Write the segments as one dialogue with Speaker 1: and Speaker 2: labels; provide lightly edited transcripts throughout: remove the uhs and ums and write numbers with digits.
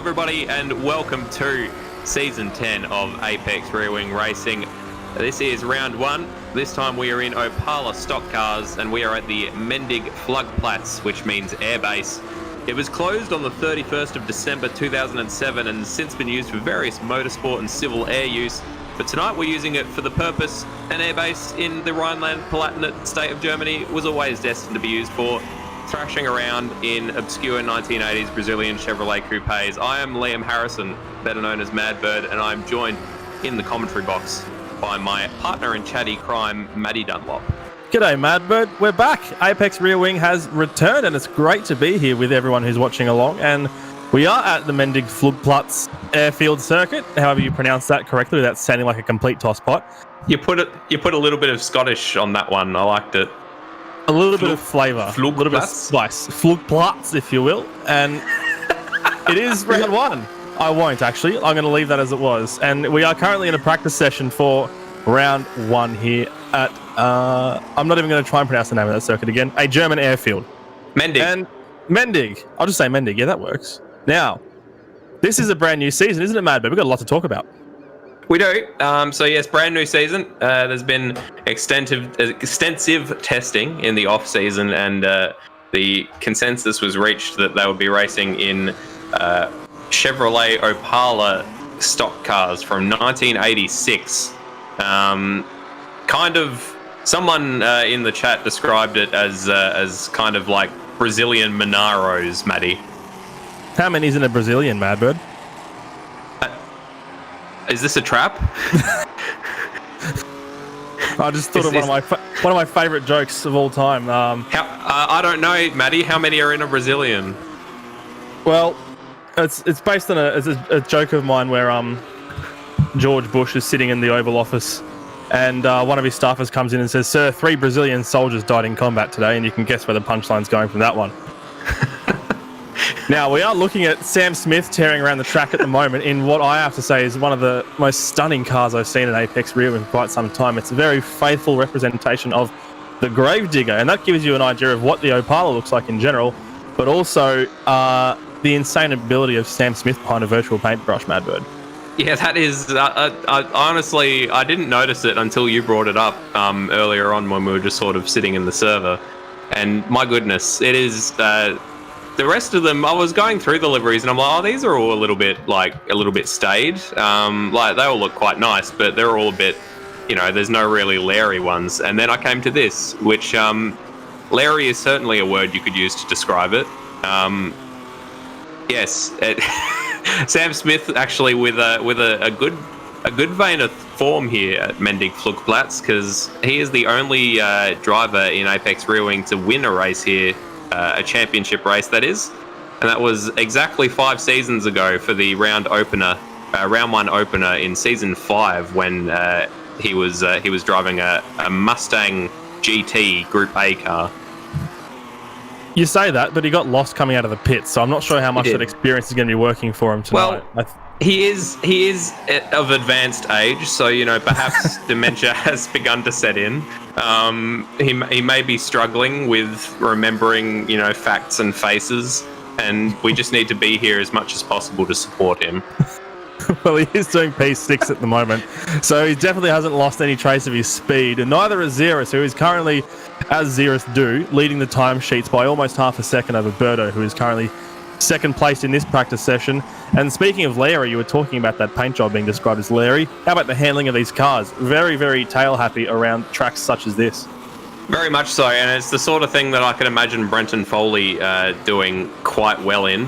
Speaker 1: everybody, and welcome to Season 10 of Apex Rear Wing Racing. This is round one. This time we are in Opala Stock Cars, and we are at the Mendig Flugplatz, which means airbase. It was closed on the 31st of December 2007 and has since been used for various motorsport and civil air use. But tonight we're using it for the purpose an airbase in the Rhineland-Palatinate state of Germany was always destined to be used for, thrashing around in obscure 1980s Brazilian Chevrolet coupes. I am Liam Harrison, better known as Madbird, and I'm joined in the commentary box by my partner in chatty crime, Matty Dunlop.
Speaker 2: G'day, Madbird. We're back. Apex Rear Wing has returned, and it's great to be here with everyone who's watching along. And we are at the Mendig Flugplatz airfield circuit, however you pronounce that correctly without sounding like a complete tosspot.
Speaker 1: You put a little bit of Scottish on that one. I liked it.
Speaker 2: A little bit of flavour, a little bit of spice. Flugplatz, if you will. And it is round one. I won't, actually. I'm going to leave that as it was. And we are currently in a practice session for round one here at, I'm not even going to try and pronounce the name of that circuit again, a German airfield.
Speaker 1: Mendig.
Speaker 2: And Mendig. I'll just say Mendig. Yeah, that works. Now, this is a brand new season, isn't it, Mad? But we've got a lot to talk about.
Speaker 1: We do. So yes, brand new season. There's been extensive testing in the off season, and the consensus was reached that they would be racing in Chevrolet Opala Stock Cars from 1986. Kind of, someone in the chat described it as kind of like Brazilian Monaros, Matty.
Speaker 2: How many is in a Brazilian, Madbird?
Speaker 1: Is this a trap?
Speaker 2: I just thought of one of my favourite jokes of all time.
Speaker 1: I don't know, Matty. How many are in a Brazilian?
Speaker 2: Well, it's based on a joke of mine where George Bush is sitting in the Oval Office, and one of his staffers comes in and says, "Sir, 3 Brazilian soldiers died in combat today," and you can guess where the punchline's going from that one. Now, we are looking at Sam Smith tearing around the track at the moment in what I have to say is one of the most stunning cars I've seen in Apex Rear in quite some time. It's a very faithful representation of the Gravedigger, and that gives you an idea of what the Opala looks like in general, but also the insane ability of Sam Smith behind a virtual paintbrush, Madbird.
Speaker 1: Yeah, that is... honestly, I didn't notice it until you brought it up earlier on when we were just sort of sitting in the server. And my goodness, it is... the rest of them, I was going through the liveries and I'm like, oh, these are all a little bit staid. Like, they all look quite nice, but they're all a bit, there's no really Larry ones. And then I came to this, which Larry is certainly a word you could use to describe it. Yes, Sam Smith actually with a good vein of form here at Mendig Flugplatz, because he is the only driver in Apex Rear Wing to win a race here. A championship race, that is, and that was exactly 5 seasons ago for the round one opener in season 5 when he was driving a Mustang GT Group A car.
Speaker 2: You say that, but he got lost coming out of the pits, so I'm not sure how much that experience is going to be working for him tonight.
Speaker 1: Well, he is of advanced age, so perhaps dementia has begun to set in. He may be struggling with remembering facts and faces, and we just need to be here as much as possible to support him.
Speaker 2: Well, he is doing P6 at the moment, so he definitely hasn't lost any trace of his speed, and neither is Ziras, who is currently, as Ziras do, leading the timesheets by almost half a second over Birdo, who is currently second place in this practice session. And speaking of Larry, you were talking about that paint job being described as Larry. How about the handling of these cars? Very, very tail happy around tracks such as this.
Speaker 1: Very much so, and it's the sort of thing that I can imagine Brenton Foley doing quite well in.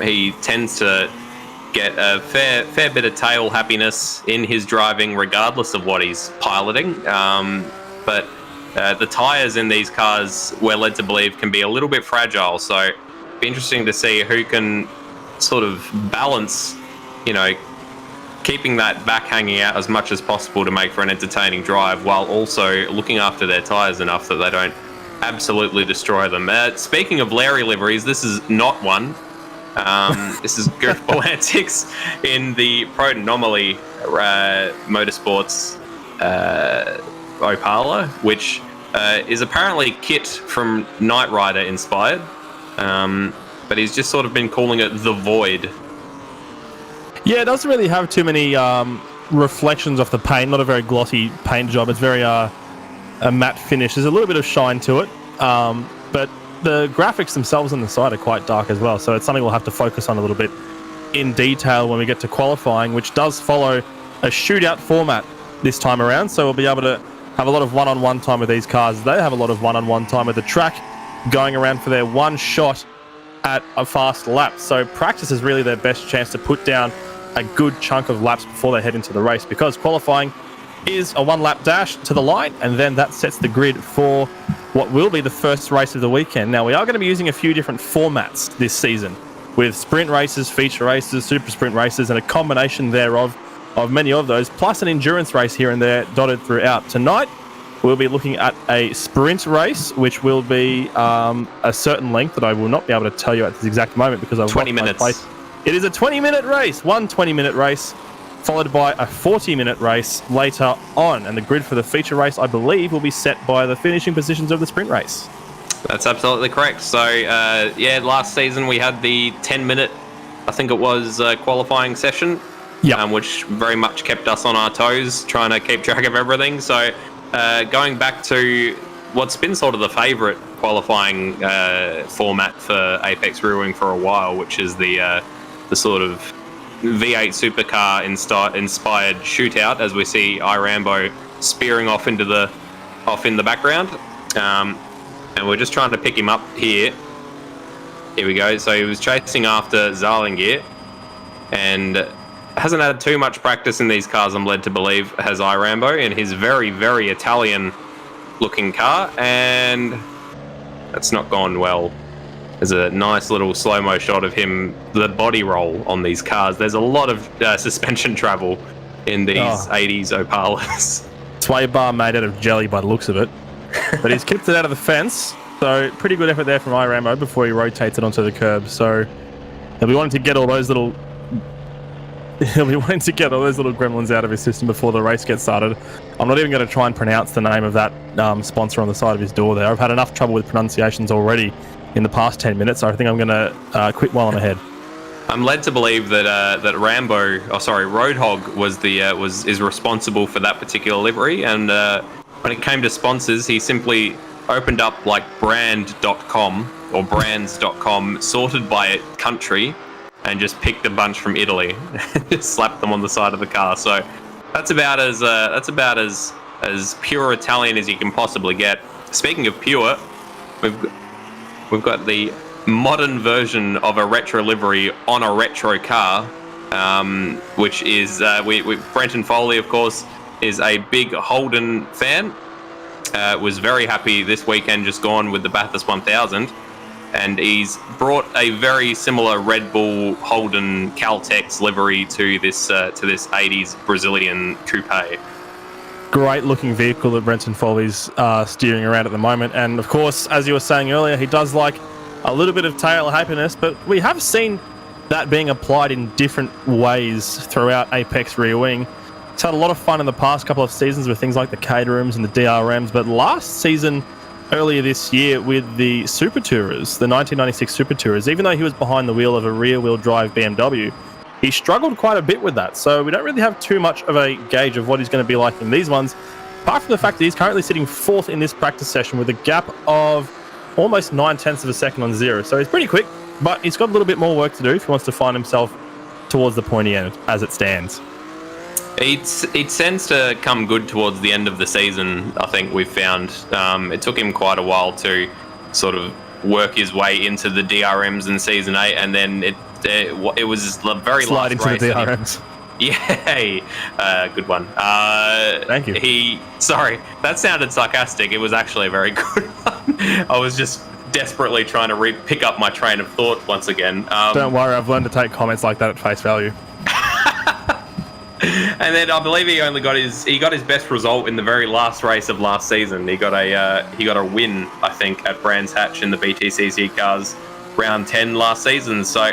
Speaker 1: He tends to get a fair bit of tail happiness in his driving regardless of what he's piloting. But the tyres in these cars, we're led to believe, can be a little bit fragile, so interesting to see who can sort of balance, keeping that back hanging out as much as possible to make for an entertaining drive while also looking after their tyres enough that they don't absolutely destroy them. Speaking of Larry liveries, this is not one. This is Goofball Antics in the Pro Anomaly Motorsports Opala, which is apparently Kit from Knight Rider inspired. But he's just sort of been calling it the Void
Speaker 2: Yeah, it doesn't really have too many reflections off the paint. Not a very glossy paint job. It's very a matte finish. There's a little bit of shine to it, but the graphics themselves on the side are quite dark as well. So it's something we'll have to focus on a little bit in detail when we get to qualifying, which does follow a shootout format this time around. So we'll be able to have a lot of one-on-one time with these cars. They have a lot of one-on-one time with the track, going around for their one shot at a fast lap. So practice is really their best chance to put down a good chunk of laps before they head into the race, because qualifying is a one-lap dash to the line, and then that sets the grid for what will be the first race of the weekend. Now, we are going to be using a few different formats this season, with sprint races, feature races, super sprint races, and a combination thereof of many of those, plus an endurance race here and there dotted throughout. Tonight, we'll be looking at a sprint race, which will be a certain length that I will not be able to tell you at this exact moment because I've
Speaker 1: 20 minutes.
Speaker 2: It is a 20-minute race, one 20-minute race, followed by a 40-minute race later on. And the grid for the feature race, I believe, will be set by the finishing positions of the sprint race.
Speaker 1: That's absolutely correct. So, last season we had the 10-minute, I think it was, qualifying session, which very much kept us on our toes, trying to keep track of everything. So, going back to what's been sort of the favourite qualifying format for Apex Rear Wing for a while, which is the sort of V8 supercar inspired shootout, as we see Irambo spearing off in the background, and we're just trying to pick him up here. Here we go. So he was chasing after Zarlingir, and hasn't had too much practice in these cars, I'm led to believe, has Irambo in his very, very Italian looking car, and that's not gone well. There's a nice little slow-mo shot of him, the body roll on these cars. There's a lot of suspension travel in these 80s Opalas.
Speaker 2: Sway bar made out of jelly by the looks of it. But he's kicked it out of the fence. So pretty good effort there from Irambo before he rotates it onto the curb. So he'll be wanting to get all those little gremlins out of his system before the race gets started. I'm not even going to try and pronounce the name of that sponsor on the side of his door there. I've had enough trouble with pronunciations already in the past 10 minutes, so I think I'm going to quit while I'm ahead.
Speaker 1: I'm led to believe that Roadhog is responsible for that particular livery, and when it came to sponsors, he simply opened up like brand.com or brands.com, sorted by country, and just picked a bunch from Italy, just slapped them on the side of the car. So that's about as pure Italian as you can possibly get. Speaking of pure, we've got the modern version of a retro livery on a retro car, which is Brenton Foley, of course, is a big Holden fan. Was very happy this weekend just gone with the Bathurst 1000, and he's brought a very similar Red Bull Holden Caltex livery to this 80s Brazilian coupe.
Speaker 2: Great looking vehicle that Brenton Foley's steering around at the moment, and of course, as you were saying earlier, he does like a little bit of tail happiness, but we have seen that being applied in different ways throughout Apex Rear Wing. It's had a lot of fun in the past couple of seasons with things like the Caterhams and the DRMs, but last season, earlier this year, with the Super Tourers, the 1996 Super Tourers, even though he was behind the wheel of a rear-wheel drive BMW, he struggled quite a bit with that. So we don't really have too much of a gauge of what he's going to be like in these ones, apart from the fact that he's currently sitting fourth in this practice session with a gap of almost 9/10 of a second on Ziras. So he's pretty quick, but he's got a little bit more work to do if he wants to find himself towards the pointy end as it stands.
Speaker 1: It tends to come good towards the end of the season, I think we've found. It took him quite a while to sort of work his way into the DRMs in Season 8, and then it was the very
Speaker 2: Slide
Speaker 1: last
Speaker 2: into
Speaker 1: race.
Speaker 2: the DRMs.
Speaker 1: Good one.
Speaker 2: Thank you.
Speaker 1: Sorry, that sounded sarcastic. It was actually a very good one. I was just desperately trying to pick up my train of thought once again.
Speaker 2: Don't worry, I've learned to take comments like that at face value.
Speaker 1: And then I believe he got his best result in the very last race of last season. He got a win, I think, at Brands Hatch in the BTCC cars round 10 last season. So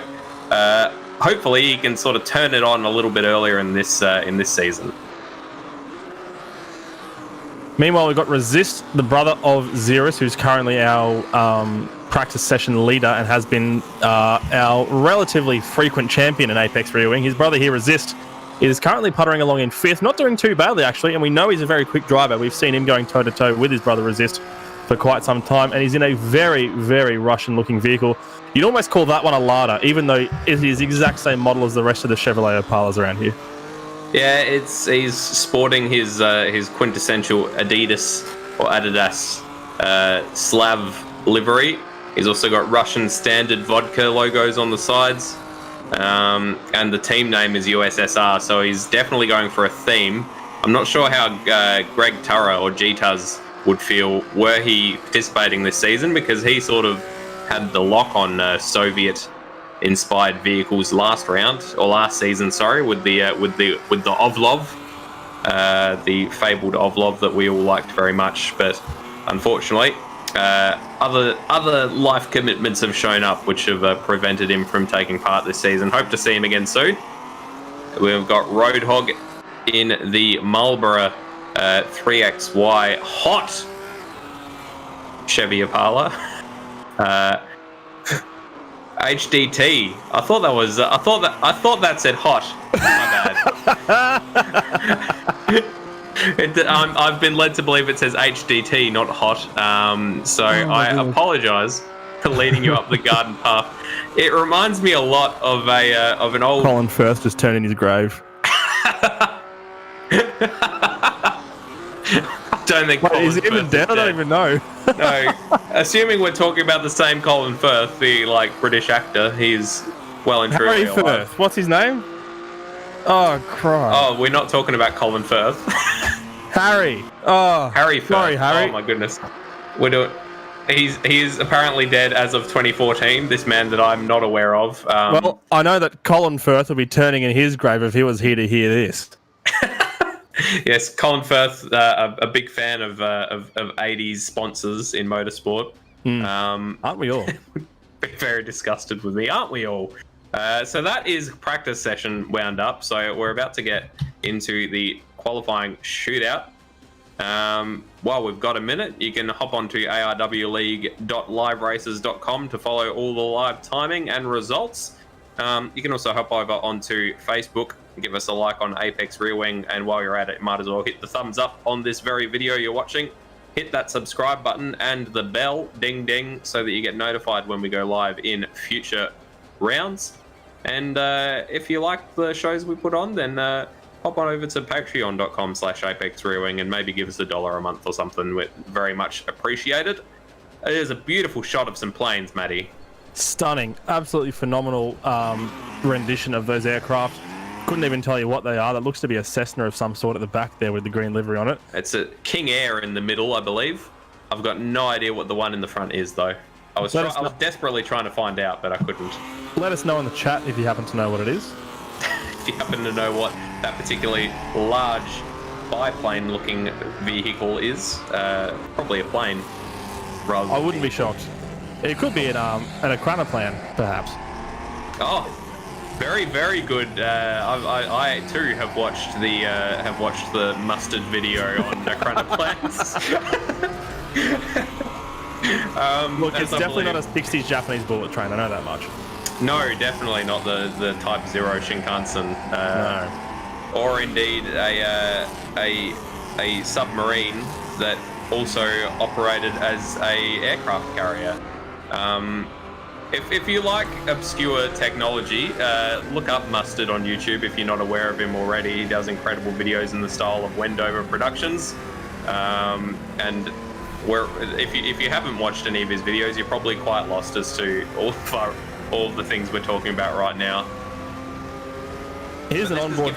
Speaker 1: hopefully he can sort of turn it on a little bit earlier in this season.
Speaker 2: Meanwhile, we've got Resist, the brother of Ziras, who's currently our practice session leader and has been our relatively frequent champion in Apex Rear Wing. His brother here, Resist, is currently puttering along in 5th, not doing too badly actually, and we know he's a very quick driver. We've seen him going toe-to-toe with his brother Resist for quite some time, and he's in a very, very Russian-looking vehicle. You'd almost call that one a Lada, even though it is the exact same model as the rest of the Chevrolet Opalas around here.
Speaker 1: Yeah, he's sporting his quintessential Adidas or Adidas Slav livery. He's also got Russian standard vodka logos on the sides, and the team name is USSR, so he's definitely going for a theme. I'm not sure how Greg Turra or G-Tuz would feel were he participating this season, because he sort of had the lock on Soviet-inspired vehicles last season, sorry, with the Ovlov, the fabled Ovlov that we all liked very much, but unfortunately, other life commitments have shown up which have prevented him from taking part this season. Hope to see him again soon. We've got Roadhog in the Marlboro 3XY hot Chevy Opala. HDT. I thought that said hot. My bad. I've been led to believe it says HDT, not hot. So I apologise for leading you up the garden path. It reminds me a lot of an old
Speaker 2: Colin Firth just turned in his grave.
Speaker 1: I don't think.
Speaker 2: Wait, is he even dead? I don't even know.
Speaker 1: No, assuming we're talking about the same Colin Firth, the British actor, he's well and truly alive.
Speaker 2: Harry Firth. What's his name? Oh, Christ.
Speaker 1: Oh, we're not talking about Colin Firth.
Speaker 2: Harry. Oh,
Speaker 1: Harry Firth.
Speaker 2: Sorry, Harry.
Speaker 1: Oh my goodness. We're doing. He's apparently dead as of 2014. This man that I'm not aware of.
Speaker 2: Well, I know that Colin Firth would be turning in his grave if he was here to hear this.
Speaker 1: Yes, Colin Firth, a big fan of 80s sponsors in motorsport.
Speaker 2: Aren't we all?
Speaker 1: Very disgusted with me, aren't we all? So that is practice session wound up. So we're about to get into the qualifying shootout. While we've got a minute, you can hop onto arwleague.liveraces.com to follow all the live timing and results. You can also hop over onto Facebook, give us a like on Apex Rear Wing, and while you're at it, might as well hit the thumbs up on this very video you're watching. Hit that subscribe button and the bell, ding ding, so that you get notified when we go live in future rounds. And if you like the shows we put on, then hop on over to patreon.com/ApexRearWing and maybe give us $1 a month or something. We're very much appreciated. It is a beautiful shot of some planes, Matty.
Speaker 2: Stunning. Absolutely phenomenal rendition of those aircraft. Couldn't even tell you what they are. That looks to be a Cessna of some sort at the back there with the green livery on it.
Speaker 1: It's a King Air in the middle, I believe. I've got no idea what the one in the front is, though. I was desperately trying to find out, but I couldn't.
Speaker 2: Let us know in the chat if you happen to know what it is.
Speaker 1: If you happen to know what that particularly large biplane-looking vehicle is, probably a plane. Rather
Speaker 2: I wouldn't be shocked. It could be an Akranaplan, perhaps.
Speaker 1: Oh, very, very good. I too have watched the mustard video on Akranaplans.
Speaker 2: Look, it's definitely not a 60s Japanese bullet train. I know that much.
Speaker 1: No, definitely not the Type 0 Shinkansen.
Speaker 2: No.
Speaker 1: Or indeed a submarine that also operated as a aircraft carrier. If you like obscure technology, look up Mustard on YouTube if you're not aware of him already. He does incredible videos in the style of Wendover Productions. And if you haven't watched any of his videos, you're probably quite lost as to all the things we're talking about right now.
Speaker 2: Here's an onboard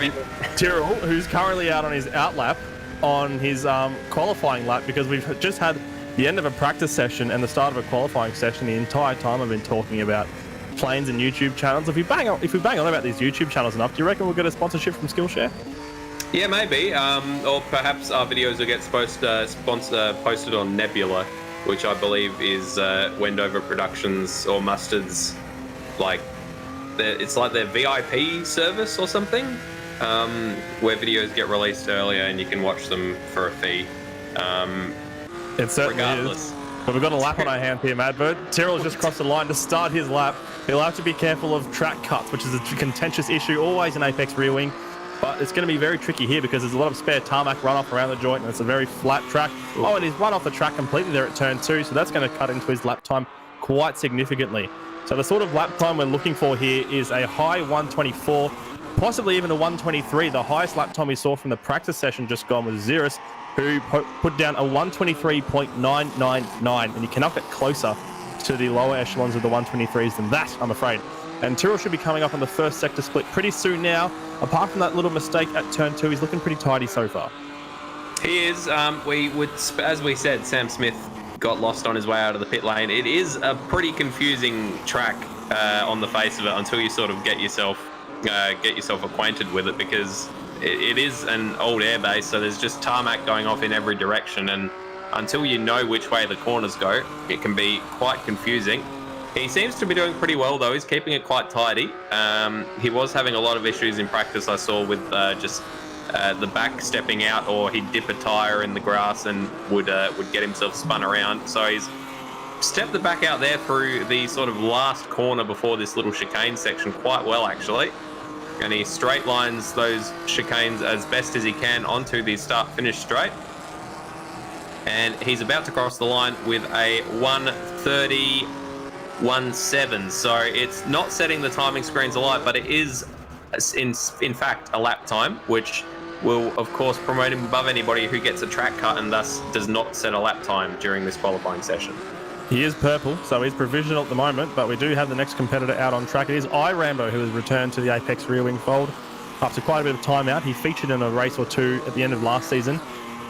Speaker 2: Tyrrell, who's currently out on his outlap on his qualifying lap, because we've just had the end of a practice session and the start of a qualifying session. The entire time I've been talking about planes and YouTube channels. If we bang on about these YouTube channels enough, do you reckon we'll get a sponsorship from Skillshare?
Speaker 1: Yeah, maybe. Or perhaps our videos will get posted on Nebula, which I believe is Wendover Productions or Mustard's, it's like their VIP service or something, where videos get released earlier and you can watch them for a fee.
Speaker 2: It certainly
Speaker 1: regardless.
Speaker 2: is. But we've got a lap on our hands here, Madbird. Cyril's just crossed the line to start his lap. He'll have to be careful of track cuts, which is a contentious issue, always in Apex rear wing. But it's going to be very tricky here because there's a lot of spare tarmac runoff around the joint, and it's a very flat track. Oh, and he's run off the track completely there at turn 2, so that's going to cut into his lap time quite significantly. So the sort of lap time we're looking for here is a high 124, possibly even a 123. The highest lap time we saw from the practice session just gone was Ziras, who put down a 123.999, and you cannot get closer to the lower echelons of the 123s than that, I'm afraid. And Tyrrell should be coming up on the first sector split pretty soon now. Apart from that little mistake at turn 2, he's looking pretty tidy so far.
Speaker 1: He is. As we said, Sam Smith got lost on his way out of the pit lane. It is a pretty confusing track on the face of it until you sort of get yourself acquainted with it, because it is an old airbase, so there's just tarmac going off in every direction, and until you know which way the corners go, it can be quite confusing. He seems to be doing pretty well, though. He's keeping it quite tidy. He was having a lot of issues in practice, I saw, with just the back stepping out, or he'd dip a tyre in the grass and would get himself spun around. So he's stepped the back out there through the sort of last corner before this little chicane section quite well, actually. And he straight lines those chicanes as best as he can onto the start-finish straight. And he's about to cross the line with a 1:30.17. So it's not setting the timing screens alight, but it is, in fact, a lap time, which will, of course, promote him above anybody who gets a track cut and thus does not set a lap time during this qualifying session.
Speaker 2: He is purple, so he's provisional at the moment, but we do have the next competitor out on track. It is iRambo, who has returned to the Apex rear wing fold after quite a bit of time out. He featured in a race or two at the end of last season,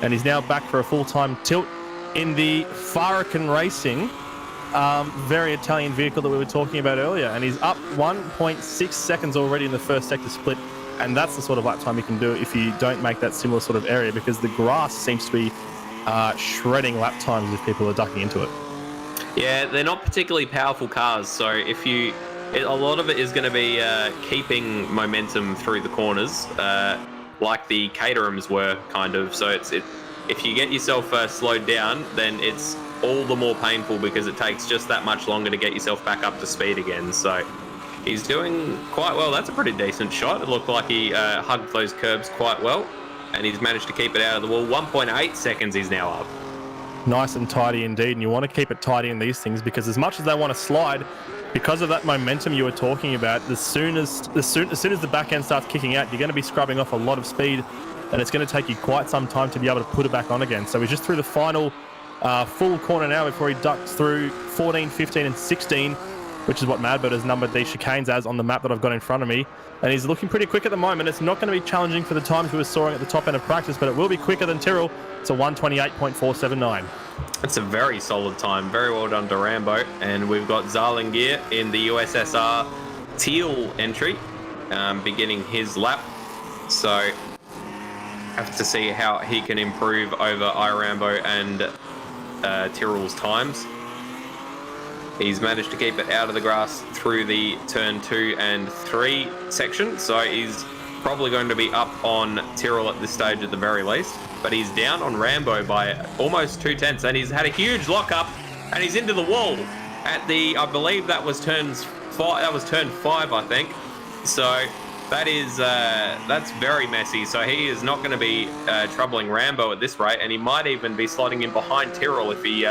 Speaker 2: and he's now back for a full-time tilt in the Farrakhan Racing, very Italian vehicle that we were talking about earlier, and he's up 1.6 seconds already in the first sector split, and that's the sort of lap time you can do if you don't make that similar sort of area, because the grass seems to be shredding lap times if people are ducking into it.
Speaker 1: Yeah, they're not particularly powerful cars, so a lot of it is going to be keeping momentum through the corners, like the Caterhams were, kind of. So if you get yourself slowed down, then it's all the more painful because it takes just that much longer to get yourself back up to speed again. So he's doing quite well. That's a pretty decent shot. It looked like he hugged those curbs quite well, and he's managed to keep it out of the wall. 1.8 seconds he's now up.
Speaker 2: Nice and tidy indeed, and you want to keep it tidy in these things because as much as they want to slide, because of that momentum you were talking about, as soon as the back end starts kicking out, you're going to be scrubbing off a lot of speed, and it's going to take you quite some time to be able to put it back on again. So he's just through the final full corner now before he ducks through 14, 15 and 16, which is what Madbird has numbered these chicanes as on the map that I've got in front of me. And he's looking pretty quick at the moment. It's not going to be challenging for the times we were soaring at the top end of practice, but it will be quicker than Tyrrell. It's a 1:28.479.
Speaker 1: That's a very solid time. Very well done to Rambo. And we've got Zarlingir in the USSR teal entry, beginning his lap. So have to see how he can improve over iRambo and Tyrrell's times. He's managed to keep it out of the grass through the turn 2 and 3 section, so he's probably going to be up on Tyrrell at this stage at the very least, but he's down on Rambo by almost 2/10, and he's had a huge lock-up, and he's into the wall at the, I believe that was turn 5, I think. So that's very messy. So he is not going to be troubling Rambo at this rate, and he might even be slotting in behind Tyrrell if he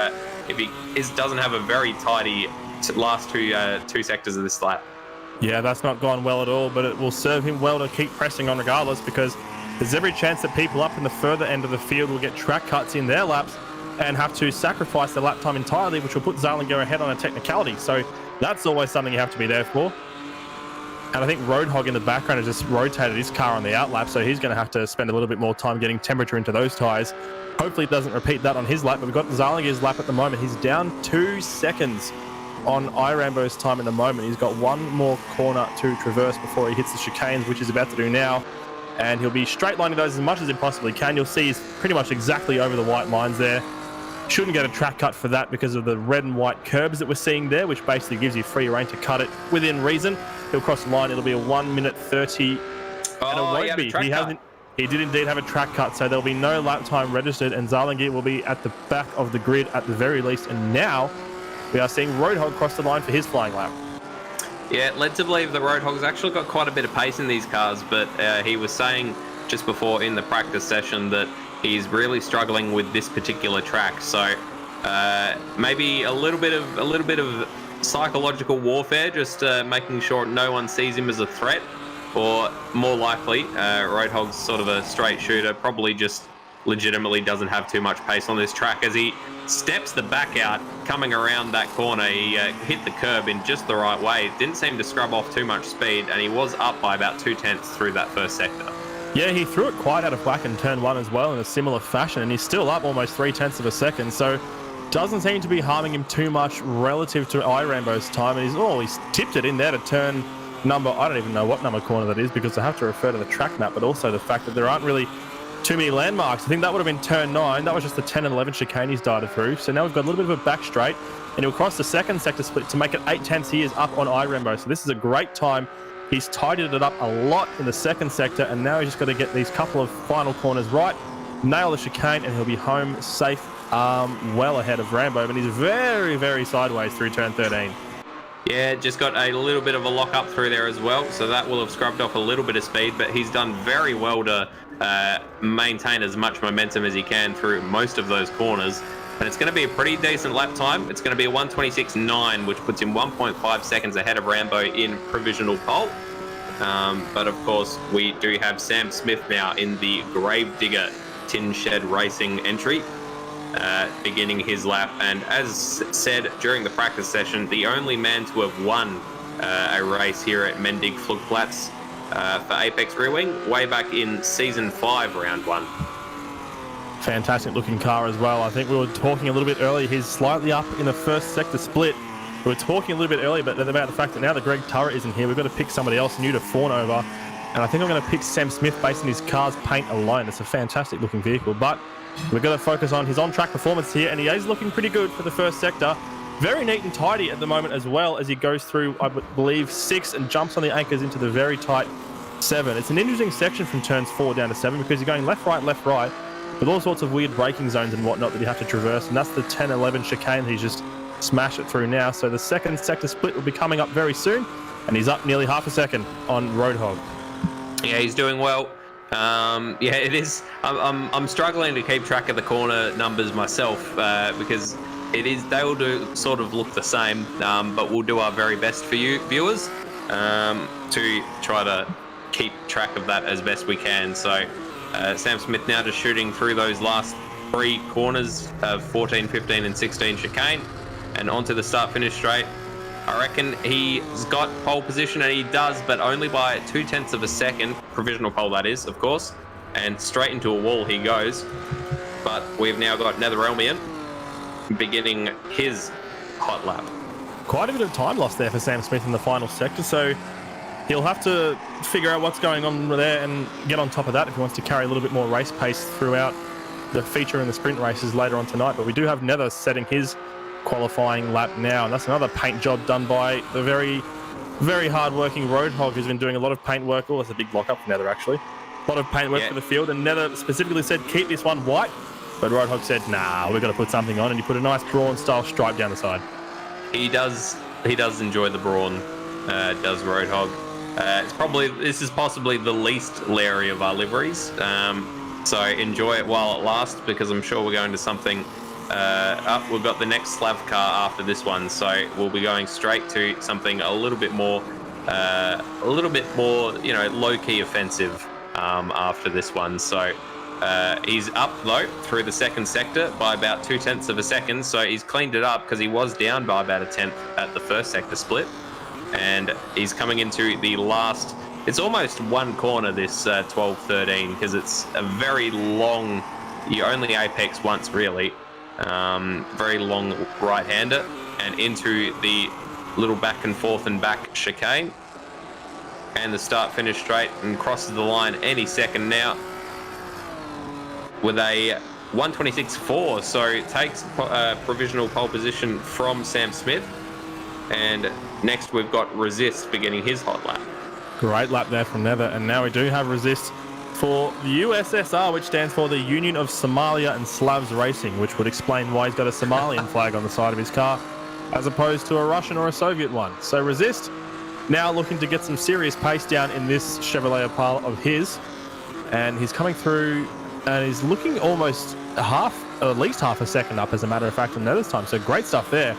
Speaker 1: doesn't have a very tidy last two sectors of this lap.
Speaker 2: Yeah, that's not gone well at all, but it will serve him well to keep pressing on regardless, because there's every chance that people up in the further end of the field will get track cuts in their laps and have to sacrifice their lap time entirely, which will put Zarlinger ahead on a technicality. So that's always something you have to be there for. And I think Roadhog in the background has just rotated his car on the outlap, so he's going to have to spend a little bit more time getting temperature into those tyres. Hopefully it doesn't repeat that on his lap, but we've got Zarlinger's lap at the moment. He's down 2 seconds on iRambo's time at the moment. He's got one more corner to traverse before he hits the chicanes, which he's about to do now. And he'll be straight lining those as much as he possibly can. You'll see he's pretty much exactly over the white lines there. Shouldn't get a track cut for that because of the red and white curbs that we're seeing there, which basically gives you free reign to cut it within reason. He'll cross the line. It'll be a 1:30. And it won't be. He did indeed have a track cut, so there'll be no lap time registered, and Zarlingier will be at the back of the grid at the very least. And now we are seeing Roadhog cross the line for his flying lap.
Speaker 1: Yeah, led to believe that Roadhog's actually got quite a bit of pace in these cars, but he was saying just before in the practice session that he's really struggling with this particular track. So maybe a little bit of psychological warfare, just making sure no one sees him as a threat. Or more likely, Roadhog's sort of a straight shooter, probably just legitimately doesn't have too much pace on this track. As he steps the back out, coming around that corner, he hit the curb in just the right way. Didn't seem to scrub off too much speed, and he was up by about 0.2 through that first sector.
Speaker 2: Yeah, he threw it quite out of whack in turn 1 as well in a similar fashion, and he's still up almost 0.3 of a second, so doesn't seem to be harming him too much relative to iRambo's time. And he's tipped it in there to turn number, I don't even know what number corner that is because I have to refer to the track map, but also the fact that there aren't really too many landmarks. I think that would have been turn 9. That was just the 10 and 11 chicane he's darted through. So now we've got a little bit of a back straight, and he'll cross the second sector split to make it 0.8. He is up on iRambo. So this is a great time. He's tidied it up a lot in the second sector, and now he's just got to get these couple of final corners right, nail the chicane, and he'll be home safe, well ahead of Rambo. But he's very, very sideways through turn 13.
Speaker 1: Yeah, just got a little bit of a lock up through there as well, so that will have scrubbed off a little bit of speed, but he's done very well to maintain as much momentum as he can through most of those corners. And it's going to be a pretty decent lap time. It's going to be a 1:26.9, which puts him 1.5 seconds ahead of Rambo in provisional pole. But of course, we do have Sam Smith now in the Gravedigger Tin Shed Racing entry, beginning his lap. And as said during the practice session, the only man to have won a race here at Mendig Flugplatz for Apex Rear Wing way back in Season 5, Round 1.
Speaker 2: Fantastic looking car as well. I think we were talking a little bit earlier, he's slightly up in the first sector split. We were talking a little bit earlier about the fact that now that Greg Turret isn't here, we've got to pick somebody else new to fawn over. And I think I'm going to pick Sam Smith based on his car's paint alone. It's a fantastic looking vehicle, but we've got to focus on his on-track performance here, and he is looking pretty good for the first sector. Very neat and tidy at the moment as well, as he goes through, I believe, 6 and jumps on the anchors into the very tight 7. It's an interesting section from turns 4 down to 7 because you're going left, right, with all sorts of weird braking zones and whatnot that you have to traverse, and that's the 10-11 chicane he's just smashed it through now. So the second sector split will be coming up very soon, and he's up nearly half a second on Roadhog.
Speaker 1: Yeah, he's doing well. Yeah, it is. I'm struggling to keep track of the corner numbers myself because they all do sort of look the same, but we'll do our very best for you viewers to try to keep track of that as best we can. So Sam Smith now just shooting through those last 3 corners of 14, 15 and 16 chicane and onto the start-finish straight. I reckon he's got pole position, and he does, but only by 0.2 of a second. Provisional pole, that is, of course. And straight into a wall he goes. But we've now got Netherelmian beginning his hot lap.
Speaker 2: Quite a bit of time lost there for Sam Smith in the final sector, so he'll have to figure out what's going on there and get on top of that if he wants to carry a little bit more race pace throughout the feature and the sprint races later on tonight. But we do have Nether setting his qualifying lap now, and that's another paint job done by the very, very hard-working Roadhog, who's been doing a lot of paint work. Oh, that's a big block up for Nether, actually. A lot of paint work for the field, and Nether specifically said, keep this one white, but Roadhog said, nah, we've got to put something on, and he put a nice Brawn-style stripe down the side. He
Speaker 1: does enjoy the Brawn, does Roadhog. This is possibly the least Larry of our liveries, so enjoy it while it lasts, because I'm sure we're going to something. We've got the next Slav car after this one, so we'll be going straight to something a little bit more, low-key offensive after this one. So he's up though through the second sector by about 0.2 of a second. So he's cleaned it up because he was down by about 1/10 at the first sector split, and he's coming into the last. It's almost one corner, this 12-13, because it's a very long. You only apex once really. Very long right-hander, and into the little back and forth and back chicane, and the start-finish straight, and crosses the line any second now with a 1:26.4. So it takes provisional pole position from Sam Smith, and next we've got Resist beginning his hot lap.
Speaker 2: Great lap there from Nether, and now we do have Resist for the USSR, which stands for the Union of Somalia and Slavs Racing, which would explain why he's got a Somalian flag on the side of his car, as opposed to a Russian or a Soviet one. So Resist now looking to get some serious pace down in this Chevrolet Opala of his, and he's coming through and he's looking almost at least half a second up, as a matter of fact, in Nether's time. So great stuff there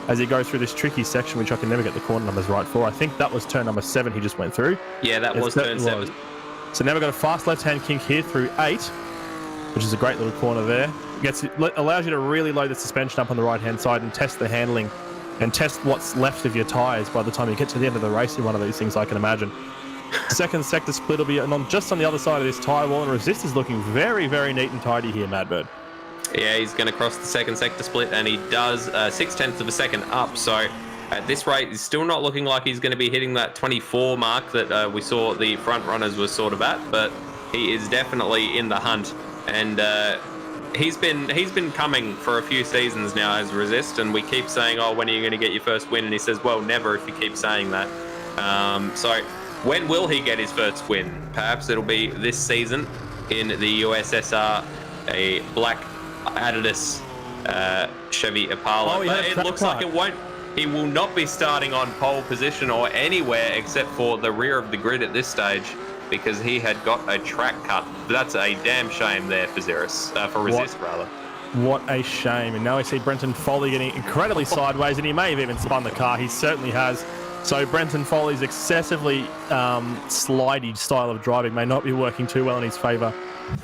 Speaker 2: as he goes through this tricky section, which I can never get the corner numbers right for. I think that was turn number 7 he just went through.
Speaker 1: Yeah, that was turn 7.
Speaker 2: So now we've got a fast left-hand kink here through 8, which is a great little corner there. Allows you to really load the suspension up on the right-hand side and test the handling and test what's left of your tyres by the time you get to the end of the race in one of these things, I can imagine. Second sector split will be just on the other side of this tyre wall, and Resist is looking very, very neat and tidy here, Madbird.
Speaker 1: Yeah, he's going to cross the second sector split, and he does 0.6 of a second up. So at this rate, he's still not looking like he's going to be hitting that 24 mark that we saw the front runners were sort of at, but he is definitely in the hunt. And he's been coming for a few seasons now as Resist, and we keep saying, oh, when are you going to get your first win? And he says, well, never, if you keep saying that. So when will he get his first win? Perhaps it'll be this season in the USSR, a black Adidas Chevy Opala.
Speaker 2: Oh,
Speaker 1: but it looks like it won't. He will not be starting on pole position or anywhere except for the rear of the grid at this stage, because he had got a track cut. That's a damn shame there for Ziras, for Resist rather.
Speaker 2: What a shame. And now we see Brenton Foley getting incredibly sideways, and he may have even spun the car. He certainly has. So Brenton Foley's excessively slidey style of driving may not be working too well in his favour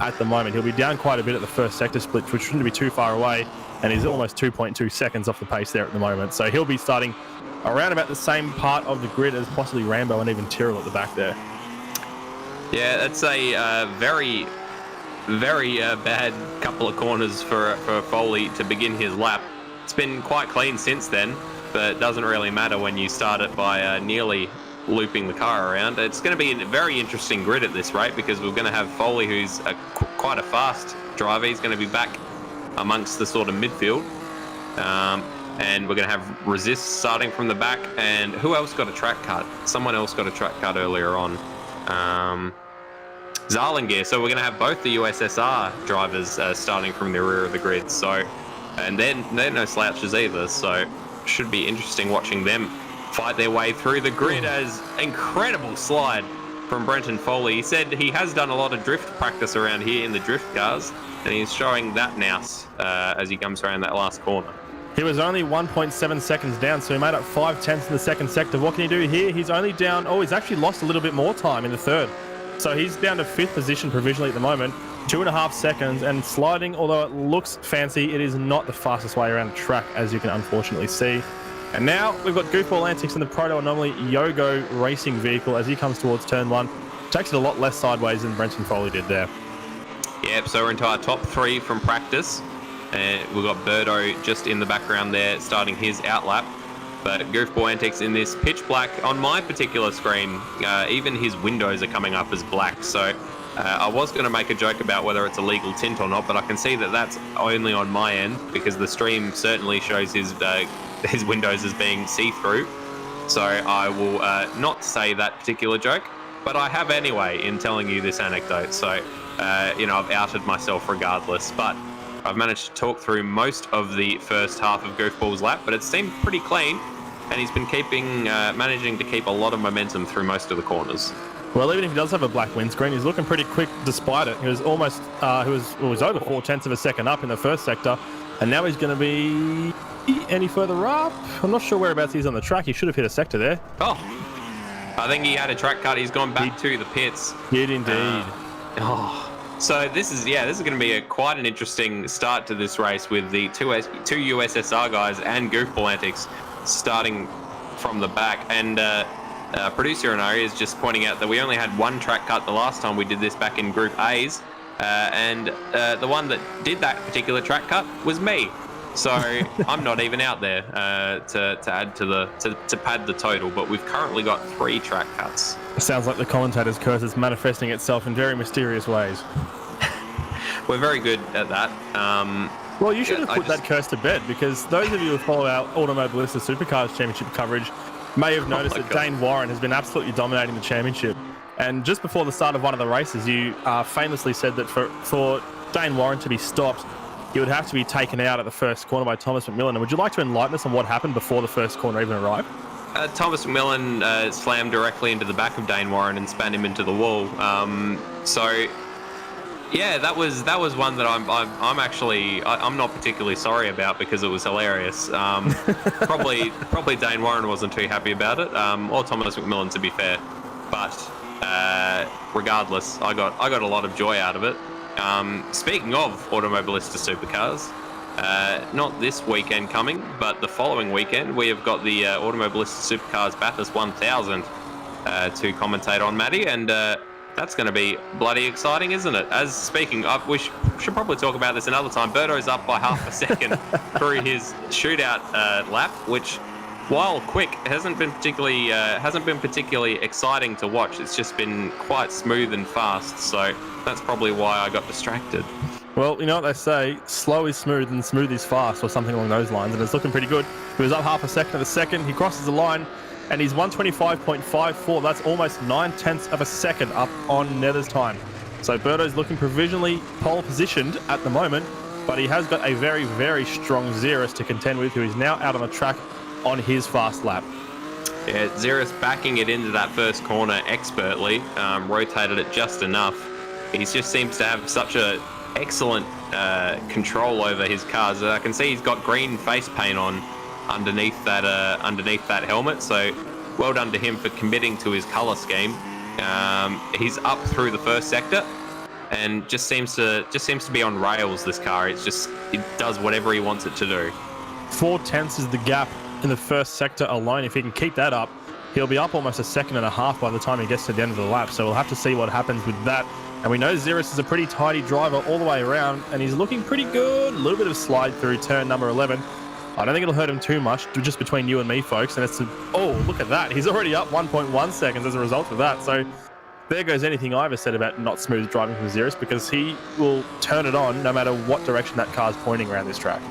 Speaker 2: at the moment. He'll be down quite a bit at the first sector split, which shouldn't be too far away, and he's almost 2.2 seconds off the pace there at the moment. So he'll be starting around about the same part of the grid as possibly Rambo and even Tyrrell at the back there.
Speaker 1: Yeah, that's a very, very bad couple of corners for Foley to begin his lap. It's been quite clean since then, but it doesn't really matter when you start it by nearly looping the car around. It's going to be a very interesting grid at this rate, because we're going to have Foley, who's quite a fast driver. He's going to be back amongst the sort of midfield. And we're going to have Resist starting from the back. And who else got a track cut? Someone else got a track cut earlier on. Zarlingear. So we're going to have both the USSR drivers starting from the rear of the grid. So, and they're no slouches either. So should be interesting watching them fight their way through the grid. As incredible slide from Brenton Foley. He said he has done a lot of drift practice around here in the drift cars, and he's showing that now as he comes around that last corner.
Speaker 2: He was only 1.7 seconds down, so he made up 5/10 in the second sector. What can he do here? He's only down, he's actually lost a little bit more time in the third. So he's down to 5th position provisionally at the moment, 2.5 seconds, and sliding, although it looks fancy, it is not the fastest way around the track, as you can unfortunately see. And now we've got goofball antics in the Proto Anomaly Yogo racing vehicle as he comes towards turn 1. Takes it a lot less sideways than Brenton Foley did there.
Speaker 1: Yep, so we're into our top 3 from practice. We've got Birdo just in the background there, starting his outlap. But goofball antics in this pitch black. On my particular screen, even his windows are coming up as black. So I was going to make a joke about whether it's a legal tint or not, but I can see that that's only on my end, because the stream certainly shows his windows as being see-through. So I will not say that particular joke, but I have anyway in telling you this anecdote. So, I've outed myself regardless, but I've managed to talk through most of the first half of Goofball's lap, but it seemed pretty clean, and he's been managing to keep a lot of momentum through most of the corners.
Speaker 2: Well, even if he does have a black windscreen, he's looking pretty quick despite it. He was almost, he was over 0.4 of a second up in the first sector, and now he's going to be any further up. I'm not sure whereabouts he's on the track. He should have hit a sector there.
Speaker 1: Oh, I think he had a track cut. He's gone back to the pits.
Speaker 2: He did indeed.
Speaker 1: So this is going to be quite an interesting start to this race, with the two USSR guys and Goofball Antics starting from the back. And producer Inari is just pointing out that we only had one track cut the last time we did this back in Group A's, and the one that did that particular track cut was me. So I'm not even out there to add to pad the total, but we've currently got 3 track cuts.
Speaker 2: It sounds like the commentator's curse is manifesting itself in very mysterious ways.
Speaker 1: We're very good at that.
Speaker 2: Well, you should have put that curse to bed, because those of you who follow our Automobilista Supercars Championship coverage may have noticed that Dane Warren has been absolutely dominating the championship And just before the start of one of the races, you famously said that for Dane Warren to be stopped, he would have to be taken out at the first corner by Thomas McMillan. And would you like to enlighten us on what happened before the first corner even arrived?
Speaker 1: Thomas McMillan slammed directly into the back of Dane Warren and span him into the wall. Yeah, that was one that I'm not particularly sorry about because it was hilarious. Probably Dane Warren wasn't too happy about it, or Thomas McMillan, to be fair. But regardless, I got a lot of joy out of it. Speaking of Automobilista supercars, not this weekend coming, but the following weekend, we have got the Automobilista Supercars Bathurst 1000 to commentate on, Matty, and that's going to be bloody exciting, isn't it? We should probably talk about this another time. Birdo's up by half a second through his shootout lap, which, while quick, hasn't been particularly exciting to watch. It's just been quite smooth and fast, so that's probably why I got distracted.
Speaker 2: Well, you know what they say, slow is smooth and smooth is fast, or something along those lines, and it's looking pretty good. He was up half a second at the second, he crosses the line, and he's 125.54. That's almost 9/10 of a second up on Nether's time. So Birdo's looking provisionally pole positioned at the moment, but he has got a very, very strong Ziras to contend with, who is now out on the track on his fast lap.
Speaker 1: Yeah, Ziras backing it into that first corner expertly, rotated it just enough. He just seems to have such a excellent control over his cars. I can see he's got green face paint on underneath that helmet, so well done to him for committing to his colour scheme. He's up through the first sector and just seems to be on rails, this car. It does whatever he wants it to do.
Speaker 2: 4/10 is the gap in the first sector alone. If he can keep that up, he'll be up almost a second and a half by the time he gets to the end of the lap, so we'll have to see what happens with that. And we know Ziras is a pretty tidy driver all the way around, and he's looking pretty good. A little bit of slide through turn number 11. I don't think it'll hurt him too much, just between you and me, folks. And oh, look at that. He's already up 1.1 seconds as a result of that. So there goes anything I ever said about not smooth driving from Ziras, because he will turn it on no matter what direction that car's pointing around this track.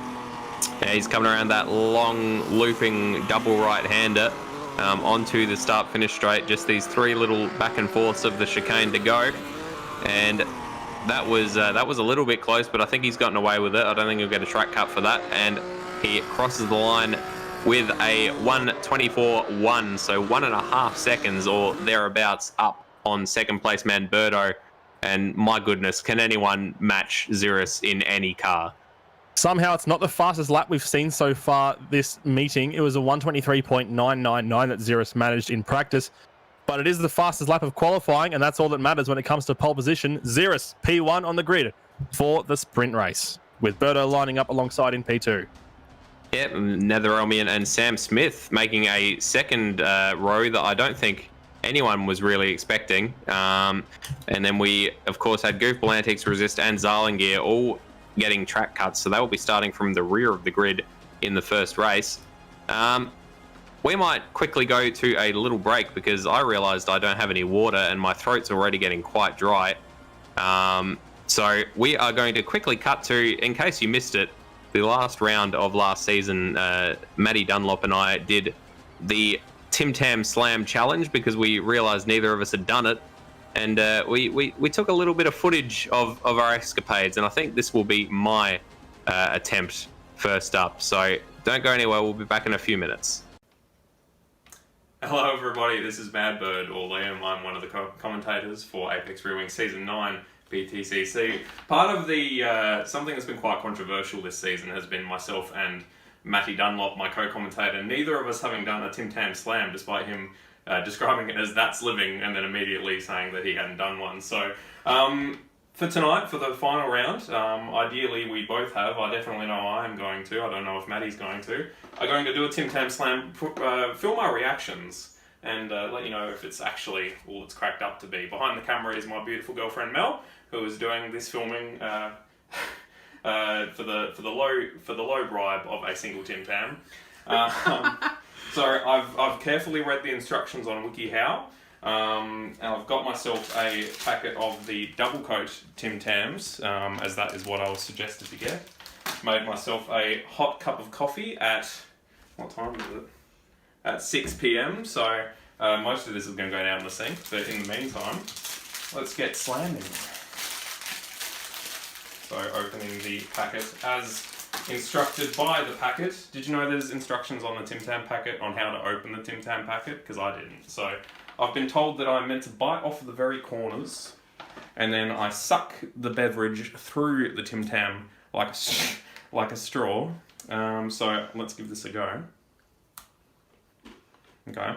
Speaker 1: Yeah, he's coming around that long, looping double right-hander onto the start-finish straight. Just these three little back and forths of the chicane to go. And that was a little bit close, but I think he's gotten away with it. I don't think he'll get a track cut for that. And he crosses the line with a 1:24.1, so 1.5 seconds or thereabouts up on second place man Birdo. And my goodness, can anyone match Ziras in any car?
Speaker 2: Somehow it's not the fastest lap we've seen so far this meeting. It was a 1:23.999 that Ziras managed in practice. But it is the fastest lap of qualifying, and that's all that matters when it comes to pole position. Ziras, P1 on the grid for the sprint race, with Birdo lining up alongside in P2.
Speaker 1: Yep, Netherelmian and Sam Smith making a second row that I don't think anyone was really expecting. And then we, of course, had Goofball Antiques, Resist, and Zarlingear all getting track cuts, so they will be starting from the rear of the grid in the first race. We might quickly go to a little break because I realised I don't have any water and my throat's already getting quite dry. So we are going to quickly cut to, in case you missed it, the last round of last season. Matty Dunlop and I did the Tim Tam Slam challenge because we realised neither of us had done it. And we took a little bit of footage of our escapades, and I think this will be my attempt first up. So don't go anywhere, we'll be back in a few minutes. Hello everybody, this is Madbird, or Liam. I'm one of the commentators for Apex Rear Wing Season 9 BTCC. Part of the something that's been quite controversial this season has been myself and Matty Dunlop, my co-commentator, neither of us having done a Tim Tam Slam, despite him describing it as that's living and then immediately saying that he hadn't done one. So for tonight, for the final round, ideally we both have. I definitely know I'm going to. I don't know if Matty's going to. I'm going to do a Tim Tam Slam, film our reactions, and let you know if it's actually all it's cracked up to be. Behind the camera is my beautiful girlfriend Mel, who is doing this filming for the low bribe of a single Tim Tam. So I've carefully read the instructions on WikiHow. And I've got myself a packet of the double coat Tim Tams, as that is what I was suggested to get. Made myself a hot cup of coffee at, what time is it? At 6 PM, so Most of this is going to go down the sink, but in the meantime, let's get slamming. So opening the packet as instructed by the packet. Did you know there's instructions on the Tim Tam packet on how to open the Tim Tam packet? Because I didn't. So I've been told that I'm meant to bite off the very corners and then I suck the beverage through the Tim Tam like a straw. So let's give this a go. Okay.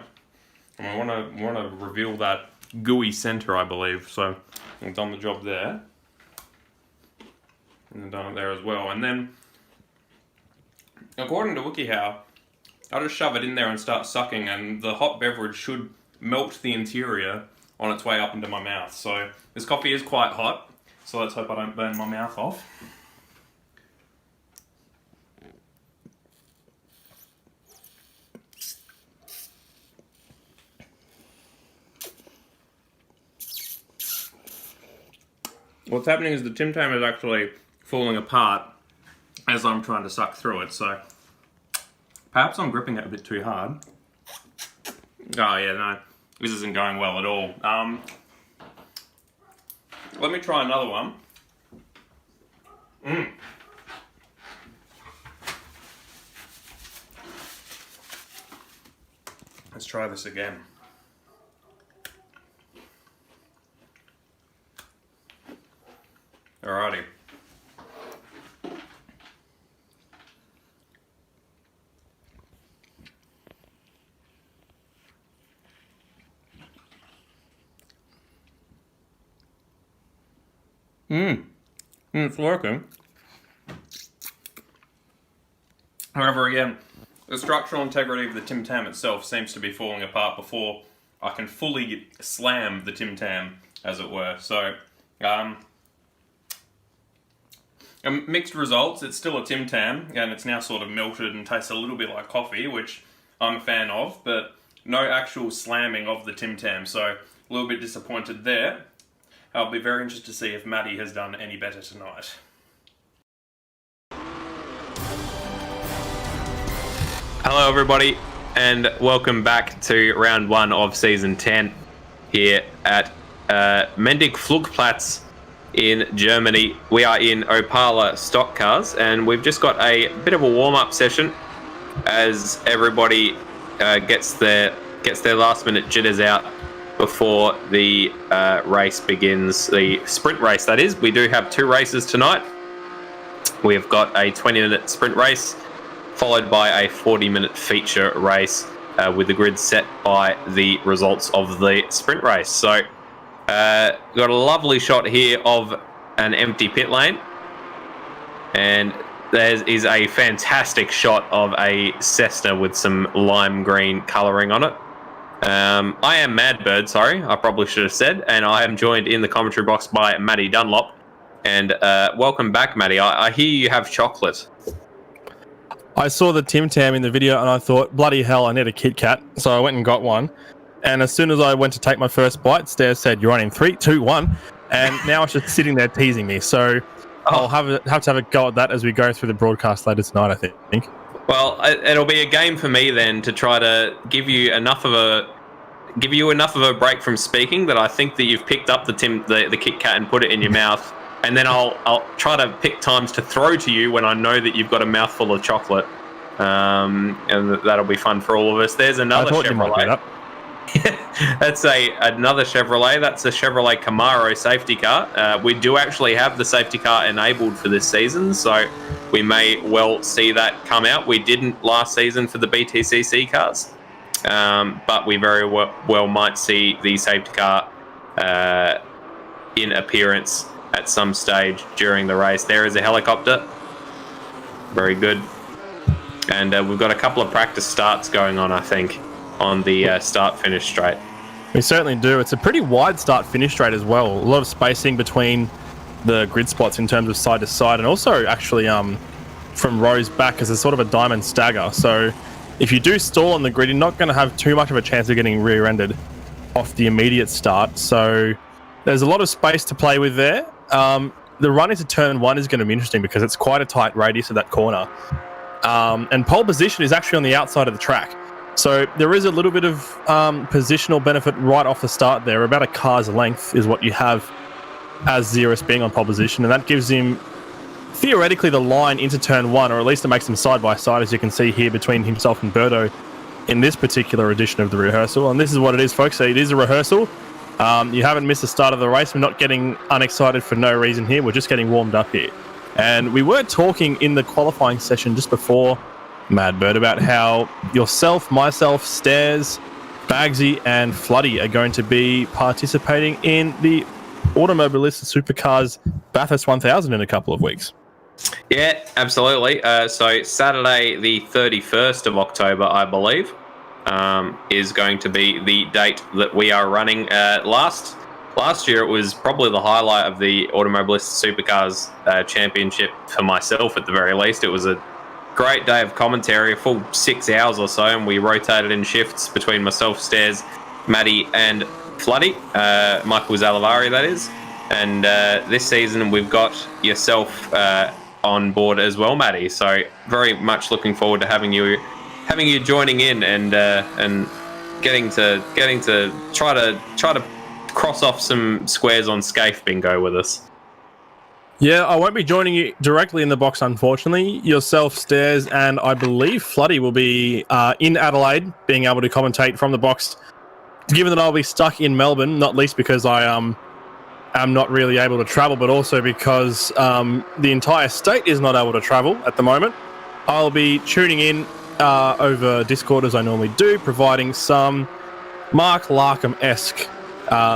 Speaker 1: And I want to reveal that gooey center, I believe. So I've done the job there. And I've done it there as well. And then, according to WikiHow, I'll just shove it in there and start sucking, and the hot beverage should melt the interior on its way up into my mouth. So this coffee is quite hot, so let's hope I don't burn my mouth off. What's happening is the Tim Tam is actually falling apart as I'm trying to suck through it, so perhaps I'm gripping it a bit too hard. Oh yeah, no, this isn't going well at all. Let me try another one. Let's try this again. Alrighty. It's working. However, again, the structural integrity of the Tim Tam itself seems to be falling apart before I can fully slam the Tim Tam, as it were. So, mixed results. It's still a Tim Tam, and it's now sort of melted and tastes a little bit like coffee, which I'm a fan of, but no actual slamming of the Tim Tam, so a little bit disappointed there. I'll be very interested to see if Maddie has done any better tonight. Hello everybody, and welcome back to round 1 of season 10 here at Mendig Flugplatz in Germany. We are in Opala Stock Cars, and we've just got a bit of a warm-up session as everybody gets their last minute jitters out before the race begins, the sprint race that is. We do have 2 races tonight. We've got a 20-minute sprint race followed by a 40-minute feature race with the grid set by the results of the sprint race. So got a lovely shot here of an empty pit lane, and there is a fantastic shot of a Cessna with some lime green colouring on it. I am Madbird, sorry, I probably should have said, and I am joined in the commentary box by Maddie Dunlop. And welcome back, Maddie. I hear you have chocolate.
Speaker 2: I saw the Tim Tam in the video and I thought, bloody hell, I need a Kit Kat. So I went and got one. And as soon as I went to take my first bite, Stairs said, "You're on in 3, 2, 1." And now it's just sitting there teasing me. So I'll have to have a go at that as we go through the broadcast later tonight, I think.
Speaker 1: Well, it'll be a game for me then to try to give you enough of a break from speaking that I think that you've picked up the Kit Kat and put it in your mouth, and then I'll try to pick times to throw to you when I know that you've got a mouthful of chocolate, and that'll be fun for all of us. There's another Chevrolet. That's another Chevrolet. That's a Chevrolet Camaro safety car. We do actually have the safety car enabled for this season, so we may well see that come out. We didn't last season for the BTCC cars, but we very well might see the safety car in appearance at some stage during the race. There is a helicopter. Very good. And we've got a couple of practice starts going on, I think, on the start-finish straight.
Speaker 2: We certainly do. It's a pretty wide start-finish straight as well. A lot of spacing between the grid spots in terms of side to side, and also actually from rows back as a sort of a diamond stagger. So if you do stall on the grid, you're not going to have too much of a chance of getting rear-ended off the immediate start. So there's a lot of space to play with there. The run into turn 1 is going to be interesting because it's quite a tight radius of that corner. And pole position is actually on the outside of the track. So there is a little bit of positional benefit right off the start there. About a car's length is what you have as Ziras being on pole position, and that gives him theoretically the line into turn one, or at least it makes them side by side, as you can see here between himself and Birdo in this particular edition of the rehearsal. And this is what it is, folks. So it is a rehearsal. You haven't missed the start of the race. We're not getting unexcited for no reason here. We're just getting warmed up here. And we were talking in the qualifying session just before, Madbird, about how yourself, myself, Stairs, Bagsy, and Floody are going to be participating in the Automobilista Supercars Bathurst 1000 in a couple of weeks.
Speaker 1: Yeah, absolutely. So Saturday, the 31st of October, I believe, is going to be the date that we are running. Last year, it was probably the highlight of the Automobilista Supercars Championship for myself, at the very least. It was a great day of commentary, a full 6 hours or so, and we rotated in shifts between myself, Stairs, Matty, and Floody, Michael Zalavari, that is. And this season, we've got yourself on board as well, Matty. So very much looking forward to having you joining in and getting to try to cross off some squares on Scaife bingo with us.
Speaker 2: Yeah, I won't be joining you directly in the box, unfortunately. Yourself, Stairs, and I believe Floody will be in Adelaide, being able to commentate from the box. Given that I'll be stuck in Melbourne, not least because I am not really able to travel, but also because the entire state is not able to travel at the moment, I'll be tuning in over Discord as I normally do, providing some Mark Larkham-esque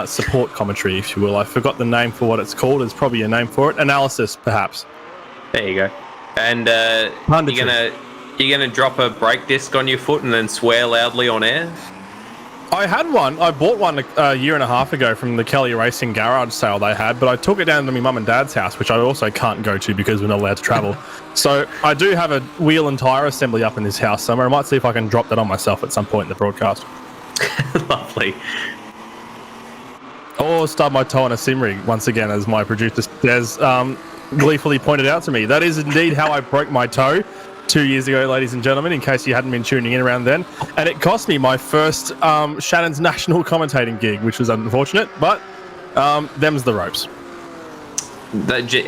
Speaker 2: support commentary, if you will. I forgot the name for what it's called. There's probably a name for it. Analysis, perhaps.
Speaker 1: There you go. And you're gonna drop a brake disc on your foot and then swear loudly on air?
Speaker 2: I had one. I bought one a year and a half ago from the Kelly Racing garage sale they had, but I took it down to my mum and dad's house, which I also can't go to because we're not allowed to travel. So I do have a wheel and tyre assembly up in this house somewhere. I might see if I can drop that on myself at some point in the broadcast.
Speaker 1: Lovely.
Speaker 2: Or stub my toe on a sim rig, once again, as my producer has gleefully pointed out to me. That is indeed how I broke my toe 2 years ago, ladies and gentlemen, in case you hadn't been tuning in around then. And it cost me my first Shannon's national commentating gig, which was unfortunate, but them's the ropes.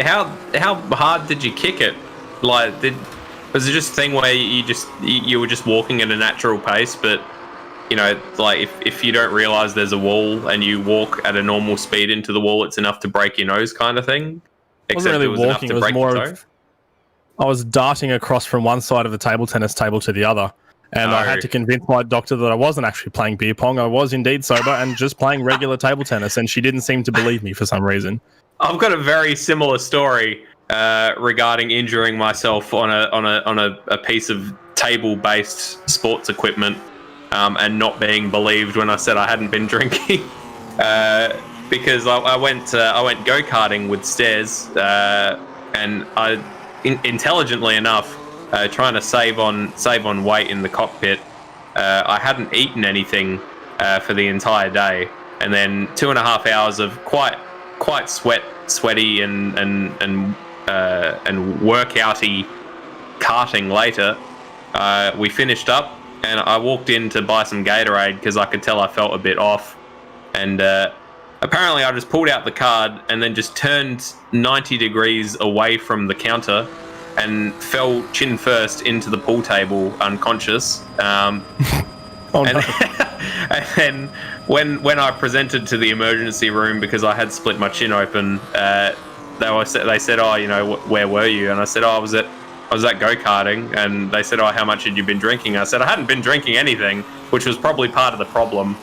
Speaker 1: How hard did you kick it? Like, was it just a thing where you were just walking at a natural pace, but you know, like if you don't realize there's a wall and you walk at a normal speed into the wall, it's enough to break your nose, kind of thing?
Speaker 2: Except really it was walking, enough to break your toe? I was darting across from one side of the table tennis table to the other, and I had to convince my doctor that I wasn't actually playing beer pong. I was indeed sober and just playing regular table tennis, and she didn't seem to believe me for some reason.
Speaker 1: I've got a very similar story regarding injuring myself on a piece of table-based sports equipment, and not being believed when I said I hadn't been drinking, because I went go-karting with Stairs, and I. Intelligently enough, trying to save on weight in the cockpit, I hadn't eaten anything for the entire day, and then 2.5 hours of quite sweaty and workouty karting later, we finished up, and I walked in to buy some Gatorade because I could tell I felt a bit off, and apparently I just pulled out the card and then just turned 90 degrees away from the counter and fell chin first into the pool table unconscious. And then when I presented to the emergency room because I had split my chin open, they said, oh, you know, where were you? And I said, oh, I was at go-karting. And they said, oh, how much had you been drinking? I said I hadn't been drinking anything, which was probably part of the problem.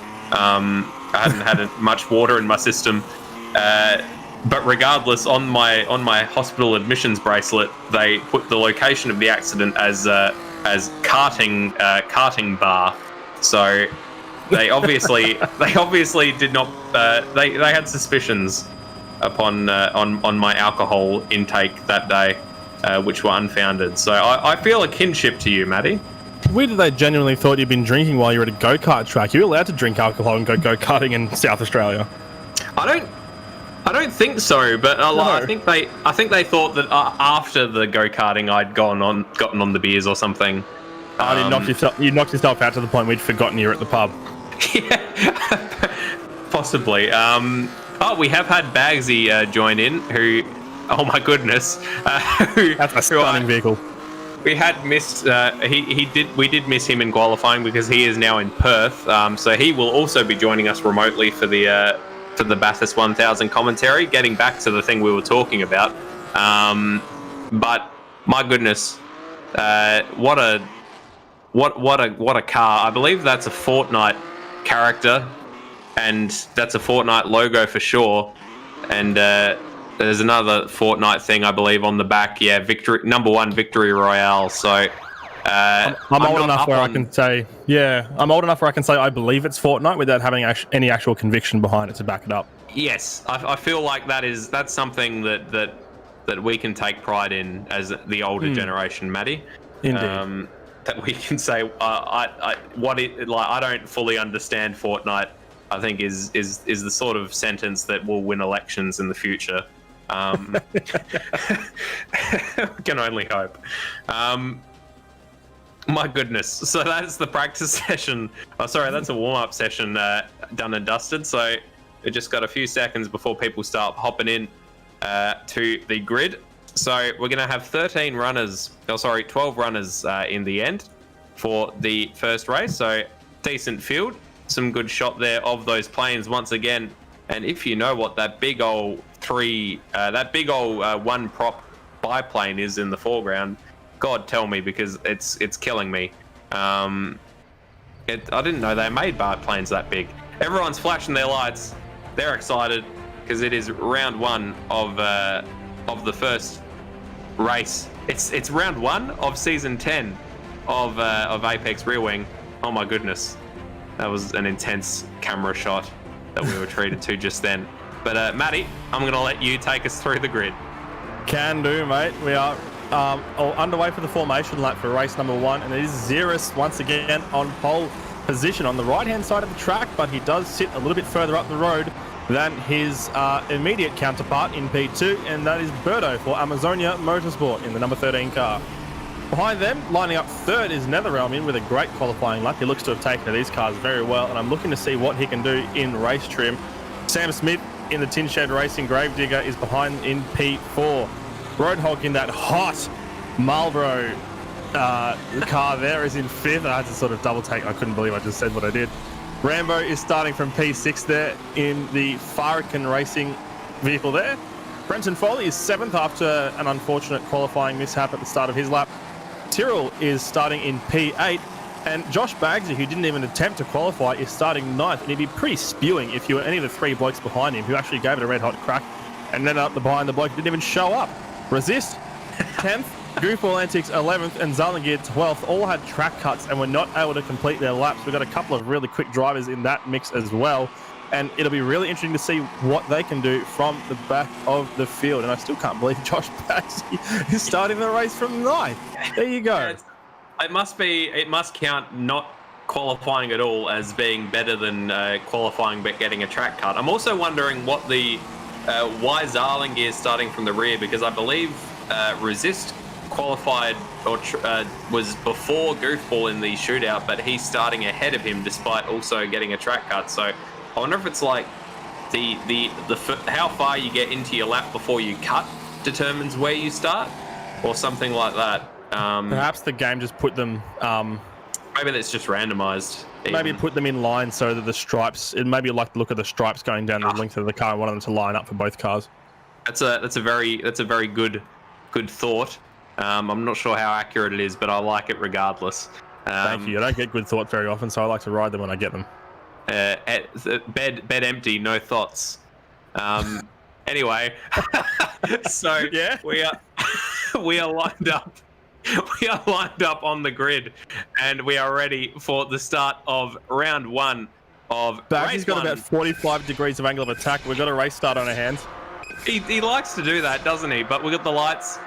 Speaker 1: I hadn't had much water in my system, but regardless, on my hospital admissions bracelet, they put the location of the accident as karting bar. So they obviously did not. They had suspicions upon on my alcohol intake that day, which were unfounded. So I feel a kinship to you, Matty.
Speaker 2: Weird that they genuinely thought you'd been drinking while you were at a go-kart track. You're allowed to drink alcohol and go go-karting in South Australia.
Speaker 1: I don't think so, but no. I think they thought that after the go-karting I'd gotten on the beers or something.
Speaker 2: Oh, you knocked yourself out to the point we'd forgotten you were at the pub.
Speaker 1: Yeah, possibly. We have had Bagsy join in, who, oh my goodness,
Speaker 2: That's a stunning vehicle.
Speaker 1: We had missed. We did miss him in qualifying because he is now in Perth. So he will also be joining us remotely for the Bathurst 1000 commentary. Getting back to the thing we were talking about, but my goodness, what a car! I believe that's a Fortnite character, and that's a Fortnite logo for sure. And there's another Fortnite thing I believe on the back. Yeah, #1 Victory Royale. So
Speaker 2: I'm old enough where I can say, I believe it's Fortnite without having any actual conviction behind it to back it up.
Speaker 1: Yes, I feel like that's something that we can take pride in as the older generation, Matty.
Speaker 2: Indeed.
Speaker 1: That we can say, I don't fully understand Fortnite. I think is the sort of sentence that will win elections in the future. We can only hope. My goodness. So that's the practice session. Oh, sorry, that's a warm-up session done and dusted. So we just got a few seconds before people start hopping in to the grid. So we're going to have 12 runners in the end for the first race. So decent field, some good shot there of those planes once again. And if you know what that big old one prop biplane is in the foreground, God tell me, because it's killing me. I didn't know they made biplanes that big. Everyone's flashing their lights. They're excited because it is round one of the first race. It's round one of season 10 of Apex Rear Wing. Oh my goodness, that was an intense camera shot that we were treated to just then. But Matty, I'm going to let you take us through the grid.
Speaker 2: Can do, mate. We are underway for the formation lap for race number 1, and it is Ziras once again on pole position on the right-hand side of the track, but he does sit a little bit further up the road than his immediate counterpart in P2, and that is Birdo for Amazonia Motorsport in the number 13 car. Behind them, lining up third, is NetherRealm with a great qualifying lap. He looks to have taken to these cars very well, and I'm looking to see what he can do in race trim. Sam Smith in the Tin Shed Racing Gravedigger is behind in P4. Roadhog in that hot Marlboro car there is in 5th. I had to sort of double take. I couldn't believe I just said what I did. Rambo is starting from P6 there in the Farrakhan Racing vehicle there. Brenton Foley is 7th after an unfortunate qualifying mishap at the start of his lap. Tyrrell is starting in P8, and Josh Bagsy, who didn't even attempt to qualify, is starting 9th, and he'd be pretty spewing if you were any of the 3 blokes behind him who actually gave it a red-hot crack and then up behind the bloke who didn't even show up. Resist, 10th, Goofball Antics 11th, and Zalangir 12th all had track cuts and were not able to complete their laps. We've got a couple of really quick drivers in that mix as well, and it'll be really interesting to see what they can do from the back of the field. And I still can't believe Josh Bagsy is starting the race from 9th. There you go.
Speaker 1: It must count not qualifying at all as being better than qualifying but getting a track cut. I'm also wondering what why Zalangir is starting from the rear, because I believe Resist qualified or was before Goofball in the shootout, but he's starting ahead of him despite also getting a track cut. So I wonder if it's like the how far you get into your lap before you cut determines where you start, or something like that.
Speaker 2: Perhaps the game just put them.
Speaker 1: Maybe that's just randomized.
Speaker 2: Maybe put them in line so that the stripes. It maybe like the look of the stripes going down the length of the car. I wanted them to line up for both cars.
Speaker 1: That's a very good thought. I'm not sure how accurate it is, but I like it regardless.
Speaker 2: Thank you. I don't get good thoughts very often, so I like to ride them when I get them.
Speaker 1: Bed empty, no thoughts. Anyway, so
Speaker 2: yeah,
Speaker 1: we are lined up. We are lined up on the grid, and we are ready for the start of round 1 of race 1.
Speaker 2: He's got about 45 degrees of angle of attack. We've got a race start on our hands.
Speaker 1: He likes to do that, doesn't he? But we've got the lights,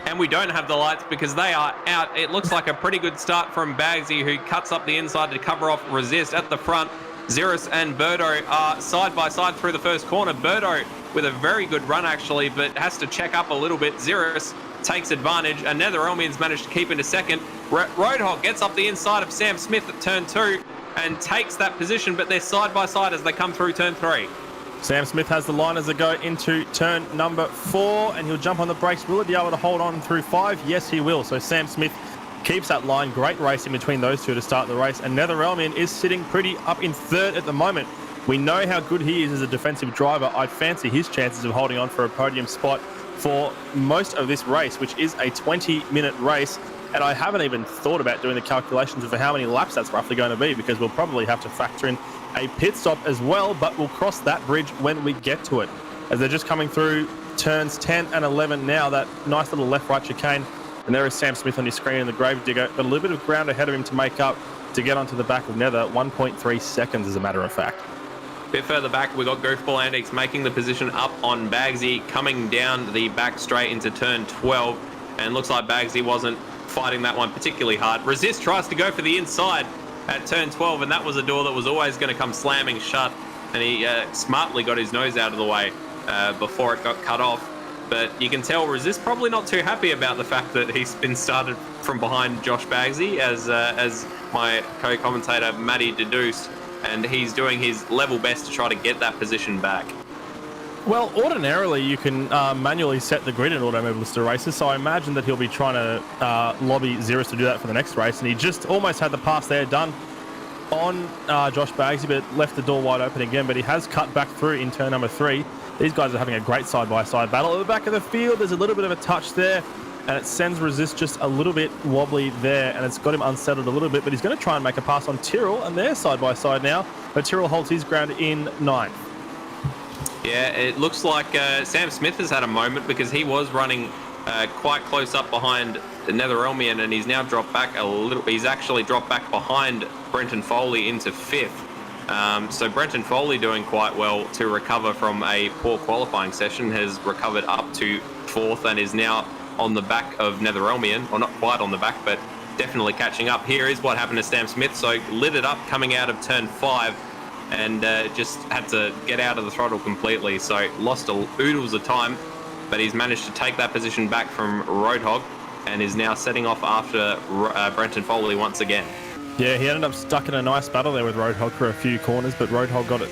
Speaker 1: and we don't have the lights because they are out. It looks like a pretty good start from Bagsy, who cuts up the inside to cover off Resist. At the front, Ziras and Birdo are side by side through the first corner. Birdo with a very good run, actually, but has to check up a little bit. Ziras takes advantage, and Netherelmian's managed to keep into second. Roadhog gets up the inside of Sam Smith at turn 2 and takes that position, but they're side by side as they come through turn 3.
Speaker 2: Sam Smith has the line as they go into turn number 4, and he'll jump on the brakes. Will he be able to hold on through 5? Yes, he will. So Sam Smith keeps that line. Great racing between those two to start the race, and Netherelmian is sitting pretty up in 3rd at the moment. We know how good he is as a defensive driver. I'd fancy his chances of holding on for a podium spot for most of this race, which is a 20-minute race. And I haven't even thought about doing the calculations of how many laps that's roughly going to be, because we'll probably have to factor in a pit stop as well, but we'll cross that bridge when we get to it. As they're just coming through turns 10 and 11 now, that nice little left-right chicane. And there is Sam Smith on your screen in the Gravedigger, but a little bit of ground ahead of him to make up to get onto the back of Nether, 1.3 seconds as a matter of fact.
Speaker 1: A bit further back, we got Goofball Antics making the position up on Bagsy, coming down the back straight into turn 12, and looks like Bagsy wasn't fighting that one particularly hard. Resist tries to go for the inside at turn 12, and that was a door that was always going to come slamming shut, and he smartly got his nose out of the way before it got cut off. But you can tell Resist probably not too happy about the fact that he's been started from behind Josh Bagsy, as my co-commentator Matty deduced, and he's doing his level best to try to get that position back.
Speaker 2: Well, ordinarily you can manually set the grid in Automobilista races, so I imagine that he'll be trying to lobby Ziras to do that for the next race, and he just almost had the pass there done on Josh Bagsy, but left the door wide open again, but he has cut back through in turn number 3. These guys are having a great side-by-side battle. At the back of the field, there's a little bit of a touch there, and it sends Resist just a little bit wobbly there, and it's got him unsettled a little bit, but he's going to try and make a pass on Tyrrell, and they're side-by-side now, but Tyrrell holds his ground in 9th.
Speaker 1: Yeah, it looks like Sam Smith has had a moment, because he was running quite close up behind Netherelmian, and he's now dropped back a little. He's actually dropped back behind Brenton Foley into 5th. So Brenton Foley doing quite well to recover from a poor qualifying session, has recovered up to 4th and is now on the back of Netherelmian, or not quite on the back, but definitely catching up. Here is what happened to Sam Smith. So lit it up coming out of turn 5, and just had to get out of the throttle completely. So lost oodles of time, but he's managed to take that position back from Roadhog, and is now setting off after Brenton Foley once again.
Speaker 2: Yeah, he ended up stuck in a nice battle there with Roadhog for a few corners, but Roadhog got it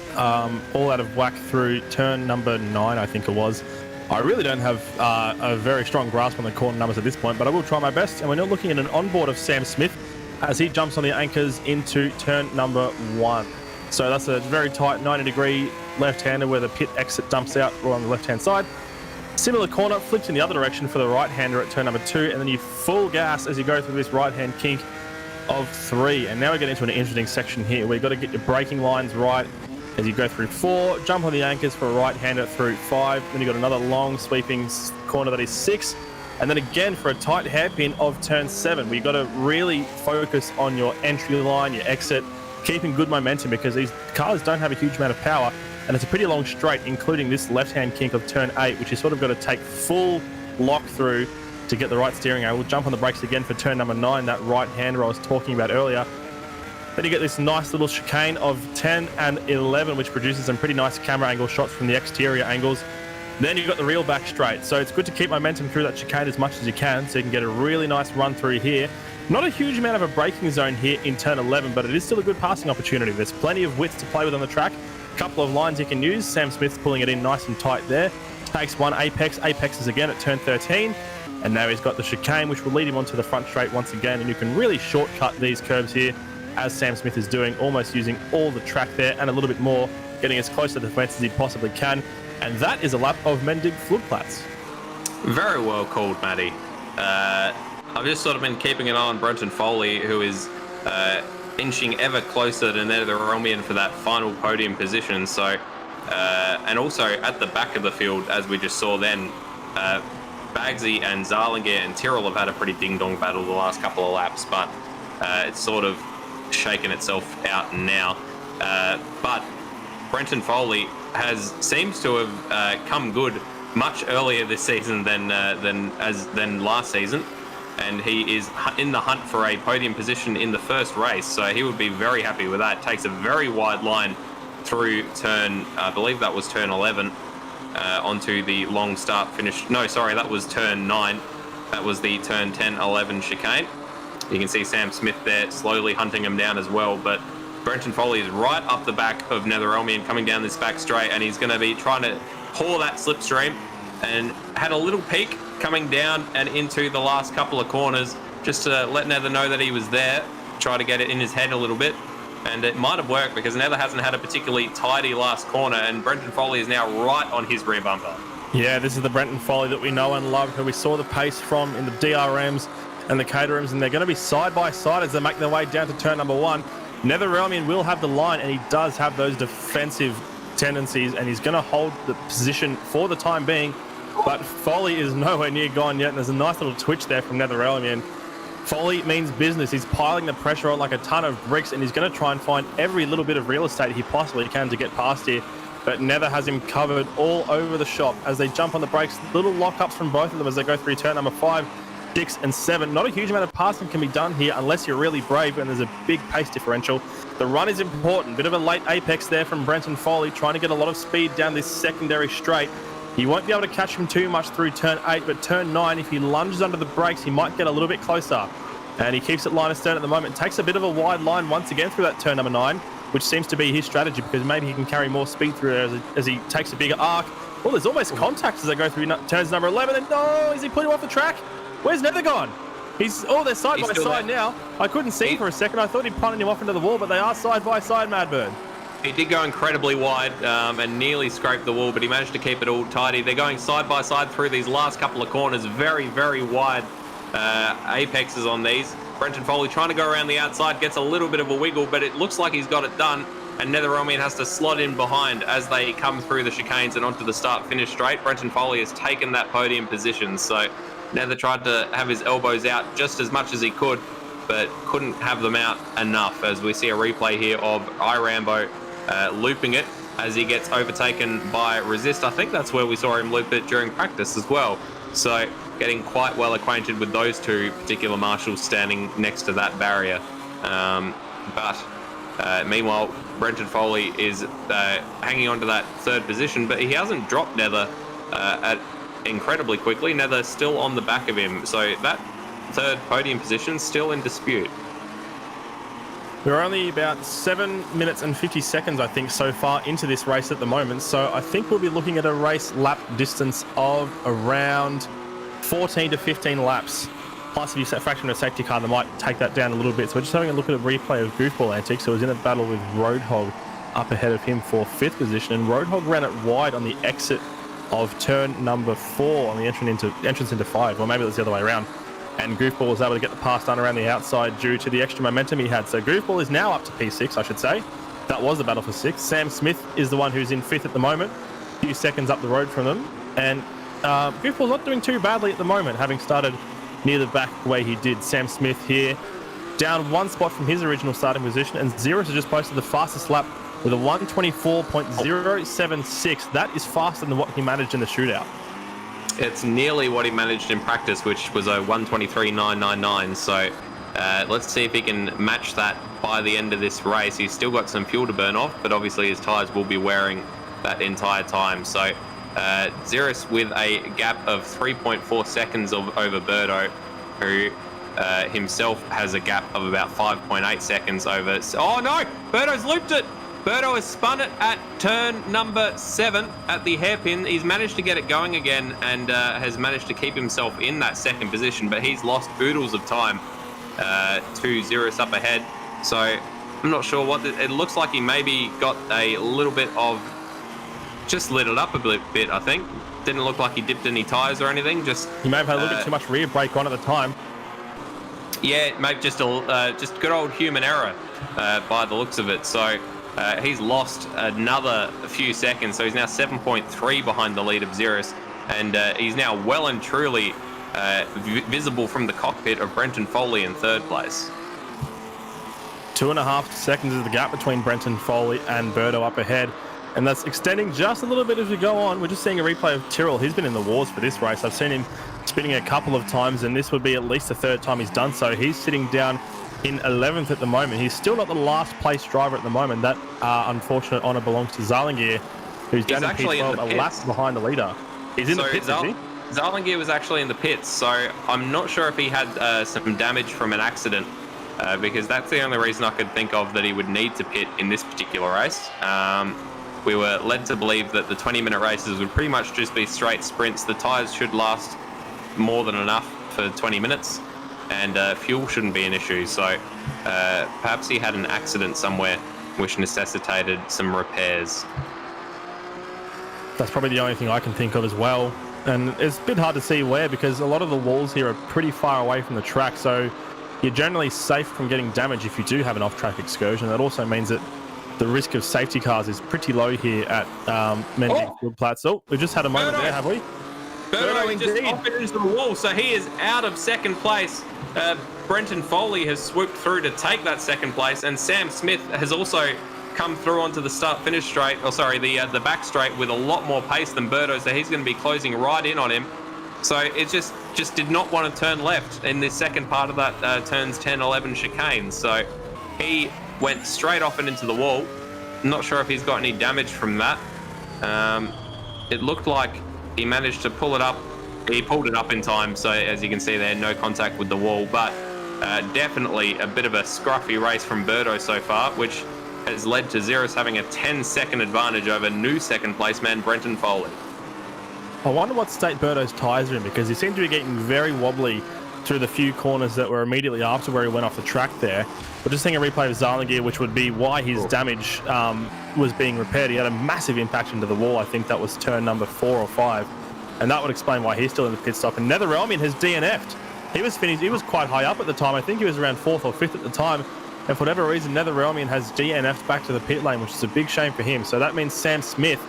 Speaker 2: all out of whack through turn number 9, I think it was. I really don't have a very strong grasp on the corner numbers at this point, but I will try my best. And we're now looking at an onboard of Sam Smith as he jumps on the anchors into turn number 1. So that's a very tight 90-degree left-hander where the pit exit dumps out on the left-hand side. Similar corner, flips in the other direction for the right-hander at turn number 2, and then you full gas as you go through this right-hand kink of 3. And now we get into an interesting section here where you've got to get your braking lines right as you go through 4, jump on the anchors for a right-hander through 5, then you've got another long sweeping corner that is 6, and then again for a tight hairpin of turn 7, where you've got to really focus on your entry line, your exit, keeping good momentum, because these cars don't have a huge amount of power, and it's a pretty long straight, including this left-hand kink of turn 8, which you sort of got to take full lock through to get the right steering angle. Jump on the brakes again for turn number 9, that right-hander I was talking about earlier. Then you get this nice little chicane of 10 and 11, which produces some pretty nice camera angle shots from the exterior angles. Then you've got the real back straight. So it's good to keep momentum through that chicane as much as you can, so you can get a really nice run through here. Not a huge amount of a braking zone here in turn 11, but it is still a good passing opportunity. There's plenty of width to play with on the track. A couple of lines you can use. Sam Smith's pulling it in nice and tight there. Takes one apex. Apexes again at turn 13. And now he's got the chicane, which will lead him onto the front straight once again. And you can really shortcut these curves here, as Sam Smith is doing, almost using all the track there and a little bit more, getting as close to the fence as he possibly can. And that is a lap of Mendig Flugplatz.
Speaker 1: Very well called, Matty. I've just sort of been keeping an eye on Brenton Foley, who is inching ever closer to Netherelmian for that final podium position. So, and also at the back of the field, as we just saw then, Bagsy and Zarlinger and Tyrrell have had a pretty ding-dong battle the last couple of laps, but it's sort of shaken itself out now. But Brenton Foley seems to have come good much earlier this season than last season, and he is in the hunt for a podium position in the first race. So he would be very happy with that. Takes a very wide line through turn, I believe that was turn 11, onto the long start finish. No, sorry, that was turn 9. That was the turn 10, 11 chicane. You can see Sam Smith there slowly hunting him down as well, but Brenton Foley is right up the back of Netherelmian coming down this back straight, and he's going to be trying to pour that slipstream, and had a little peek coming down and into the last couple of corners just to let Nether know that he was there, try to get it in his head a little bit, and it might have worked because Nether hasn't had a particularly tidy last corner, and Brenton Foley is now right on his rear bumper. Yeah, this is the Brenton Foley that we know and love, who we saw the pace from in the DRMs and the Caterhams, and they're going to be side by side as they make their way down to turn number 1. Netherelmian will have the line, and he does have those defensive tendencies, and he's going to hold the position for the time being, but Foley is nowhere near gone yet, and there's a nice little twitch there from Netherelmian. Foley means business. He's piling the pressure on like a ton of bricks, and he's going to try and find every little bit of real estate he possibly can to get past here. But Nether has him covered all over the shop as they jump on the brakes. Little lock-ups from both of them as they go through turn number 5, 6 and 7. Not a huge amount of passing can be done here unless you're really brave, and there's a big pace differential. The run is important. Bit of a late apex there from Brenton Foley, trying to get a lot of speed down this secondary straight. He won't be able to catch him too much through turn 8, but turn 9, if he lunges under the brakes, he might get a little bit closer. And he keeps it line astern at the moment. Takes a bit of a wide line once again through that turn number 9, which seems to be his strategy, because maybe he can carry more speed through there as he takes a bigger arc. Oh, there's almost contact as they go through turns number 11. And oh, is he putting him off the track? Where's Nether gone? They're side by side now. I couldn't see for a second. I thought he'd punted him off into the wall, but they are side by side, Madbird. He did go incredibly wide and nearly scraped the wall, but he managed to keep it all tidy. They're going side by side through these last couple of corners. Very, very wide apexes on these. Brenton Foley trying to go around the outside, gets a little bit of a wiggle, but it looks like he's got it done. And Netherelmian has to slot in behind as they come through the chicanes and onto the start-finish straight. Brenton Foley has taken that podium position, so Nether tried to have his elbows out just as much as he could, but couldn't have them out enough, as we see a replay here of iRambo looping it as he gets overtaken by Resist. I think that's where we saw him loop it during practice as well. So getting quite well acquainted with those two particular marshals standing next to that barrier. Meanwhile, Brenton Foley is hanging on to that third position, but he hasn't dropped Nether incredibly quickly. Nether's still on the back of him, so that third podium position still in dispute.
Speaker 2: We're only about 7 minutes and 50 seconds, I think, so far into this race at the moment. So I think we'll be looking at a race lap distance of around 14 to 15 laps. Plus, if you factor in a safety car, they might take that down a little bit. So we're just having a look at a replay of Goofball Antics, who was in a battle with Roadhog up ahead of him for 5th position. And Roadhog ran it wide on the exit of turn number 4 on the entrance into 5. Or maybe it was the other way around. And Goofball was able to get the pass done around the outside due to the extra momentum he had. So Goofball is now up to P6, I should say. That was the battle for 6th. Sam Smith is the one who's in 5th at the moment, a few seconds up the road from them. And Goofball's not doing too badly at the moment, having started near the back the way he did. Sam Smith here, down 1 spot from his original starting position. And Ziras has just posted the fastest lap with a 1:24.076. That is faster than what he managed in the shootout.
Speaker 1: It's nearly what he managed in practice, which was a 1:23.999. So let's see if he can match that by the end of this race. He's still got some fuel to burn off, but obviously his tyres will be wearing that entire time. So Ziras with a gap of 3.4 seconds over Birdo, who himself has a gap of about 5.8 seconds over... Oh no! Birdo's looped it! Birdo has spun it at turn number 7 at the hairpin. He's managed to get it going again and has managed to keep himself in that second position, but he's lost oodles of time to Ziras up ahead. So I'm not sure what... It looks like he maybe got a little bit of... Just lit it up a bit, I think. Didn't look like he dipped any tyres or anything. Just
Speaker 2: he may have had a little bit too much rear brake on at the time.
Speaker 1: Yeah, maybe just good old human error by the looks of it. So he's lost another few seconds. So he's now 7.3 behind the lead of Ziras, and he's now well and truly visible from the cockpit of Brenton Foley in 3rd place.
Speaker 2: 2.5 seconds is the gap between Brenton Foley and Birdo up ahead. And that's extending just a little bit as we go on. We're just seeing a replay of Tyrrell. He's been in the wars for this race. I've seen him spinning a couple of times, and this would be at least the 3rd time he's done so. He's sitting down in 11th at the moment. He's still not the last place driver at the moment. That unfortunate honour belongs to Zalingir, who's down in P12, a lap behind the leader. He's in the pits, is he?
Speaker 1: Zarlingier was actually in the pits, so I'm not sure if he had some damage from an accident, because that's the only reason I could think of that he would need to pit in this particular race. We were led to believe that the 20-minute races would pretty much just be straight sprints. The tyres should last more than enough for 20 minutes, and fuel shouldn't be an issue. So perhaps he had an accident somewhere which necessitated some repairs.
Speaker 2: That's probably the only thing I can think of as well. And it's a bit hard to see where, because a lot of the walls here are pretty far away from the track, so you're generally safe from getting damage if you do have an off-track excursion. That also means that the risk of safety cars is pretty low here at Mendig Flugplatz. Oh, we just had a moment there, have we?
Speaker 1: Birdo just off it into the wall, so he is out of second place. Brenton Foley has swooped through to take that second place, and Sam Smith has also come through onto the start-finish straight, the back straight with a lot more pace than Birdo, so he's going to be closing right in on him. So it just did not want to turn left in this second part of that turns 10, 11 chicane. So he went straight off and into the wall. Not sure if he's got any damage from that. It looked like he managed to pull it up. He pulled it up in time, so as you can see there, no contact with the wall, but definitely a bit of a scruffy race from Birdo so far, which has led to Ziras having a 10-second advantage over new second-place man Brenton Foley.
Speaker 2: I wonder what state Birdo's tyres are in, because he seemed to be getting very wobbly through the few corners that were immediately after where he went off the track there. We're just seeing a replay of Zarlingier, which would be why his damage was being repaired. He had a massive impact into the wall. I think that was turn number 4 or 5. And that would explain why he's still in the pit stop. And Netherelmian has DNF'd. He was finished. He was quite high up at the time. I think he was around 4th or 5th at the time. And for whatever reason, Netherelmian has DNF'd back to the pit lane, which is a big shame for him. So that means Sam Smith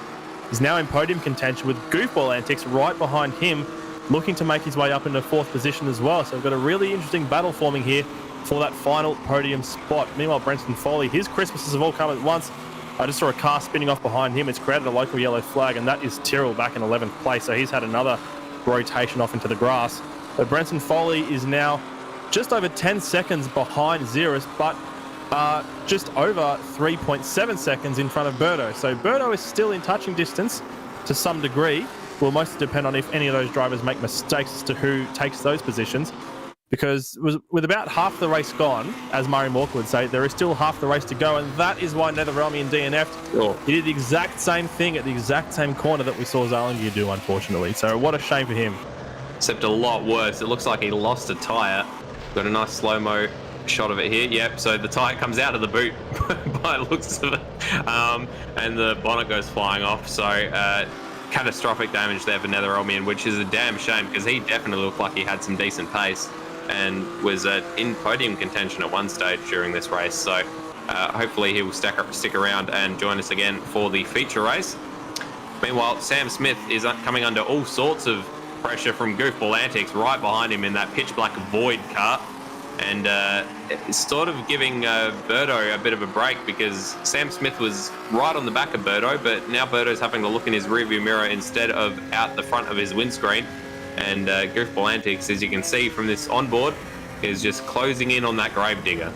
Speaker 2: is now in podium contention with Goofball Antics right behind him, looking to make his way up into 4th position as well. So we've got a really interesting battle forming here for that final podium spot. Meanwhile, Brenton Foley, his Christmases have all come at once. I just saw a car spinning off behind him. It's created a local yellow flag, and that is Tyrrell back in 11th place. So he's had another rotation off into the grass. But Brenton Foley is now just over 10 seconds behind Ziras, but just over 3.7 seconds in front of Birdo. So Birdo is still in touching distance to some degree. Will mostly depend on if any of those drivers make mistakes as to who takes those positions. Because with about half the race gone, as Murray Walker would say, there is still half the race to go, and that is why Netherelmian DNF'd.
Speaker 1: Sure.
Speaker 2: He did the exact same thing at the exact same corner that we saw Zarlingier do, unfortunately. So what a shame for him.
Speaker 1: Except a lot worse. It looks like he lost a tyre. Got a nice slow-mo shot of it here. Yep, so the tyre comes out of the boot by the looks of it. And the bonnet goes flying off. So catastrophic damage there for Netherelmian, which is a damn shame because he definitely looked like he had some decent pace and was in podium contention at one stage during this race. So hopefully he will stick around and join us again for the feature race. Meanwhile, Sam Smith is coming under all sorts of pressure from Goofball Antics right behind him in that pitch black void car. And it's sort of giving Birdo a bit of a break because Sam Smith was right on the back of Birdo, but now Birdo's having to look in his rearview mirror instead of out the front of his windscreen. And Goofball Antics, as you can see from this onboard, is just closing in on that gravedigger.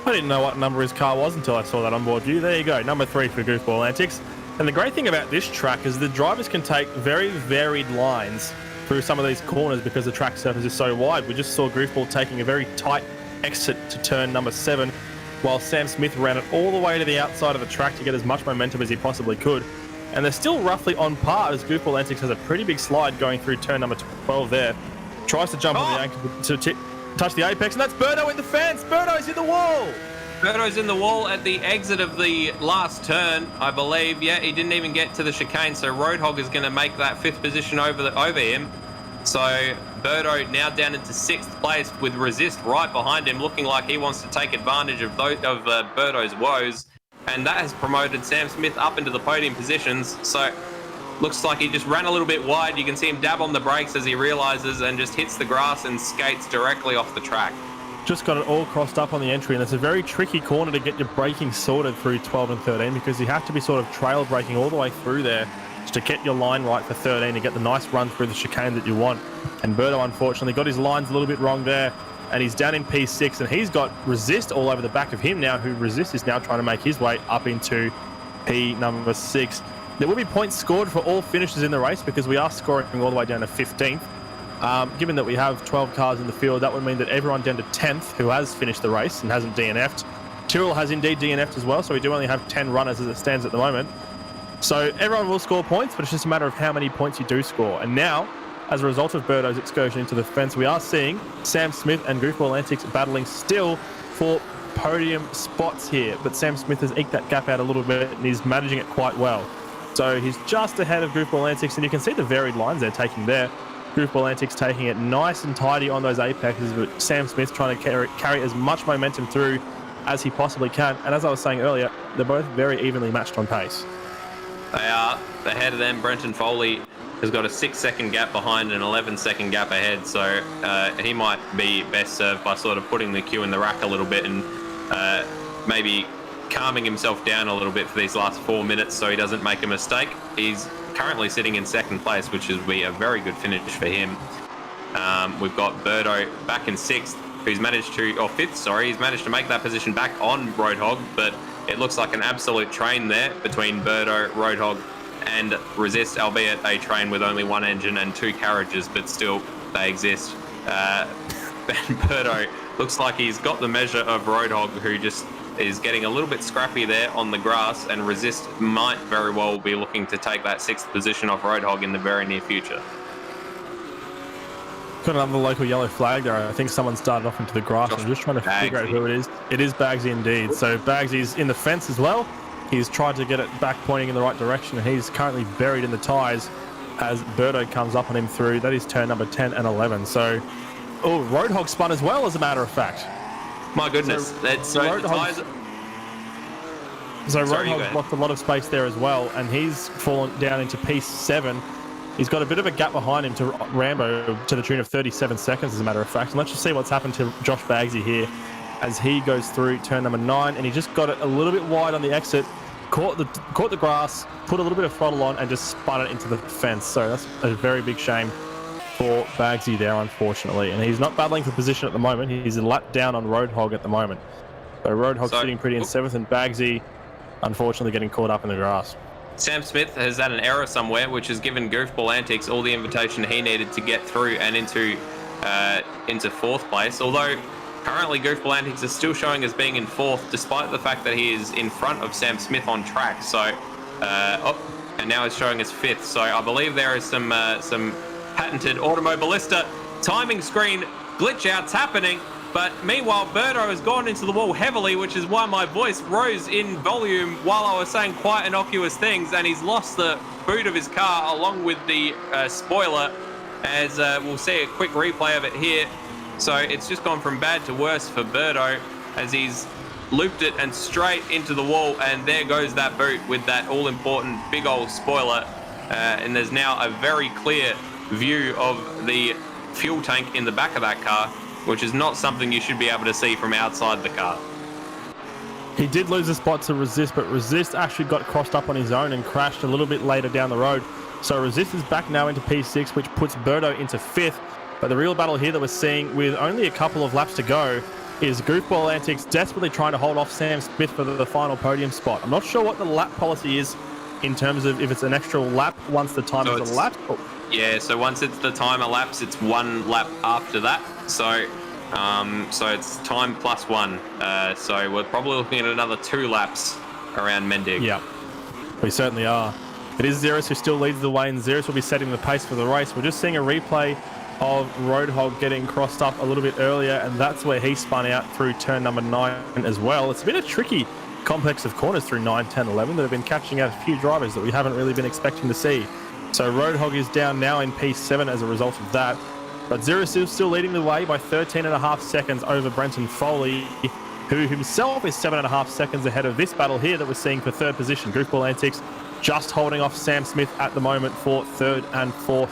Speaker 2: I didn't know what number his car was until I saw that onboard view. There you go, number 3 for Goofball Antics. And the great thing about this track is the drivers can take very varied lines through some of these corners because the track surface is so wide. We just saw Goofball taking a very tight exit to turn number 7, while Sam Smith ran it all the way to the outside of the track to get as much momentum as he possibly could. And they're still roughly on par as Goofball Antics has a pretty big slide going through turn number 12 there. Tries to jump on the ankle to touch the apex, and that's Birdo in the fence. Birdo's in the wall.
Speaker 1: Birdo's in the wall at the exit of the last turn, I believe. Yeah, he didn't even get to the chicane, so Roadhog is going to make that 5th position over him. So Birdo now down into 6th place with Resist right behind him, looking like he wants to take advantage of Birdo's woes. And that has promoted Sam Smith up into the podium positions. So looks like he just ran a little bit wide. You can see him dab on the brakes as he realizes and just hits the grass and skates directly off the track.
Speaker 2: Just got it all crossed up on the entry, and it's a very tricky corner to get your braking sorted through 12 and 13 because you have to be sort of trail braking all the way through there to get your line right for 13 to get the nice run through the chicane that you want. And Birdo unfortunately got his lines a little bit wrong there, and he's down in P6, and he's got Resist all over the back of him now, who Resist is now trying to make his way up into P number 6. There will be points scored for all finishers in the race because we are scoring all the way down to 15th. Given that we have 12 cars in the field, that would mean that everyone down to 10th who has finished the race and hasn't DNF'd. Tyrrell has indeed DNF'd as well, so we do only have 10 runners as it stands at the moment. So everyone will score points, but it's just a matter of how many points you do score. And now, as a result of Birdo's excursion into the fence, we are seeing Sam Smith and Goofball Antics battling still for podium spots here. But Sam Smith has eked that gap out a little bit and he's managing it quite well. So he's just ahead of Goofball Antics, and you can see the varied lines they're taking there. Goofball Antics taking it nice and tidy on those apexes, but Sam Smith trying to carry as much momentum through as he possibly can. And as I was saying earlier, they're both very evenly matched on pace.
Speaker 1: They are. Ahead of them, Brenton Foley has got a 6-second gap behind and an 11-second gap ahead, so he might be best served by sort of putting the queue in the rack a little bit and maybe calming himself down a little bit for these last 4 minutes so he doesn't make a mistake. He's currently sitting in second place, which would be a very good finish for him. We've got Birdo back in sixth, who's managed to, or fifth, sorry, he's managed to make that position back on Roadhog, but it looks like an absolute train there between Birdo, Roadhog, and Resist, albeit a train with only one engine and 2 carriages, but still they exist. Birdo looks like he's got the measure of Roadhog, who just is getting a little bit scrappy there on the grass, and Resist might very well be looking to take that 6th position off Roadhog in the very near future.
Speaker 2: Got another local yellow flag there. I think someone started off into the grass. I'm just trying to figure out who it is. It is Bagsy indeed. So Bagsy's in the fence as well. He's tried to get it back pointing in the right direction, and he's currently buried in the tyres as Birdo comes up on him through. That is turn number 10 and 11. So, Roadhog spun as well, as a matter of fact.
Speaker 1: My goodness. So
Speaker 2: Roadhog's lost a lot of space there as well, and he's fallen down into P7. He's got a bit of a gap behind him to Rambo to the tune of 37 seconds, as a matter of fact. And let's just see what's happened to Josh Bagsy here as he goes through turn number 9, and he just got it a little bit wide on the exit, caught the grass, put a little bit of throttle on, and just spun it into the fence. So that's a very big shame for Bagsy there, unfortunately. And he's not battling for position at the moment. He's a lap down on Roadhog at the moment. So Roadhog sitting pretty in 7th, and Bagsy, unfortunately, getting caught up in the grass.
Speaker 1: Sam Smith has had an error somewhere, which has given Goofball Antics all the invitation he needed to get through and into 4th place. Although currently Goofball Antics is still showing as being in 4th, despite the fact that he is in front of Sam Smith on track. So, and now he's showing as 5th. So I believe there is some patented Automobilista timing screen glitch outs happening. But meanwhile, Birdo has gone into the wall heavily, which is why my voice rose in volume while I was saying quite innocuous things, and he's lost the boot of his car along with the spoiler, as we'll see a quick replay of it here. So it's just gone from bad to worse for Birdo as he's looped it and straight into the wall, and there goes that boot with that all-important big old spoiler. And there's now a very clear view of the fuel tank in the back of that car, which is not something you should be able to see from outside the car.
Speaker 2: He did lose a spot to Resist, but Resist actually got crossed up on his own and crashed a little bit later down the road. So Resist is back now into P6, which puts Birdo into 5th. But the real battle here that we're seeing with only a couple of laps to go is Goofball Antics desperately trying to hold off Sam Smith for the final podium spot. I'm not sure what the lap policy is in terms of if it's an extra lap once the time is elapsed.
Speaker 1: Yeah, so once it's the time elapsed, it's 1 lap after that. So it's time plus 1. So we're probably looking at another 2 laps around Mendig.
Speaker 2: Yeah, we certainly are. It is Ziras who still leads the way, and Ziras will be setting the pace for the race. We're just seeing a replay of Roadhog getting crossed up a little bit earlier, and that's where he spun out through turn number 9 as well. It's been a tricky complex of corners through 9, 10, 11 that have been catching out a few drivers that we haven't really been expecting to see. So Roadhog is down now in P7 as a result of that. But Ziras is still leading the way by 13.5 seconds over Brenton Foley, who himself is 7.5 seconds ahead of this battle here that we're seeing for 3rd position. Goofball Antics just holding off Sam Smith at the moment for 3rd and 4th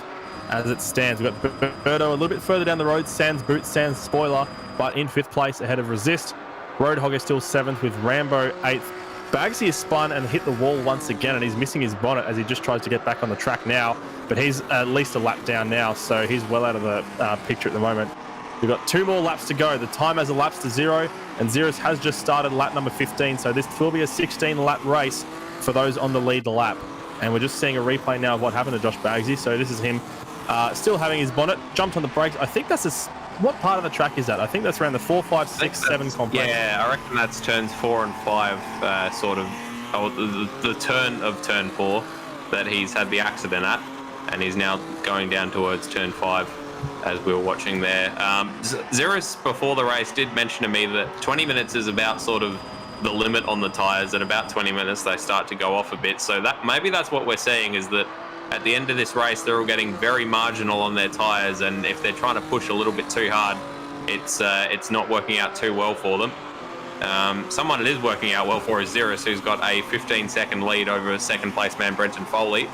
Speaker 2: as it stands. We've got Birdo a little bit further down the road, sans boot, sans spoiler, but in 5th place ahead of Resist. Roadhog is still 7th with Rambo 8th. Bagsy has spun and hit the wall once again, and he's missing his bonnet as he just tries to get back on the track now. But he's at least a lap down now, so he's well out of the picture at the moment. We've got 2 more laps to go. The time has elapsed to 0, and Ziras has just started lap number 15, so this will be a 16-lap race for those on the lead lap. And we're just seeing a replay now of what happened to Josh Baggsy. So this is him still having his bonnet, jumped on the brakes. I think that's what part of the track is that? I think that's around the 4, 5, 6, 7 complex.
Speaker 1: Yeah, I reckon that's turns 4 and 5, sort of, the turn of turn 4 that he's had the accident at, and he's now going down towards turn 5 as we were watching there. Ziras before the race did mention to me that 20 minutes is about sort of the limit on the tyres. At about 20 minutes they start to go off a bit, so that maybe that's what we're seeing, is that at the end of this race they're all getting very marginal on their tyres, and if they're trying to push a little bit too hard, it's not working out too well for them. Someone it is working out well for is Ziras, who's got a 15-second lead over second place man Brenton Foley.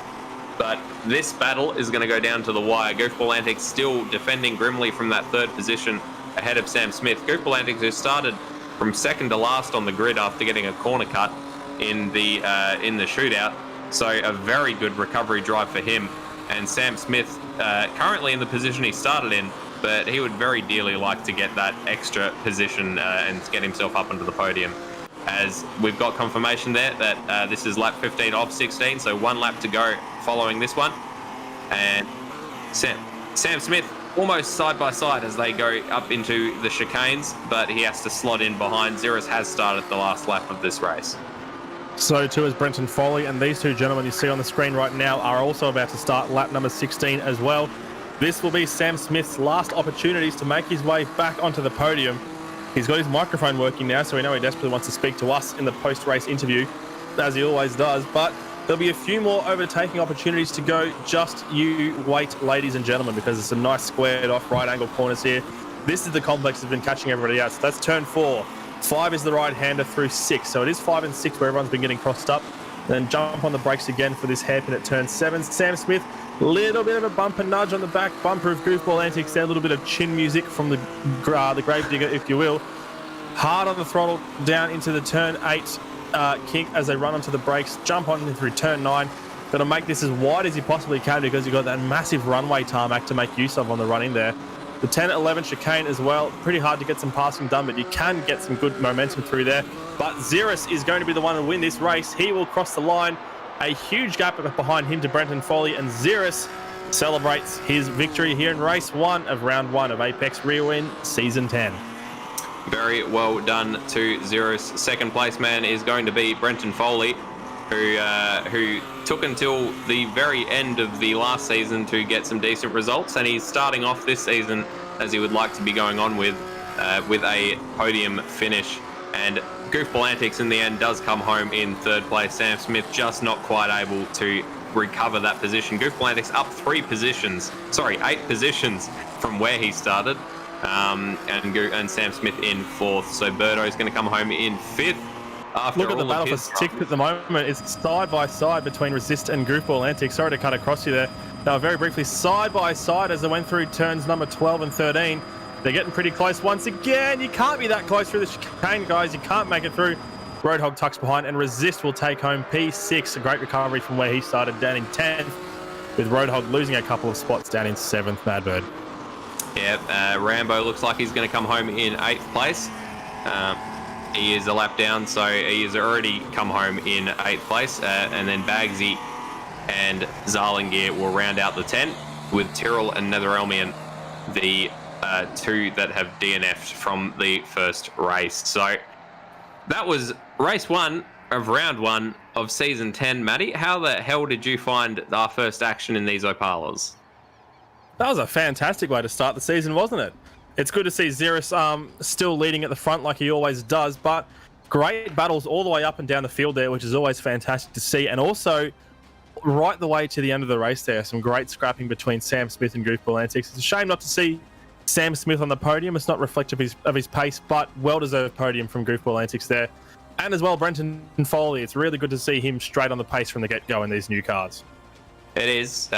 Speaker 1: But this battle is going to go down to the wire. Goofball Antics still defending grimly from that third position ahead of Sam Smith. Goofball Antics, who started from second to last on the grid after getting a corner cut in the shootout. So a very good recovery drive for him. And Sam Smith currently in the position he started in, but he would very dearly like to get that extra position and get himself up onto the podium. As we've got confirmation there that this is lap 15 of 16, so 1 lap to go following this one. And Sam Smith almost side by side as they go up into the chicanes, but he has to slot in behind. Ziras has started the last lap of this race.
Speaker 2: So too is Brenton Foley, and these two gentlemen you see on the screen right now are also about to start lap number 16 as well. This will be Sam Smith's last opportunities to make his way back onto the podium. He's got his microphone working now, so we know he desperately wants to speak to us in the post-race interview, as he always does. But there'll be a few more overtaking opportunities to go. Just you wait, ladies and gentlemen, because it's some nice squared-off right-angle corners here. This is the complex that's been catching everybody out. So that's turn 4. 5 is the right-hander through 6. So it is 5 and 6 where everyone's been getting crossed up. Then jump on the brakes again for this hairpin at turn 7. Sam Smith, little bit of a bumper nudge on the back bumper of Goofball Antics there. A little bit of chin music from the gravedigger, if you will. Hard on the throttle down into the turn 8 kick as they run onto the brakes. Jump on through turn 9. Got to make this as wide as you possibly can because you've got that massive runway tarmac to make use of on the run in there. The 10-11 chicane as well. Pretty hard to get some passing done, but you can get some good momentum through there. But Ziras is going to be the one to win this race. He will cross the line. A huge gap behind him to Brenton Foley, and Ziras celebrates his victory here in race 1 of round 1 of Apex Rear Win Season 10.
Speaker 1: Very well done to Ziras. Second place man is going to be Brenton Foley, who took until the very end of the last season to get some decent results, and he's starting off this season as he would like to be going on with a podium finish. And Goofball Antics in the end does come home in third place. Sam Smith just not quite able to recover that position. Goofball Antics up 8 positions from where he started. And Sam Smith in 4th. So Birdo's going to come home in 5th.
Speaker 2: Look at the battle for 6th at the moment. It's side by side between Resist and Goofball Antics. Sorry to cut across you there. They were very briefly side by side as they went through turns number 12 and 13. They're getting pretty close once again. You can't be that close through the chicane, guys. You can't make it through. Roadhog tucks behind, and Resist will take home P6. A great recovery from where he started down in 10th, with Roadhog losing a couple of spots down in 7th, Madbird.
Speaker 1: Yeah, Rambo looks like he's going to come home in 8th place. He is a lap down, so he has already come home in 8th place. And then Baggsy and Zarlingear will round out the 10, with Tyrrell and Netherelmian the 2 that have DNF'd from the first race. So that was race 1 of round 1 of season 10. Matty, how the hell did you find our first action in these Opalas?
Speaker 2: That was a fantastic way to start the season, wasn't it? It's good to see Ziras still leading at the front like he always does, but great battles all the way up and down the field there, which is always fantastic to see. And also, right the way to the end of the race there, some great scrapping between Sam Smith and Goofball Antics. It's a shame not to see Sam Smith on the podium. It's not reflective of his pace, but well-deserved podium from Goofball Antics there. And as well, Brenton Foley. It's really good to see him straight on the pace from the get-go in these new cars.
Speaker 1: It is.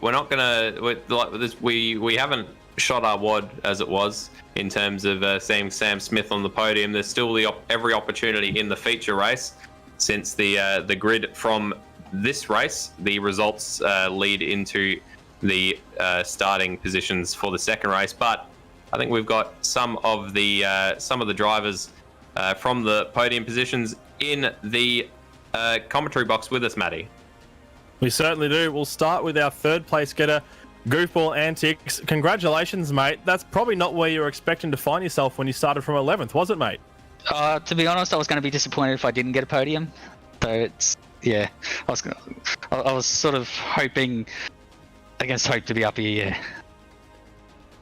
Speaker 1: We're not going to... We haven't shot our wad as it was in terms of seeing Sam Smith on the podium. There's still every opportunity in the feature race, since the grid from this race, the results lead into the starting positions for the second race. But I think we've got some of the drivers from the podium positions in the commentary box with us, Matty.
Speaker 2: We certainly do. We'll start with our third place getter, Goofball Antics. Congratulations, mate. That's probably not where you were expecting to find yourself when you started from 11th, was it, mate?
Speaker 3: To be honest, I was going to be disappointed if I didn't get a podium. So I was sort of hoping against hope to be up here, yeah.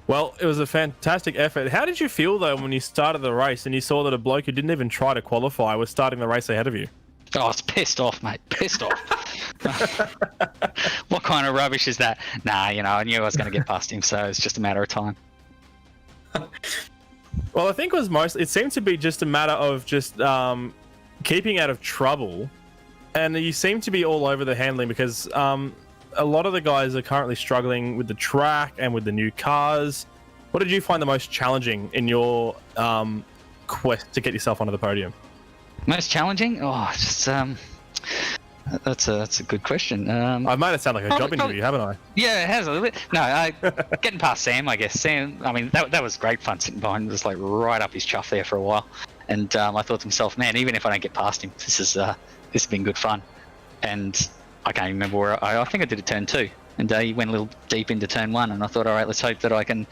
Speaker 2: Well, it was a fantastic effort. How did you feel, though, when you started the race and you saw that a bloke who didn't even try to qualify was starting the race ahead of you?
Speaker 3: Oh, I was pissed off, mate. Pissed off. What kind of rubbish is that? Nah, I knew I was going to get past him, so it's just a matter of time.
Speaker 2: Well, I think it seemed to be just a matter of just keeping out of trouble. And you seem to be all over the handling because a lot of the guys are currently struggling with the track and with the new cars. What did you find the most challenging in your quest to get yourself onto the podium? Most
Speaker 3: challenging? Oh, just that's a good question.
Speaker 2: I've made it sound like a job interview, haven't I?
Speaker 3: Yeah, it has a little bit. No, getting past Sam, I guess. Sam, I mean, that was great fun sitting behind, just like right up his chuff there for a while. And I thought to myself, man, even if I don't get past him, this has been good fun. And I can't remember where I think I did a turn 2, and he went a little deep into turn 1, and I thought, all right, let's hope that I can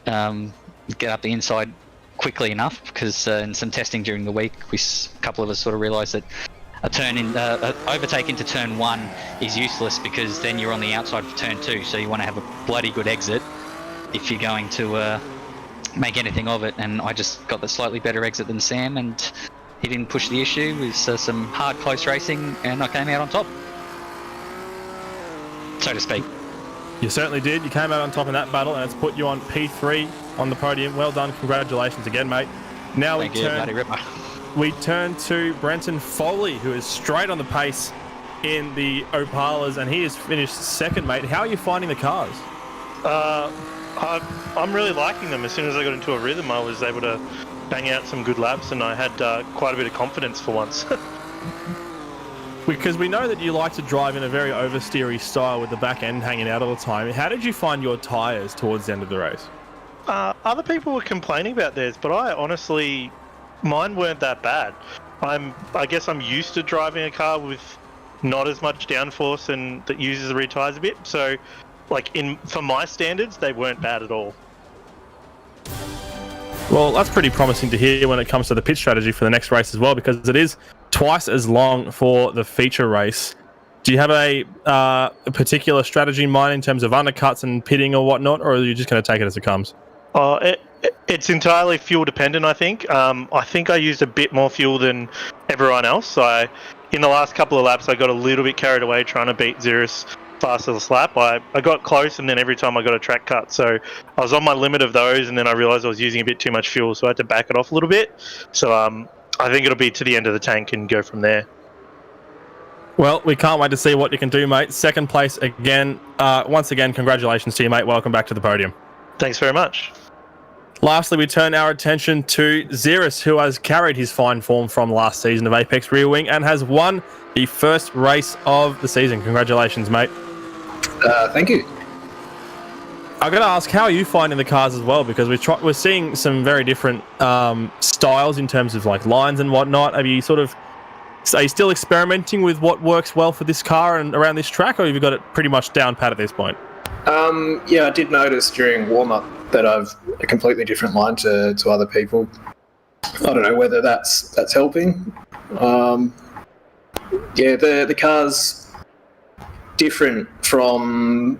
Speaker 3: get up the inside quickly enough, because in some testing during the week, a couple of us sort of realised that overtake into turn 1 is useless, because then you're on the outside for turn 2, so you want to have a bloody good exit if you're going to make anything of it. And I just got the slightly better exit than Sam, and he didn't push the issue. It was some hard, close racing, and I came out on top, so to speak.
Speaker 2: You certainly did. You came out on top in that battle, and it's put you on P3 on the podium. Well done. Congratulations again, mate. Now we turn to Brenton Foley, who is straight on the pace in the Opalas, and he has finished second, mate. How are you finding the cars?
Speaker 4: I'm really liking them. As soon as I got into a rhythm, I was able to bang out some good laps, and I had quite a bit of confidence for once.
Speaker 2: Because we know that you like to drive in a very oversteery style with the back end hanging out all the time. How did you find your tyres towards the end of the race?
Speaker 4: Other people were complaining about theirs, but mine weren't that bad. I guess I'm used to driving a car with not as much downforce and that uses the rear tyres a bit. So, for my standards, they weren't bad at all.
Speaker 2: Well, that's pretty promising to hear when it comes to the pit strategy for the next race as well, because it is twice as long for the feature race. Do you have a particular strategy in mind in terms of undercuts and pitting or whatnot, or are you just going to take it as it comes?
Speaker 4: It's entirely fuel dependent, I think. I think I used a bit more fuel than everyone else. In the last couple of laps, I got a little bit carried away trying to beat Ziras fastest lap. I got close, and then every time I got a track cut. So I was on my limit of those, and then I realised I was using a bit too much fuel, so I had to back it off a little bit. So I think it'll be to the end of the tank and go from there.
Speaker 2: Well, we can't wait to see what you can do, mate. Second place again. Once again, congratulations to you, mate. Welcome back to the podium.
Speaker 4: Thanks very much.
Speaker 2: Lastly, we turn our attention to Ziras, who has carried his fine form from last season of Apex Rear Wing and has won the first race of the season. Congratulations, mate.
Speaker 5: Thank you.
Speaker 2: I'm going to ask, how are you finding the cars as well? Because we're seeing some very different styles in terms of lines and whatnot. Are you still experimenting with what works well for this car and around this track, or have you got it pretty much down pat at this point?
Speaker 5: Yeah, I did notice during warm-up that I've a completely different line to other people. I don't know whether that's helping. Yeah, the car's different from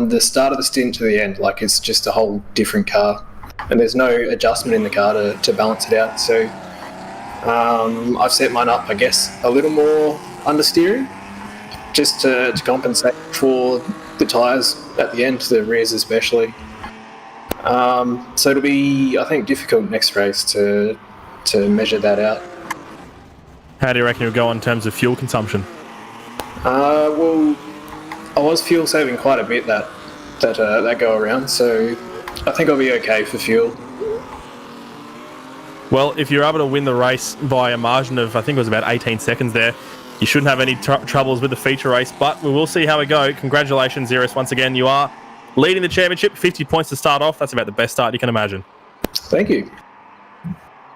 Speaker 5: the start of the stint to the end. It's just a whole different car, and there's no adjustment in the car to balance it out. So I've set mine up, I guess, a little more understeering, just to compensate for the tyres at the end, the rears especially. So it'll be, I think, difficult next race to measure that out.
Speaker 2: How do you reckon you'll go in terms of fuel consumption?
Speaker 5: Well, I was fuel saving quite a bit that go around, so I think I'll be okay for fuel.
Speaker 2: Well, if you're able to win the race by a margin of, I think it was about 18 seconds there, you shouldn't have any troubles with the feature race, but we will see how we go. Congratulations, Ziras. Once again, you are leading the championship, 50 points to start off. That's about the best start you can imagine.
Speaker 5: Thank you.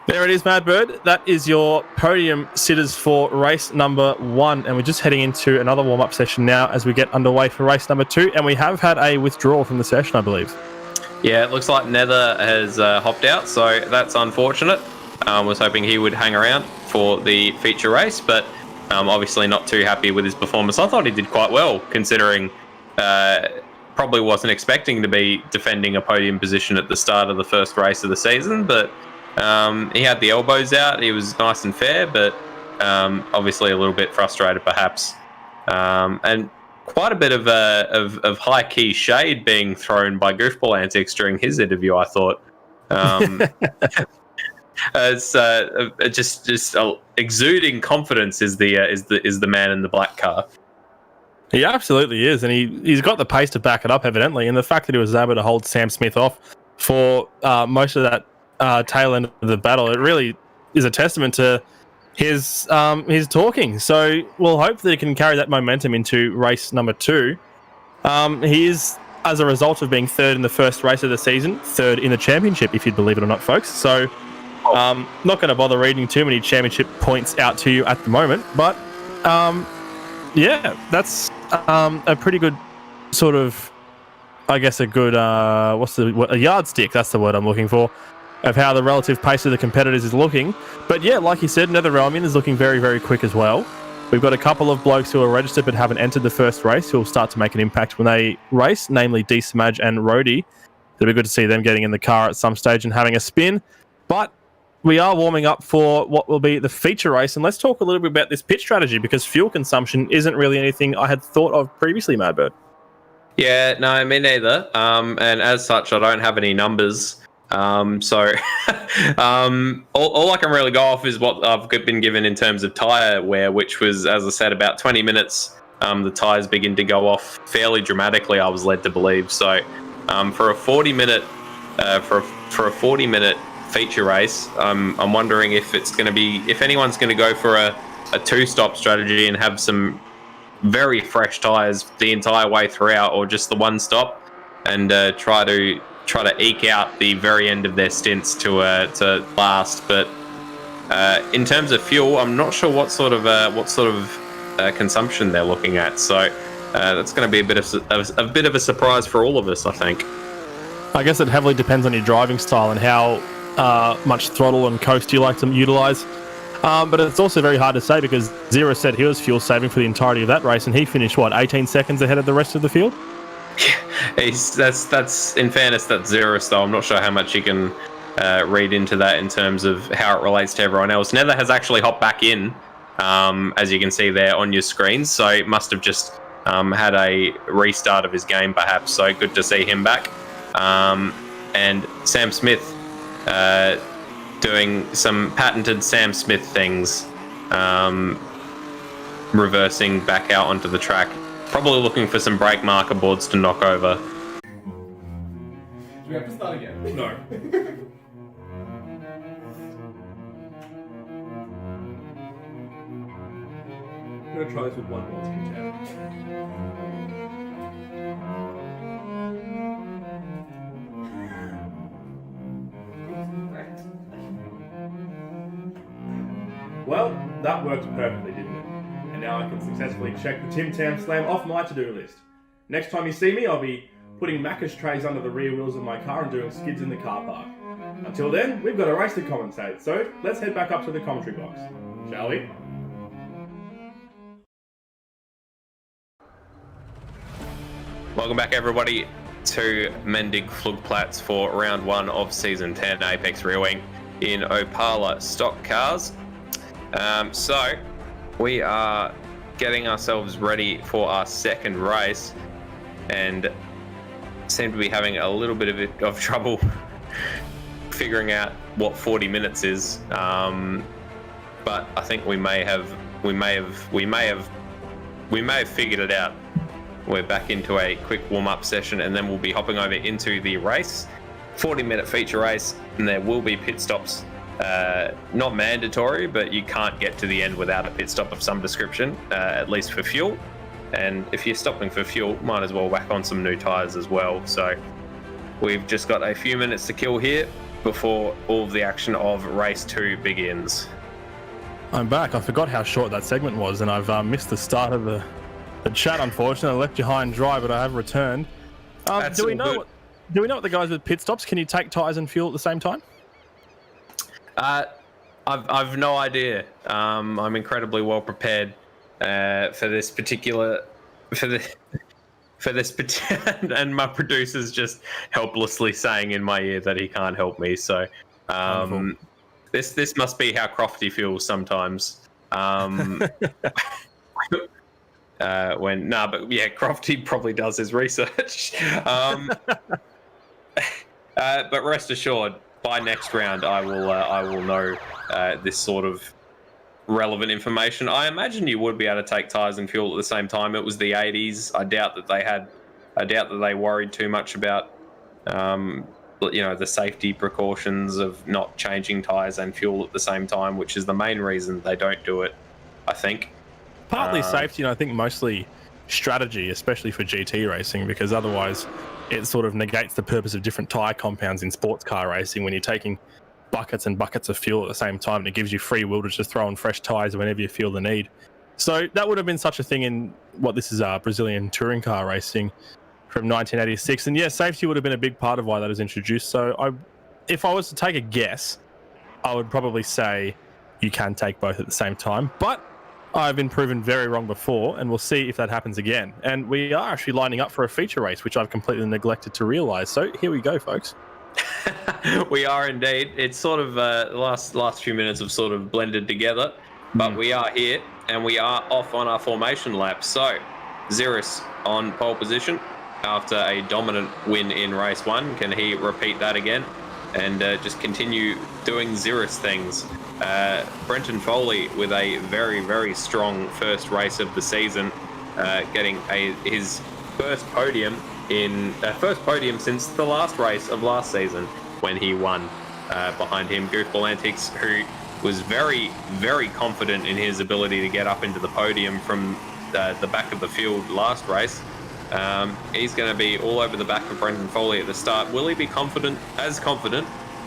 Speaker 2: There it is, Madbird. That is your podium sitters for race number 1. And we're just heading into another warm-up session now as we get underway for race number 2. And we have had a withdrawal from the session, I believe.
Speaker 1: Yeah, it looks like Nether has hopped out, so that's unfortunate. Was hoping he would hang around for the feature race, but obviously not too happy with his performance. I thought he did quite well, considering probably wasn't expecting to be defending a podium position at the start of the first race of the season, but he had the elbows out. He was nice and fair, but obviously a little bit frustrated, perhaps. And quite a bit of high key shade being thrown by Goofball Antics during his interview, I thought. It's just exuding confidence is the man in the black car.
Speaker 2: He absolutely is, and he's got the pace to back it up, evidently. And the fact that he was able to hold Sam Smith off for most of that tail end of the battle, it really is a testament to his talking. So we'll hope that he can carry that momentum into race number 2. He is, as a result of being third in the first race of the season, third in the championship, if you'd believe it or not, folks. So not going to bother reading too many championship points out to you at the moment, but yeah, that's a pretty good sort of, I guess, a good a yardstick. That's the word I'm looking for, of how the relative pace of the competitors is looking. But yeah, like you said, NetherRealmian is looking very, very quick as well. We've got a couple of blokes who are registered but haven't entered the first race who will start to make an impact when they race, namely D-Smaj and Rhodey. It'll be good to see them getting in the car at some stage and having a spin. But we are warming up for what will be the feature race, and let's talk a little bit about this pit strategy, because fuel consumption isn't really anything I had thought of previously, Madbird.
Speaker 1: Yeah, no, me neither. And as such, I don't have any numbers. So all I can really go off is what I've been given in terms of tyre wear, which was, as I said, about 20 minutes. The tyres begin to go off fairly dramatically, I was led to believe. So for a 40-minute for a 40-minute feature race, I'm wondering if anyone's going to go for a 2-stop strategy and have some very fresh tyres the entire way throughout, or just the 1 stop and try to eke out the very end of their stints to last. But in terms of fuel, I'm not sure what sort of consumption they're looking at. So that's going to be a bit of a surprise for all of us, I think.
Speaker 2: I guess it heavily depends on your driving style and how much throttle and coast you like to utilise. But it's also very hard to say, because Ziras said he was fuel saving for the entirety of that race, and he finished 18 seconds ahead of the rest of the field.
Speaker 1: That's in fairness, that's Ziras, though. I'm not sure how much you can read into that in terms of how it relates to everyone else. Nether has actually hopped back in, as you can see there on your screens, so it must have just had a restart of his game, perhaps. So good to see him back. And Sam Smith doing some patented Sam Smith things, reversing back out onto the track. Probably looking for some brake marker boards to knock over.
Speaker 6: Do we have to start again?
Speaker 2: No.
Speaker 6: I'm going to try this with one more to contend. Well, that worked perfectly, didn't it? And now I can successfully check the Tim Tam Slam off my to-do list. Next time you see me, I'll be putting Macca's trays under the rear wheels of my car and doing skids in the car park. Until then, we've got a race to commentate, so let's head back up to the commentary box, shall we?
Speaker 1: Welcome back, everybody, to Mendig Flugplatz for round 1 of season 10 Apex Rear Wing in Opala Stock Cars. So we are getting ourselves ready for our second race, and seem to be having a little bit of trouble figuring out what 40 minutes is. But I think we may have figured it out. We're back into a quick warm-up session, and then we'll be hopping over into the race. 40-minute feature race, and there will be pit stops. Not mandatory, but you can't get to the end without a pit stop of some description, at least for fuel. And if you're stopping for fuel, might as well whack on some new tyres as well. So we've just got a few minutes to kill here. before all of the action of race 2 begins.
Speaker 2: I'm back. I forgot how short that segment was, and I've missed the start of the chat. Unfortunately, I left you high and dry, but I have returned. Do we know what the guys with pit stops? Can you take tyres and fuel at the same time?
Speaker 1: I've no idea. I'm incredibly well prepared for this particular and my producer's just helplessly saying in my ear that he can't help me. So this must be how Crofty feels sometimes. Crofty probably does his research. But rest assured, by next round, I will know this sort of relevant information. I imagine you would be able to take tyres and fuel at the same time. It was the 80s. I doubt that they worried too much about the safety precautions of not changing tyres and fuel at the same time, which is the main reason they don't do it, I think.
Speaker 2: Partly safety, and I think mostly strategy, especially for GT racing, because otherwise it sort of negates the purpose of different tyre compounds in sports car racing when you're taking buckets and buckets of fuel at the same time, and it gives you free will to just throw on fresh tyres whenever you feel the need. So that would have been such a thing in what this is Brazilian touring car racing from 1986. And yeah, safety would have been a big part of why that was introduced. So if I was to take a guess, I would probably say you can take both at the same time. But I've been proven very wrong before, and we'll see if that happens again. And we are actually lining up for a feature race, which I've completely neglected to realise. So here we go, folks.
Speaker 1: We are indeed. It's sort of last few minutes have sort of blended together, but we are here and we are off on our formation lap. So Ziras on pole position after a dominant win in race 1. Can he repeat that again and just continue doing Ziras things? Brenton Foley with a very, very strong first race of the season, getting his first podium since the last race of last season when he won. Behind him, Goofball Antics, who was very, very confident in his ability to get up into the podium from the back of the field last race. He's going to be all over the back of Brenton Foley at the start. Will he be confident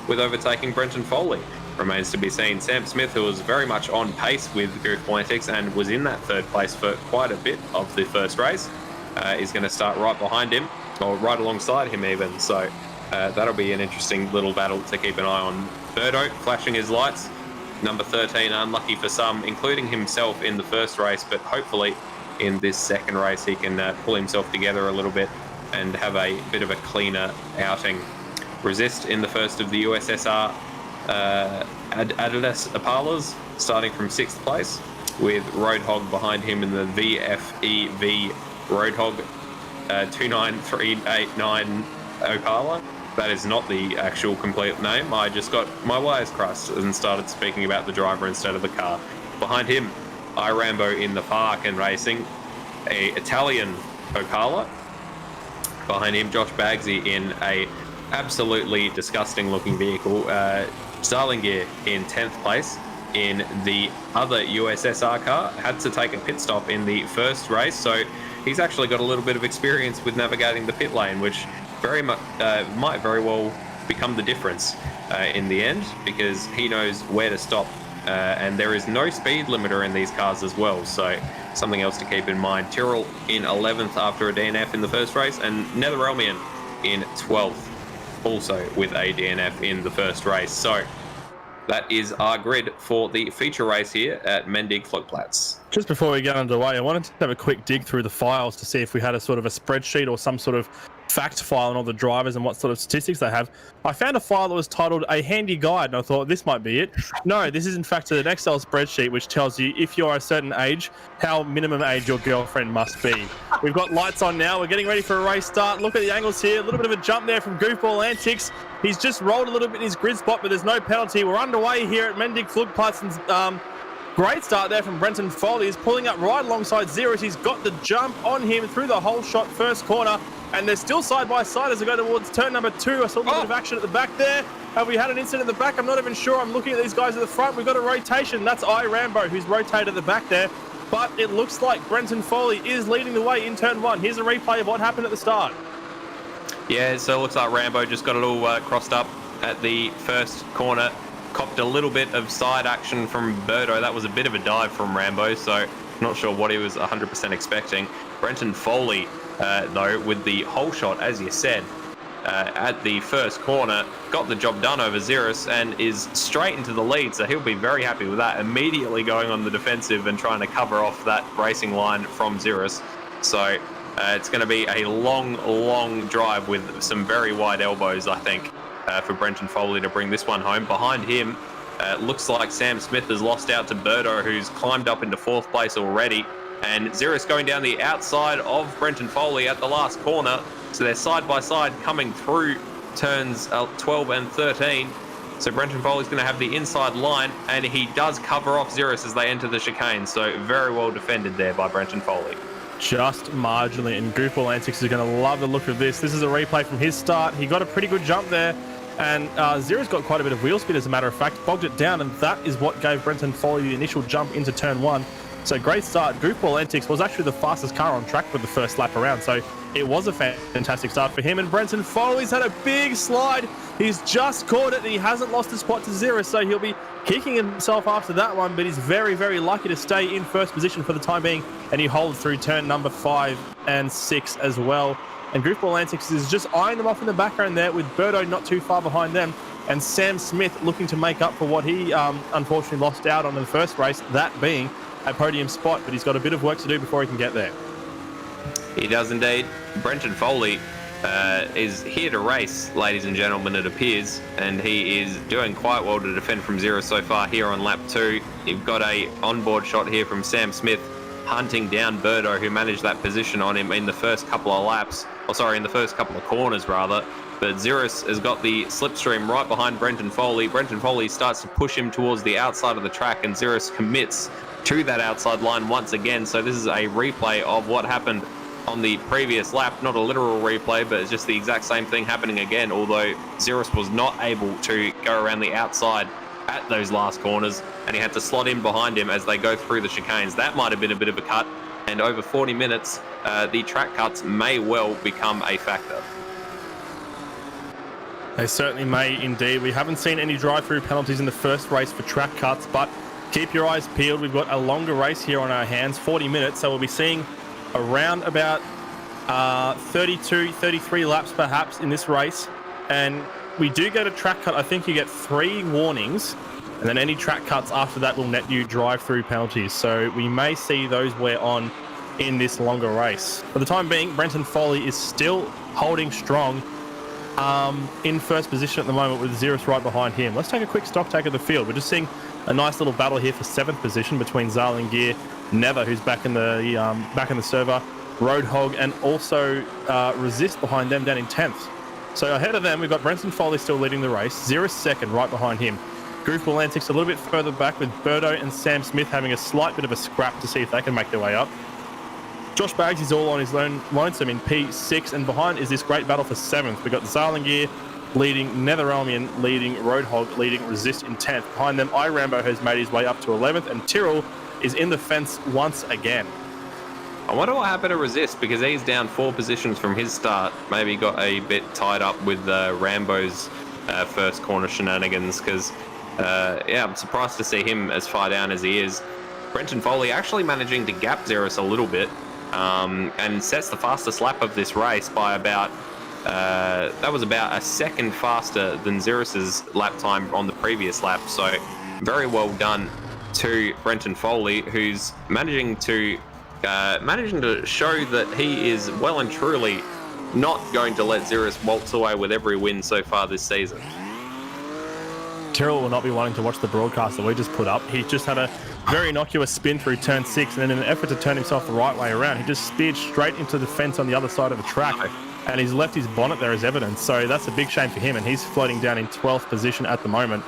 Speaker 1: with overtaking Brenton Foley? Remains to be seen. Sam Smith, who was very much on pace with Goofball Antics and was in that third place for quite a bit of the first race, is going to start right behind him, or right alongside him even. So that'll be an interesting little battle to keep an eye on. Birdo flashing his lights. Number 13, unlucky for some, including himself in the first race, but hopefully in this second race he can pull himself together a little bit and have a bit of a cleaner outing. Resist in the first of the USSR Adidas Opalas, starting from 6th place, with Roadhog behind him in the VFEV Roadhog 29389 Opala. That is not the actual complete name. I just got my wires crossed and started speaking about the driver instead of the car. Behind him, iRambo in the Farken Racing, a Italian Opala. Behind him, Josh Bagsy in a absolutely disgusting looking vehicle. Starlingear in 10th place in the other USSR car. Had to take a pit stop in the first race, so he's actually got a little bit of experience with navigating the pit lane, which very much might very well become the difference in the end, because he knows where to stop, and there is no speed limiter in these cars as well, so something else to keep in mind. Tyrrell in 11th after a DNF in the first race, and Netherelmian in 12th, also with a DNF in the first race. So that is our grid for the feature race here at Mendig Flugplatz.
Speaker 2: Just before we get underway, I wanted to have a quick dig through the files to see if we had a sort of a spreadsheet or some sort of fact file on all the drivers and what sort of statistics they have. I found a file that was titled A Handy Guide, and I thought this might be it. No, this is in fact an Excel spreadsheet which tells you if you're a certain age, how minimum age your girlfriend must be. We've got lights on now. We're getting ready for a race start. Look at the angles here. A little bit of a jump there from Goofball Antics. He's just rolled a little bit in his grid spot, but there's no penalty. We're underway here at Mendig Flugplatz, and great start there from Brenton Foley. He's pulling up right alongside Ziras. He's got the jump on him through the whole shot first corner, and they're still side by side as they go towards turn number 2. I saw a little bit of action at the back there. Have we had an incident at the back? I'm not even sure. I'm looking at these guys at the front. We've got a rotation. That's iRambo, who's rotated at the back there. But it looks like Brenton Foley is leading the way in turn 1. Here's a replay of what happened at the start.
Speaker 1: Yeah, so it looks like Rambo just got it all crossed up at the first corner. Copped a little bit of side action from Birdo. That was a bit of a dive from Rambo, so not sure what he was 100% expecting. Brenton Foley, though, with the whole shot, as you said, at the first corner, got the job done over Ziras and is straight into the lead, so he'll be very happy with that. Immediately going on the defensive and trying to cover off that racing line from Ziras. So it's going to be a long drive with some very wide elbows, I think, for Brenton Foley to bring this one home. Behind him, looks like Sam Smith has lost out to Birdo, who's climbed up into 4th place already. And Ziras going down the outside of Brenton Foley at the last corner. So they're side by side coming through turns 12 and 13. So Brenton Foley's going to have the inside line, and he does cover off Ziras as they enter the chicane. So very well defended there by Brenton Foley.
Speaker 2: Just marginally, and Goofball Antics is going to love the look of this. This is a replay from his start. He got a pretty good jump there, and Ziras got quite a bit of wheel speed, as a matter of fact, bogged it down, and that is what gave Brenton Foley the initial jump into turn 1. So great start. Goofball Antics was actually the fastest car on track for the first lap around, so it was a fantastic start for him. And Brenton Foley's had a big slide. He's just caught it, and he hasn't lost a spot to Ziras, so he'll be kicking himself after that one, but he's very lucky to stay in first position for the time being, and he holds through turn number 5 and 6 as well. And Goofball Antics is just eyeing them off in the background there, with Birdo not too far behind them, and Sam Smith looking to make up for what he unfortunately lost out on in the first race, that being a podium spot, but he's got a bit of work to do before he can get there.
Speaker 1: He does indeed. Brenton Foley is here to race, ladies and gentlemen, it appears, and he is doing quite well to defend from Ziras so far here on lap 2. You've got a onboard shot here from Sam Smith hunting down Birdo, who managed that position on him in the first couple of laps, in the first couple of corners rather. But Ziras has got the slipstream right behind Brenton Foley. Brenton Foley starts to push him towards the outside of the track, and Ziras commits to that outside line once again. So this is a replay of what happened on the previous lap, not a literal replay, but it's just the exact same thing happening again, although Ziras was not able to go around the outside at those last corners, and he had to slot in behind him as they go through the chicanes. That might have been a bit of a cut, and over 40 minutes, the track cuts may well become a factor.
Speaker 2: They certainly may indeed. We haven't seen any drive-through penalties in the first race for track cuts, but keep your eyes peeled. We've got a longer race here on our hands, 40 minutes, so we'll be seeing around about 32, 33 laps perhaps in this race. And we do get a track cut. I think you get 3 warnings, and then any track cuts after that will net you drive-through penalties. So we may see those wear on in this longer race. For the time being, Brenton Foley is still holding strong in first position at the moment, with Ziras right behind him. Let's take a quick stock take of the field. We're just seeing a nice little battle here for 7th position between Zarlingear, Never, who's back in the server, Roadhog, and also Resist behind them down in 10th. So ahead of them, we've got Brenton Foley still leading the race, Ziras second right behind him. Goofball Antics a little bit further back, with Birdo and Sam Smith having a slight bit of a scrap to see if they can make their way up. Josh Baggs is all on his lonesome in P6, and behind is this great battle for 7th. We've got Zarlingear leading, Netherelmian leading, Roadhog leading, Resist in 10th. Behind them, iRambo has made his way up to 11th, and Tyrrell is in the fence once again.
Speaker 1: I wonder what happened to Resist, because he's down 4 positions from his start. Maybe got a bit tied up with Rambo's first corner shenanigans, because I'm surprised to see him as far down as he is. Brenton Foley actually managing to gap Ziras a little bit, and sets the fastest lap of this race by about that was about a second faster than Ziras's lap time on the previous lap. So very well done to Brenton Foley, who's managing to show that he is well and truly not going to let Ziras waltz away with every win so far this season.
Speaker 2: Tyrrell will not be wanting to watch the broadcast that we just put up. He just had a very innocuous spin through turn 6, and in an effort to turn himself the right way around, he just speared straight into the fence on the other side of the track, and he's left his bonnet there as evidence. So that's a big shame for him, and he's floating down in 12th position at the moment.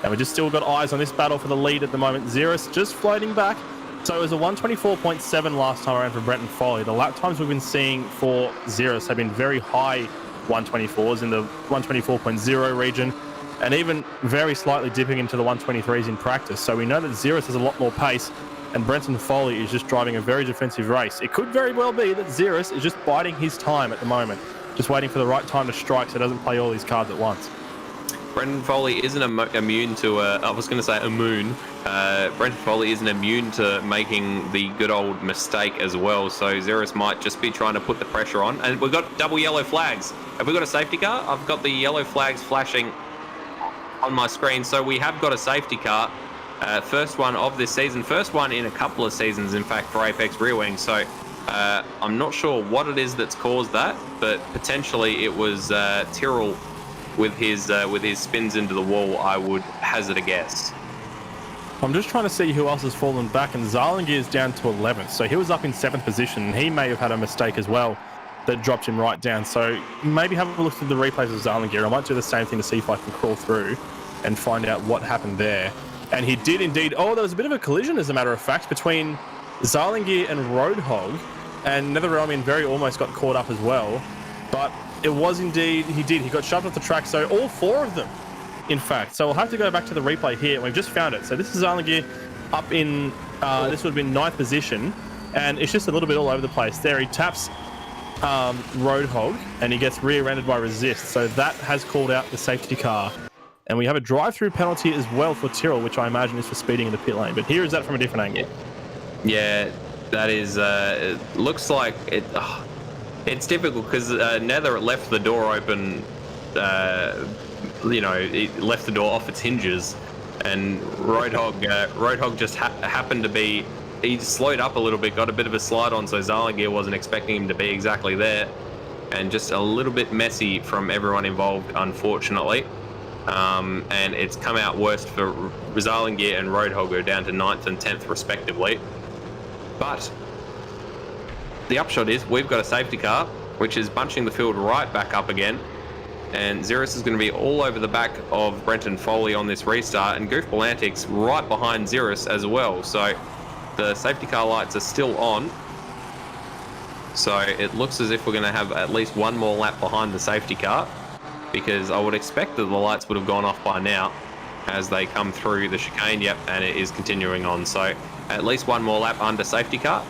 Speaker 2: And we've just still got eyes on this battle for the lead at the moment. Ziras just floating back. So it was a 124.7 last time around for Brenton Foley. The lap times we've been seeing for Ziras have been very high 124s in the 124.0 region, and even very slightly dipping into the 123s in practice. So we know that Ziras has a lot more pace, and Brenton Foley is just driving a very defensive race. It could very well be that Ziras is just biding his time at the moment, just waiting for the right time to strike so he doesn't play all these cards at once.
Speaker 1: Brendan Foley isn't immune to I was going to say immune. Brendan Foley isn't immune to making the good old mistake as well. So Ziras might just be trying to put the pressure on. And we've got double yellow flags. Have we got a safety car? I've got the yellow flags flashing on my screen. So we have got a safety car. First one of this season. First one in a couple of seasons, in fact, for Apex Rear Wing. So I'm not sure what it is that's caused that, but potentially it was Tyrrell with his spins into the wall, I would hazard a guess.
Speaker 2: I'm just trying to see who else has fallen back, and Zarlingi is down to 11th. So he was up in 7th position, and he may have had a mistake as well that dropped him right down. So maybe have a look at the replays of Zarlingi. I might do the same thing to see if I can crawl through and find out what happened there. And he did indeed. Oh, there was a bit of a collision, as a matter of fact, between Zarlingi and Roadhog, and Netherrealmian very almost got caught up as well. But it was indeed, he got shoved off the track, so all 4 of them, in fact. So we'll have to go back to the replay here, and we've just found it. So this is Zarlingi up in, this would have been 9th position, and it's just a little bit all over the place. There, he taps Roadhog, and he gets rear-ended by Resist, so that has called out the safety car. And we have a drive-through penalty as well for Tyrrell, which I imagine is for speeding in the pit lane. But here is that from a different angle.
Speaker 1: Yeah, that is, it looks like it... It's difficult because Nether left the door open, it left the door off its hinges, and Roadhog just happened to be, he slowed up a little bit, got a bit of a slide on, so Zarlingi wasn't expecting him to be exactly there, and just a little bit messy from everyone involved, unfortunately. And it's come out worst for Zarlingi and Roadhog, who are down to 9th and 10th respectively. But the upshot is we've got a safety car, which is bunching the field right back up again. And Ziras is going to be all over the back of Brenton Foley on this restart, and Goofball Antics right behind Ziras as well. So the safety car lights are still on. So it looks as if we're going to have at least one more lap behind the safety car, because I would expect that the lights would have gone off by now as they come through the chicane. Yep, and it is continuing on. So at least one more lap under safety car.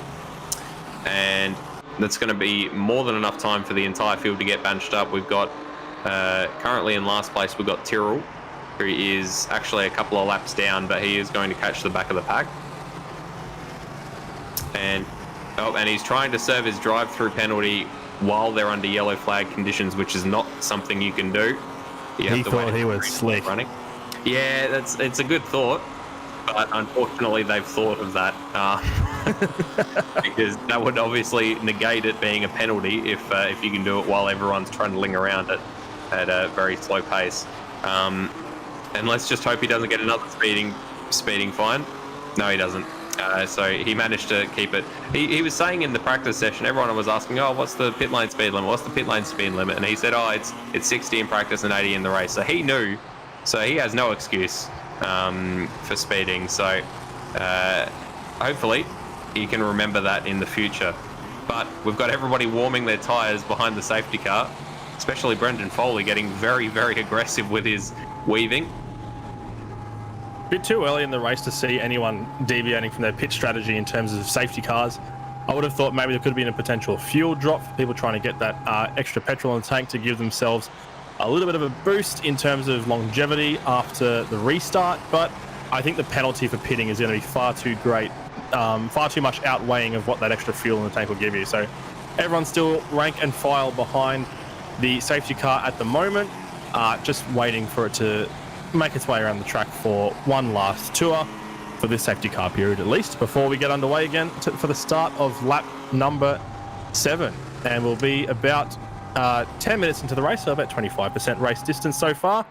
Speaker 1: And that's going to be more than enough time for the entire field to get bunched up. We've got, currently in last place, we've got Tyrrell, who is actually a couple of laps down, but he is going to catch the back of the pack. And he's trying to serve his drive-through penalty while they're under yellow flag conditions, which is not something you can do.
Speaker 2: He thought he was slick.
Speaker 1: Running. Yeah, it's a good thought, but unfortunately they've thought of that. Because that would obviously negate it being a penalty if you can do it while everyone's trundling around it at a very slow pace. And let's just hope he doesn't get another speeding fine. No, he doesn't. So he managed to keep it. He was saying in the practice session, everyone was asking, oh, what's the pit lane speed limit? What's the pit lane speed limit? And he said, oh, it's 60 in practice and 80 in the race. So he knew. So he has no excuse for speeding. So hopefully he can remember that in the future. But we've got everybody warming their tyres behind the safety car, especially Brendan Foley getting very, very aggressive with his weaving.
Speaker 2: Bit too early in the race to see anyone deviating from their pit strategy in terms of safety cars. I would have thought maybe there could have been a potential fuel drop for people trying to get that extra petrol in the tank to give themselves a little bit of a boost in terms of longevity after the restart, but I think the penalty for pitting is going to be far too great, far too much outweighing of what that extra fuel in the tank will give you. So everyone's still rank and file behind the safety car at the moment, just waiting for it to make its way around the track for one last tour for this safety car period at least, before we get underway again for the start of lap number 7. And we'll be about 10 minutes into the race, so about 25% race distance so far.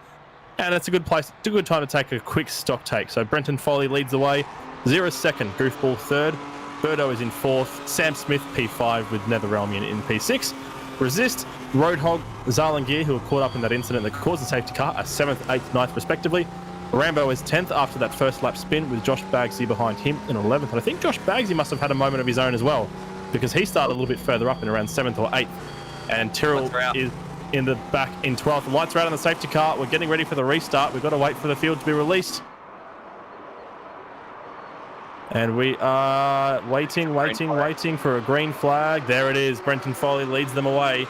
Speaker 2: And it's a good place, it's a good time to take a quick stock take. So Brenton Foley leads the way, Ziras second, Goofball third, Birdo is in fourth, Sam Smith P5 with Netherrealmian in P6. Resist, Roadhog, Zarlingi, who were caught up in that incident that caused the safety car, are 7th, 8th, 9th respectively. Rambo is 10th after that first lap spin, with Josh Bagsy behind him in 11th. And I think Josh Bagsy must have had a moment of his own as well, because he started a little bit further up in around 7th or 8th. And Tyrrell is in the back in 12th. The lights are out on the safety car. We're getting ready for the restart. We've got to wait for the field to be released. And we are waiting for a green flag. There it is. Brenton Foley leads them away.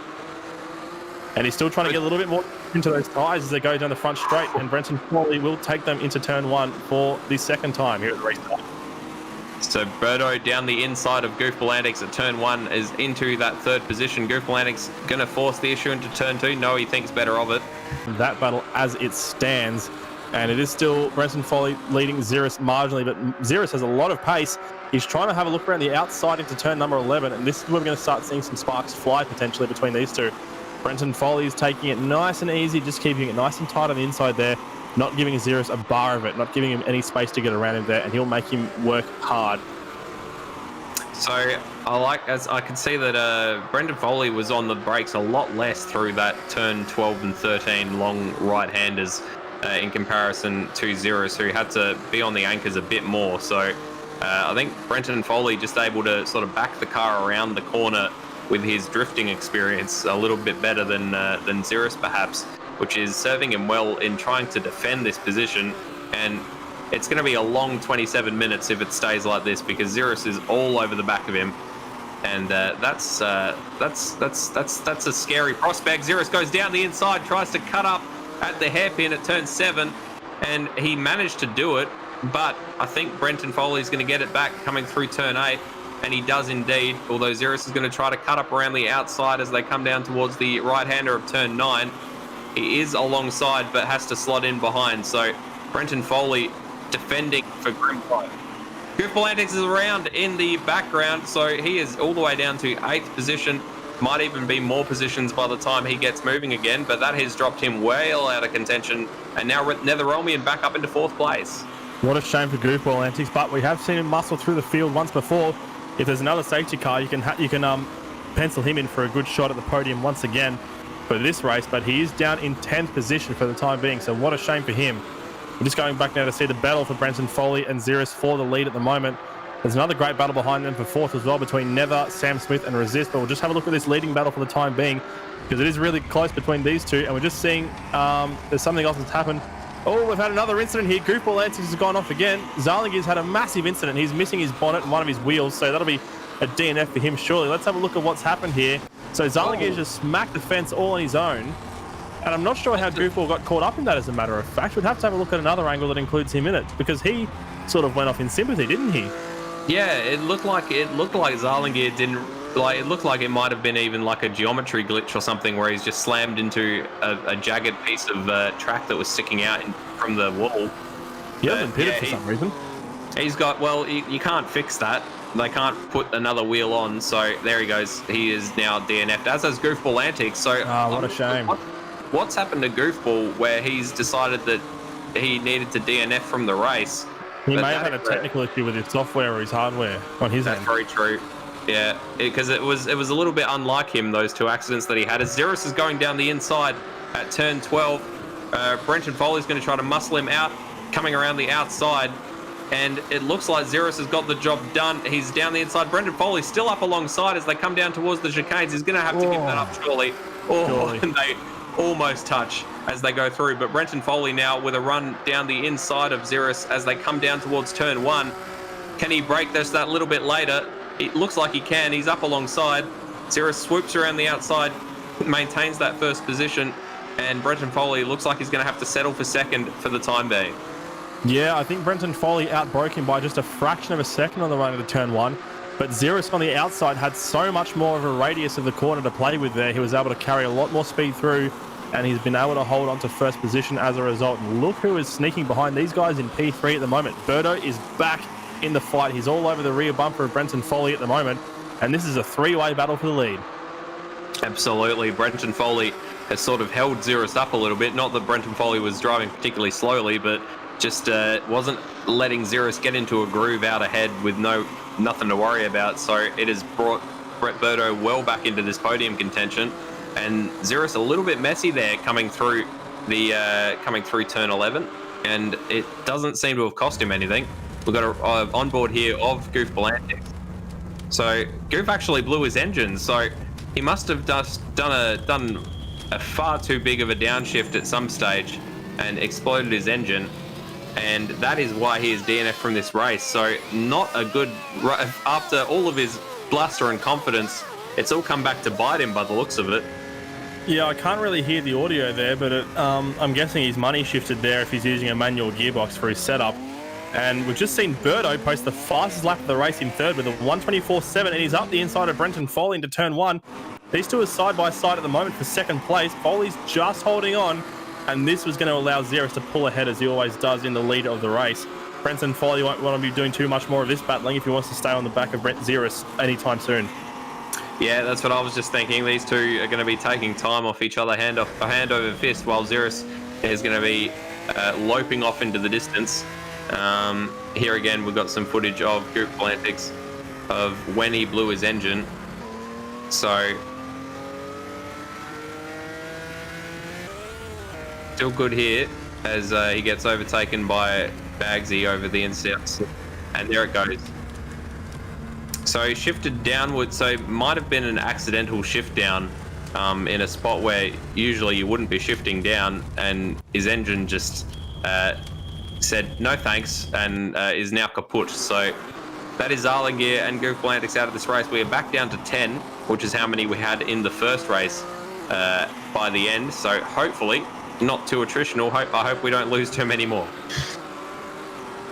Speaker 2: And he's still trying to get a little bit more into those tyres as they go down the front straight, and Brenton Foley will take them into turn 1 for the second time here at the restart.
Speaker 1: So Birdo down the inside of Goofball Antics at turn 1 is into that third position. Goofball Antics going to force the issue into turn 2. No, he thinks better of it.
Speaker 2: That battle as it stands, and it is still Brenton Foley leading Ziras marginally, but Ziras has a lot of pace. He's trying to have a look around the outside into turn number 11, and this is where we're going to start seeing some sparks fly potentially between these two. Brenton Foley is taking it nice and easy, just keeping it nice and tight on the inside there, not giving Ziras a bar of it, not giving him any space to get around him there, and he'll make him work hard.
Speaker 1: So I can see that Brendan Foley was on the brakes a lot less through that turn 12 and 13 long right-handers in comparison to Ziras, who had to be on the anchors a bit more. So I think Brendan Foley just able to sort of back the car around the corner with his drifting experience a little bit better than Ziras perhaps, which is serving him well in trying to defend this position. And it's going to be a long 27 minutes if it stays like this, because Ziras is all over the back of him, and that's a scary prospect. Ziras goes down the inside, tries to cut up at the hairpin at turn 7, and he managed to do it. But I think Brenton Foley is going to get it back coming through turn 8, and he does indeed. Although Ziras is going to try to cut up around the outside as they come down towards the right-hander of turn 9. He is alongside, but has to slot in behind. So Brenton Foley defending for Grimfly. Goofball Antics is around in the background, so he is all the way down to 8th position. Might even be more positions by the time he gets moving again, but that has dropped him well out of contention, and now Netherromian back up into 4th place.
Speaker 2: What a shame for Goofball Antics, but we have seen him muscle through the field once before. If there's another safety car, you can pencil him in for a good shot at the podium once again for this race, but he is down in 10th position for the time being, so what a shame for him. We're just going back now to see the battle for Brenton Foley and Ziras for the lead at the moment. There's another great battle behind them for 4th as well between Nether, Sam Smith and Resist, but we'll just have a look at this leading battle for the time being, because it is really close between these two, and we're just seeing there's something else that's happened. Oh, we've had another incident here. Goofball Antics has gone off again. Zarlingir's had a massive incident. He's missing his bonnet and one of his wheels, so that'll be a DNF for him surely. Let's have a look at what's happened here. So Zarlingir's just smacked the fence all on his own. And I'm not sure how Goofball got caught up in that, as a matter of fact. We'd have to have a look at another angle that includes him in it, because he sort of went off in sympathy, didn't he?
Speaker 1: Yeah, it looked like Zarlingir didn't, like, it looked like it might have been even like a geometry glitch or something, where he's just slammed into a jagged piece of track that was sticking out from the wall.
Speaker 2: He hasn't pitted for some reason.
Speaker 1: He's got, well, you can't fix that. They can't put another wheel on, so there he goes. He is now DNF'd, as has Goofball Antics. So
Speaker 2: what a shame.
Speaker 1: What's happened to Goofball where he's decided that he needed to DNF from the race?
Speaker 2: He may have had a technical issue with his software or his hardware on his end.
Speaker 1: That's very true. Yeah, because it was a little bit unlike him, those two accidents that he had. As Ziras is going down the inside at turn 12, Brenton Foley's going to try to muscle him out, coming around the outside, and it looks like Ziras has got the job done. He's down the inside. Brenton Foley's still up alongside as they come down towards the chicanes. He's going to have to give that up surely. And they almost touch as they go through, but Brenton Foley now with a run down the inside of Ziras as they come down towards turn 1. Can he break this that little bit later? It looks like he can. He's up alongside. Ziras swoops around the outside, maintains that first position, and Brenton Foley looks like he's going to have to settle for second for the time being.
Speaker 2: Yeah, I think Brenton Foley outbroke him by just a fraction of a second on the run into turn 1. But Ziras on the outside had so much more of a radius of the corner to play with there. He was able to carry a lot more speed through, and he's been able to hold on to first position as a result. And look who is sneaking behind these guys in P3 at the moment. Birdo is back in the fight. He's all over the rear bumper of Brenton Foley at the moment, and this is a 3-way battle for the lead.
Speaker 1: Absolutely. Brenton Foley has sort of held Ziras up a little bit. Not that Brenton Foley was driving particularly slowly, but just wasn't letting Ziras get into a groove out ahead with nothing to worry about. So it has brought Brett Birdo well back into this podium contention, and Ziras a little bit messy there coming through turn 11, and it doesn't seem to have cost him anything. We've got a onboard here of Goofball Antics. So Goof actually blew his engine, so he must have done a far too big of a downshift at some stage and exploded his engine, and that is why he is DNF from this race. So not a good, after all of his bluster and confidence, it's all come back to bite him by the looks of it.
Speaker 2: Yeah, I can't really hear the audio there, but I'm guessing his money shifted there if he's using a manual gearbox for his setup. And we've just seen Birdo post the fastest lap of the race in third with a 1:24.7, and he's up the inside of Brenton Foley into turn one. These two are side by side at the moment for second place. Foley's just holding on, and this was going to allow Ziras to pull ahead as he always does in the lead of the race. Brenton Foley won't want to be doing too much more of this battling if he wants to stay on the back of Brent Ziras anytime soon.
Speaker 1: Yeah, that's what I was just thinking. These two are going to be taking time off each other, hand over fist, while Ziras is going to be loping off into the distance. Here again, we've got some footage of Google antics of when he blew his engine. So, still good here as he gets overtaken by Bagsy over the inside. And there it goes. So he shifted downwards, so it might have been an accidental shift down in a spot where usually you wouldn't be shifting down, and his engine just said no thanks and is now kaput. So that is Arlingear and Google Antics out of this race. We are back down to 10, which is how many we had in the first race by the end. So hopefully not too attritional. I hope we don't lose too many more.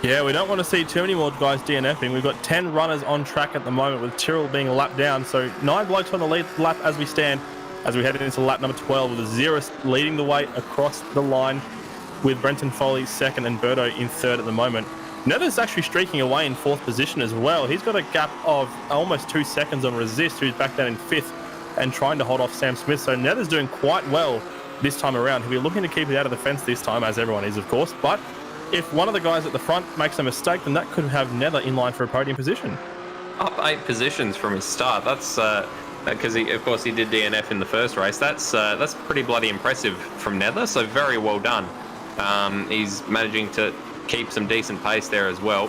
Speaker 2: Yeah, we don't want to see too many more guys DNFing. We've got 10 runners on track at the moment, with Tyrrell being a lap down. So 9 blokes on the lead lap as we stand, as we head into lap number 12, with Ziras leading the way across the line, with Brenton Foley second and Birdo in third at the moment. Nether's actually streaking away in fourth position as well. He's got a gap of almost 2 seconds on Resist, who's back down in fifth and trying to hold off Sam Smith. So Nether's doing quite well this time around. He'll be looking to keep it out of the fence this time, as everyone is, of course. But if one of the guys at the front makes a mistake, then that could have Nether in line for a podium position.
Speaker 1: Up 8 positions from his start. That's because of course he did DNF in the first race. That's pretty bloody impressive from Nether. So very well done. He's managing to keep some decent pace there as well,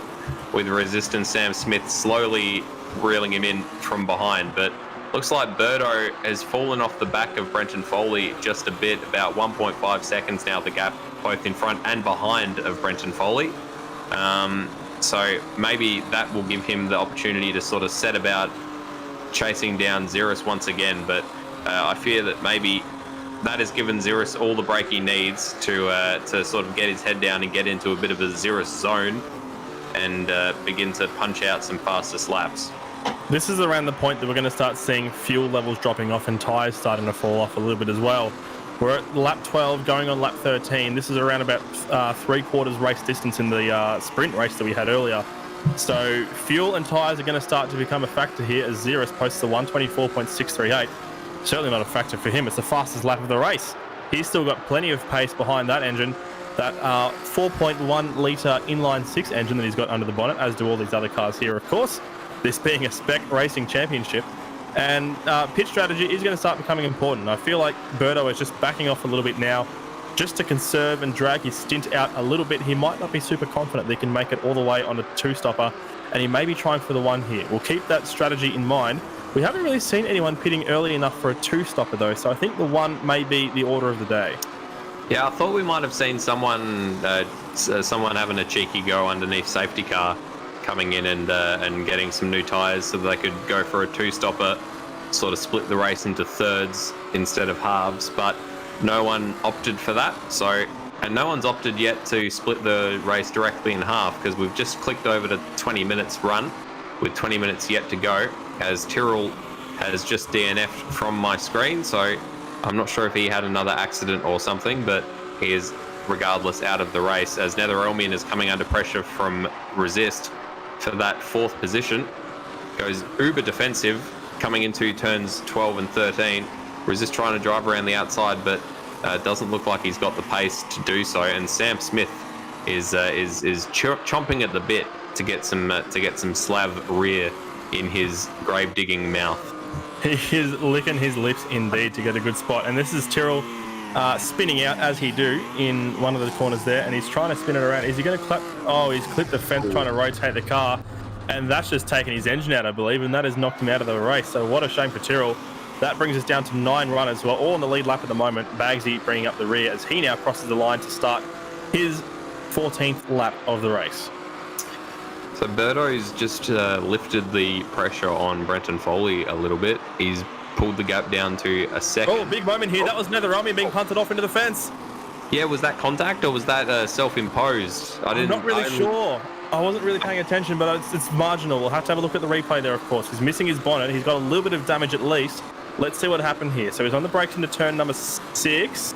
Speaker 1: with Resistance Sam Smith slowly reeling him in from behind. But looks like Birdo has fallen off the back of Brenton Foley just a bit, about 1.5 seconds now, the gap both in front and behind of Brenton Foley. So maybe that will give him the opportunity to sort of set about chasing down Ziras once again. But I fear that maybe that has given Ziras all the break he needs to sort of get his head down and get into a bit of a Ziras zone and begin to punch out some fastest laps.
Speaker 2: This is around the point that we're going to start seeing fuel levels dropping off and tyres starting to fall off a little bit as well. We're at lap 12, going on lap 13. This is around about 3/4 race distance in the sprint race that we had earlier. So fuel and tyres are going to start to become a factor here as Ziras posts the 1:24.638. Certainly not a factor for him. It's the fastest lap of the race. He's still got plenty of pace behind that engine, that 4.1 litre inline 6 engine that he's got under the bonnet, as do all these other cars here, of course. This being a spec racing championship. And pit strategy is going to start becoming important. I feel like Birdo is just backing off a little bit now, just to conserve and drag his stint out a little bit. He might not be super confident that he can make it all the way on a 2-stopper, and he may be trying for the 1 here. We'll keep that strategy in mind. We haven't really seen anyone pitting early enough for a 2-stopper though, so I think the 1 may be the order of the day.
Speaker 1: Yeah, I thought we might have seen someone having a cheeky go underneath safety car, coming in and getting some new tyres so that they could go for a 2-stopper, sort of split the race into thirds instead of halves, but no one opted for that. So, and no one's opted yet to split the race directly in half, because we've just clicked over to 20 minutes run with 20 minutes yet to go, as Tyrrell has just DNF'd from my screen. So I'm not sure if he had another accident or something, but he is regardless out of the race, as Nether Elmian is coming under pressure from Resist for that 4th position. Goes uber defensive coming into turns 12 and 13. Resist trying to drive around the outside, but doesn't look like he's got the pace to do so. And Sam Smith is chomping at the bit to get some Slav rear in his grave digging mouth.
Speaker 2: He is licking his lips indeed to get a good spot. And this is Tyrrell spinning out as he do in one of the corners there, and he's trying to spin it around. Is he going to clap? Oh, he's clipped the fence trying to rotate the car, and that's just taken his engine out, I believe, and that has knocked him out of the race. So what a shame for Tyrrell. That brings us down to 9 runners who are all on the lead lap at the moment. Bagsy bringing up the rear as he now crosses the line to start his 14th lap of the race.
Speaker 1: So Birdo's just lifted the pressure on Brenton Foley a little bit. He's pulled the gap down to a second.
Speaker 2: Oh, big moment here. That was Netherami being punted off into the fence.
Speaker 1: Yeah, was that contact or was that self-imposed?
Speaker 2: I'm not really sure. I wasn't really paying attention, but it's marginal. We'll have to have a look at the replay there, of course. He's missing his bonnet. He's got a little bit of damage at least. Let's see what happened here. So he's on the brakes into turn number 6.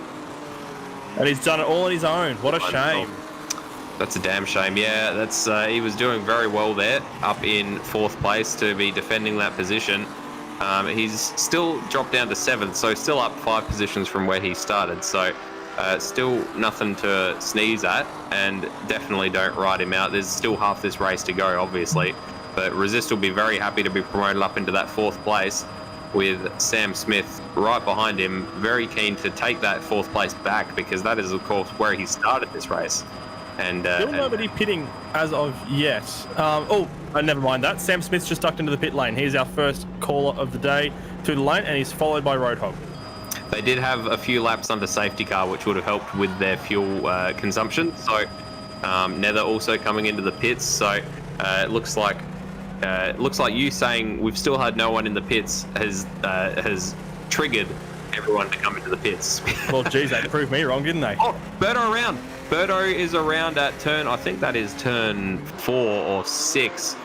Speaker 2: And he's done it all on his own. What a shame.
Speaker 1: That's a damn shame. Yeah, that's he was doing very well there, up in 4th place to be defending that position. He's still dropped down to 7th, so still up 5 positions from where he started. So still nothing to sneeze at, and definitely don't ride him out. There's still half this race to go, obviously. But Resist will be very happy to be promoted up into that 4th place, with Sam Smith right behind him, very keen to take that 4th place back, because that is, of course, where he started this race. And
Speaker 2: still nobody pitting as of yet. Never mind that. Sam Smith's just ducked into the pit lane. He's our first caller of the day through the lane, and he's followed by Roadhog.
Speaker 1: They did have a few laps under safety car, which would have helped with their fuel consumption. So Nether also coming into the pits. So it looks like you saying we've still had no one in the pits has triggered everyone to come into the pits.
Speaker 2: Well, geez, they proved me wrong, didn't they?
Speaker 1: Oh, Birdo around. Birdo is around at turn, I think that is turn 4 or 6.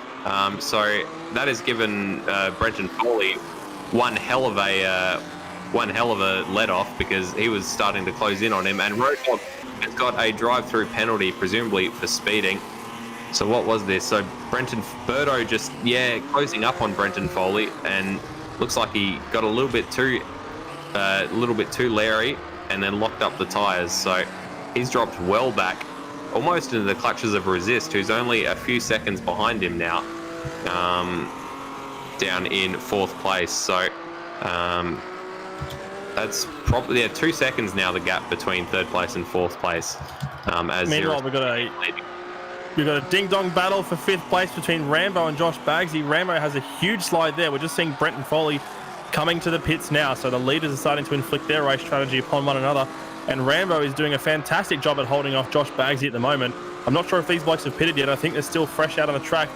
Speaker 1: So that has given Brenton Foley one hell of a let off, because he was starting to close in on him, and Roadhog has got a drive-through penalty, presumably for speeding. So what was this? So Birdo just closing up on Brenton Foley, and looks like he got a little bit too leery, and then locked up the tyres. So he's dropped well back, almost into the clutches of Resist, who's only a few seconds behind him now, down in 4th place. So that's probably 2 seconds now, the gap between 3rd place and 4th place. As
Speaker 2: meanwhile, we've got a ding-dong battle for 5th place between Rambo and Josh Bagsy. Rambo has a huge slide there. We're just seeing Brenton Foley coming to the pits now, so the leaders are starting to inflict their race strategy upon one another, and Rambo is doing a fantastic job at holding off Josh Bagsy at the moment. I'm not sure if these blokes have pitted yet. I think they're still fresh out on the track.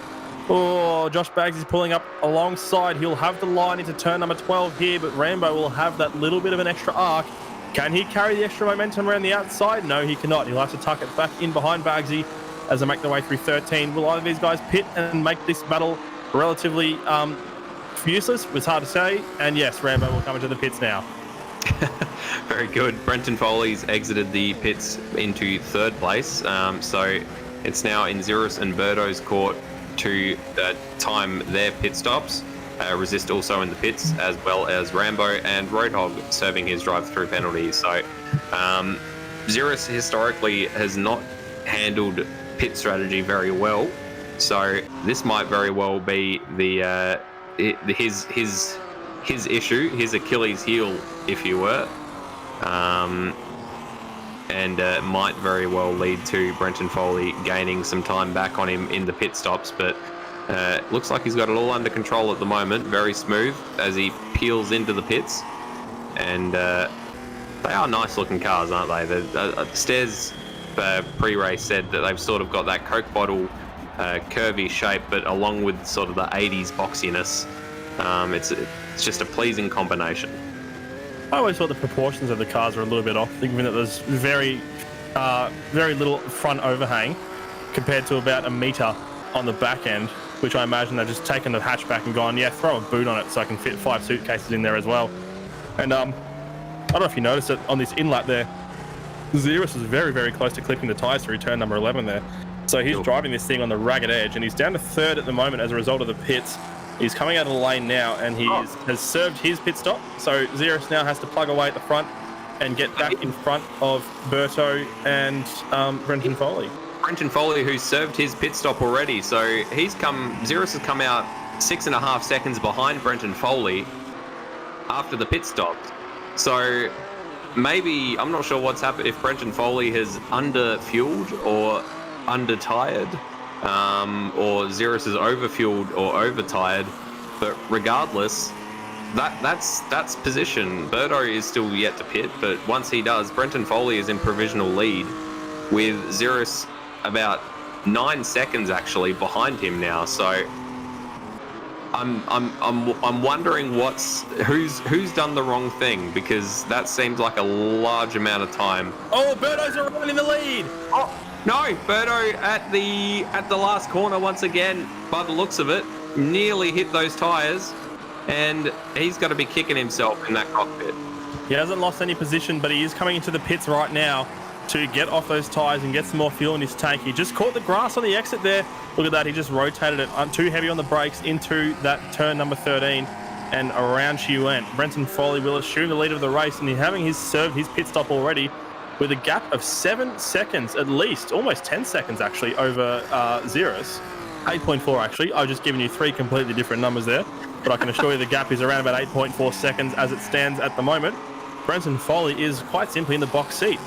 Speaker 2: Oh, Josh Bags is pulling up alongside. He'll have the line into turn number 12 here, but Rambo will have that little bit of an extra arc. Can he carry the extra momentum around the outside? No, he cannot. He'll have to tuck it back in behind Bagsy as they make their way through 13. Will either of these guys pit and make this battle relatively useless? It's hard to say. And yes, Rambo will come into the pits now.
Speaker 1: Very good. Brenton Foley's exited the pits into 3rd place. So it's now in Ziras and Birdo's court to time their pit stops. Resist also in the pits, as well as Rambo and Roadhog serving his drive-through penalty. So Ziras historically has not handled pit strategy very well. So this might very well be his issue, his Achilles heel, if you were. And might very well lead to Brenton Foley gaining some time back on him in the pit stops, but looks like he's got it all under control at the moment. Very smooth as he peels into the pits, and they are nice looking cars, aren't they? The Stairs pre-race said that they've sort of got that Coke bottle curvy shape, but along with sort of the 80s boxiness, it's just a pleasing combination.
Speaker 2: I always thought the proportions of the cars were a little bit off, given that there's very little front overhang compared to about a metre on the back end, which I imagine they've just taken the hatchback and gone, yeah, throw a boot on it so I can fit 5 suitcases in there as well. And I don't know if you noticed it on this in-lap there, Ziras is very, very close to clipping the tyres through turn number 11 there. So he's driving this thing on the ragged edge, and he's down to 3rd at the moment as a result of the pits. He's coming out of the lane now, and he has served his pit stop. So Ziras now has to plug away at the front and get back in front of Berto and Brenton Foley.
Speaker 1: Brenton Foley, who's served his pit stop already. So Ziras has come out 6.5 seconds behind Brenton Foley after the pit stop. So maybe, I'm not sure what's happened, if Brenton Foley has under-fueled or under-tired. Or Ziras is overfueled or overtired, but regardless, that's position. Birdo is still yet to pit, but once he does, Brenton Foley is in provisional lead, with Ziras about 9 seconds actually behind him now. So I'm wondering who's done the wrong thing, because that seems like a large amount of time.
Speaker 2: Oh, Birdo's already in the lead.
Speaker 1: Oh no, Birdo at the last corner once again. By the looks of it, nearly hit those tyres, and he's got to be kicking himself in that cockpit.
Speaker 2: He hasn't lost any position, but he is coming into the pits right now to get off those tyres and get some more fuel in his tank. He just caught the grass on the exit there. Look at that, he just rotated it too heavy on the brakes into that turn number 13, and around she went. Brenton Foley will assume the lead of the race, and he's having served his pit stop already with a gap of 7 seconds at least, almost 10 seconds actually, over Ziras. 8.4 actually. I've just given you 3 completely different numbers there, but I can assure you the gap is around about 8.4 seconds as it stands at the moment. Brenton Foley is quite simply in the box seat.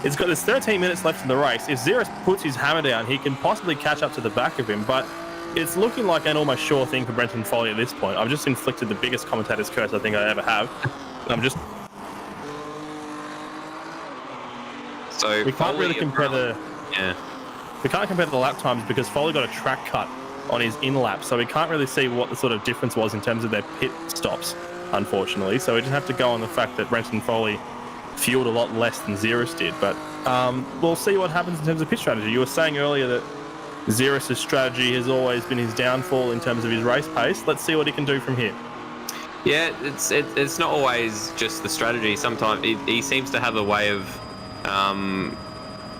Speaker 2: There's 13 minutes left in the race. If Ziras puts his hammer down, he can possibly catch up to the back of him, but it's looking like an almost sure thing for Brenton Foley at this point. I've just inflicted the biggest commentator's curse I think I ever have.
Speaker 1: So
Speaker 2: we can't really compare we can't compare the lap times because Foley got a track cut on his in-lap, so we can't really see what the sort of difference was in terms of their pit stops, unfortunately. So we just have to go on the fact that Brenton Foley fueled a lot less than Ziras did, but we'll see what happens in terms of pit strategy. You were saying earlier that Ziras' strategy has always been his downfall in terms of his race pace. Let's see what he can do from here.
Speaker 1: Yeah, it's not always just the strategy. Sometimes he seems to have a way of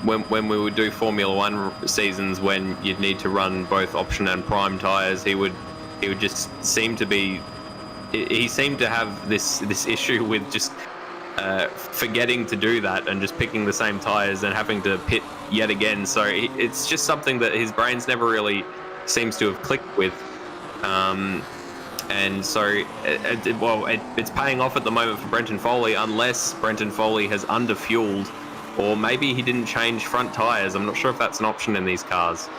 Speaker 1: when we would do Formula One seasons, when you'd need to run both option and prime tyres, he would just seem to be. He seemed to have this issue with just forgetting to do that and just picking the same tyres and having to pit yet again. So it's just something that his brain's never really seems to have clicked with. And so it's paying off at the moment for Brenton Foley, unless Brenton Foley has underfueled, or maybe he didn't change front tyres. I'm not sure if that's an option in these cars.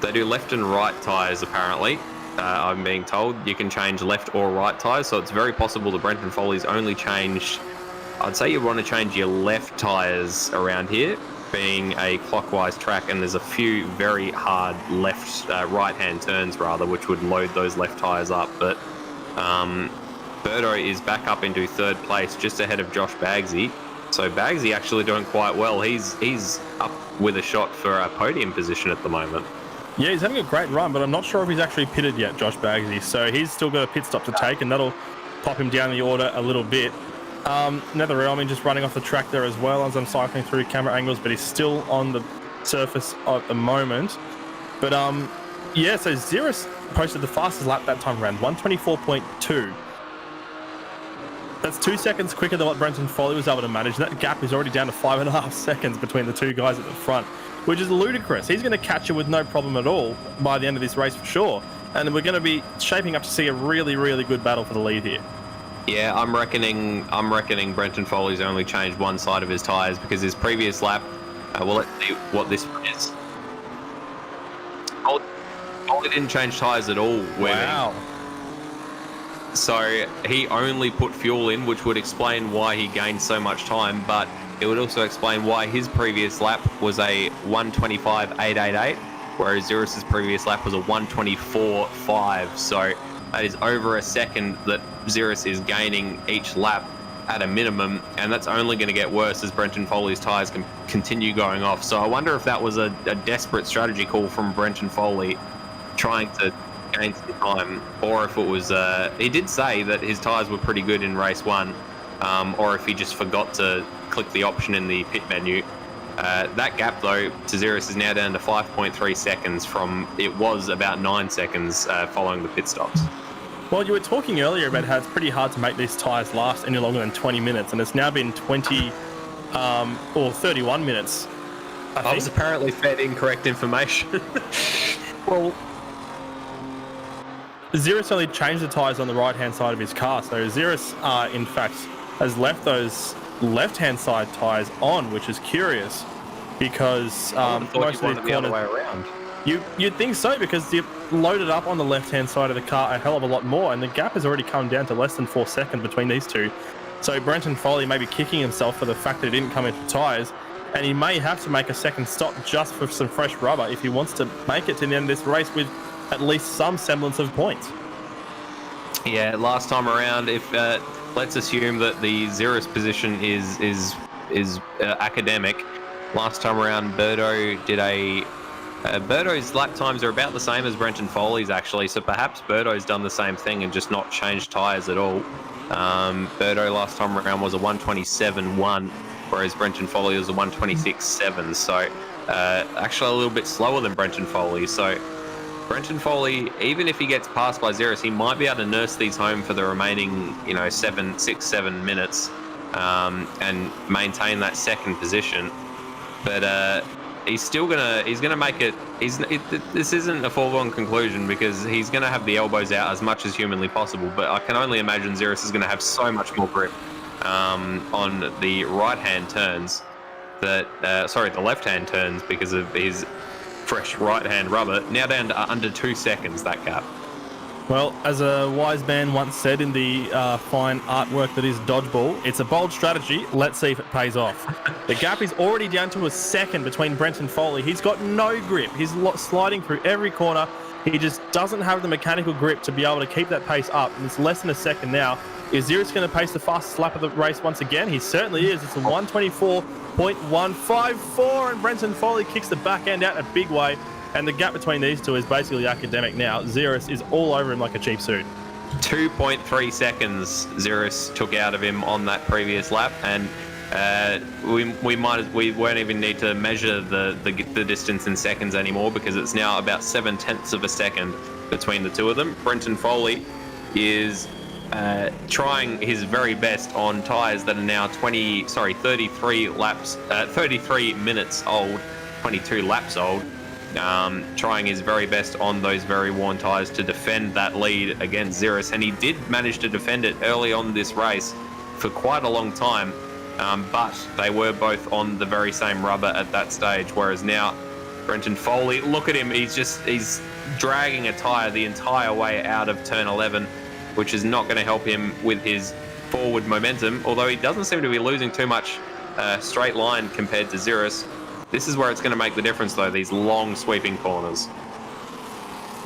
Speaker 1: They do left and right tyres apparently. I'm being told you can change left or right tyres, so it's very possible that Brenton Foley's only changed. I'd say you want to change your left tyres around here, being a clockwise track, and there's a few very hard right-hand turns rather, which would load those left tyres up. But Birdo is back up into 3rd place, just ahead of Josh Bagsy. So Bagsy actually doing quite well. He's up with a shot for a podium position at the moment.
Speaker 2: Yeah, he's having a great run, but I'm not sure if he's actually pitted yet, Josh Bagsy. So he's still got a pit stop to take, and that'll pop him down the order a little bit. Netherrealming just running off the track there as well as I'm cycling through camera angles, but he's still on the surface at the moment. But yeah, so Ziras posted the fastest lap that time around, 124.2. That's 2 seconds quicker than what Brenton Foley was able to manage. That gap is already down to 5.5 seconds between the two guys at the front, which is ludicrous. He's going to catch you with no problem at all by the end of this race for sure. And we're going to be shaping up to see a really, really good battle for the lead here.
Speaker 1: Yeah, I'm reckoning Brenton Foley's only changed one side of his tyres, because his previous lap, well, let's see what this one is. Foley didn't change tyres at all.
Speaker 2: Wow.
Speaker 1: So he only put fuel in, which would explain why he gained so much time, but it would also explain why his previous lap was a 125.888, whereas Ziras' previous lap was a 124.5. So that is over a second that Ziras is gaining each lap at a minimum, and that's only going to get worse as Brenton Foley's tyres can continue going off. So I wonder if that was a desperate strategy call from Brenton Foley, trying to gain some time, or if it was he did say that his tyres were pretty good in race 1, or if he just forgot to click the option in the pit menu. That gap though to Ziras is now down to 5.3 seconds from it was about 9 seconds following the pit stops.
Speaker 2: Well, you were talking earlier about how it's pretty hard to make these tyres last any longer than 20 minutes, and it's now been 20 or 31 minutes.
Speaker 1: I was apparently fed incorrect information.
Speaker 2: Well, Ziras only changed the tyres on the right-hand side of his car, so Ziras, in fact, has left those left-hand side tyres on, which is curious, because most of the other way around. You'd think so, because you loaded up on the left-hand side of the car a hell of a lot more, and the gap has already come down to less than 4 seconds between these two. So Brenton Foley may be kicking himself for the fact that he didn't come into tyres, and he may have to make a second stop just for some fresh rubber if he wants to make it to the end of this race with at least some semblance of points.
Speaker 1: Yeah, last time around, if let's assume that the Ziras position is academic. Last time around, Birdo did Birdo's lap times are about the same as Brenton Foley's actually, so perhaps Birdo's done the same thing and just not changed tyres at all. Birdo last time around was a 127.1, whereas Brenton Foley was a 126.7, so actually a little bit slower than Brenton Foley. So Brenton Foley, even if he gets passed by Ziras, he might be able to nurse these home for the remaining, 7 minutes and maintain that second position. But he's gonna make it. This isn't a foregone conclusion because he's gonna have the elbows out as much as humanly possible. But I can only imagine Ziras is gonna have so much more grip on the right-hand turns the left-hand turns because of his fresh right-hand rubber. Now down to under 2 seconds, that gap.
Speaker 2: Well, as a wise man once said in the fine artwork that is dodgeball, it's a bold strategy. Let's see if it pays off. The gap is already down to a second between Brent and Foley. He's got no grip. He's sliding through every corner. He just doesn't have the mechanical grip to be able to keep that pace up. And it's less than a second now. Is Ziras going to pace the fastest lap of the race once again? He certainly is. It's a 124.154, and Brenton Foley kicks the back end out a big way. And the gap between these two is basically academic now. Ziras is all over him like a cheap suit.
Speaker 1: 2.3 seconds Ziras took out of him on that previous lap, and we won't even need to measure the distance in seconds anymore because it's now about 0.7 of a second between the two of them. Brenton Foley is trying his very best on tyres that are now 33 minutes old, 22 laps old. Trying his very best on those very worn tyres to defend that lead against Ziras, and he did manage to defend it early on this race for quite a long time, but they were both on the very same rubber at that stage, whereas now Brenton Foley, look at him, he's dragging a tyre the entire way out of turn 11, which is not going to help him with his forward momentum, although he doesn't seem to be losing too much straight line compared to Ziras. This is where it's going to make the difference, though, these long sweeping corners.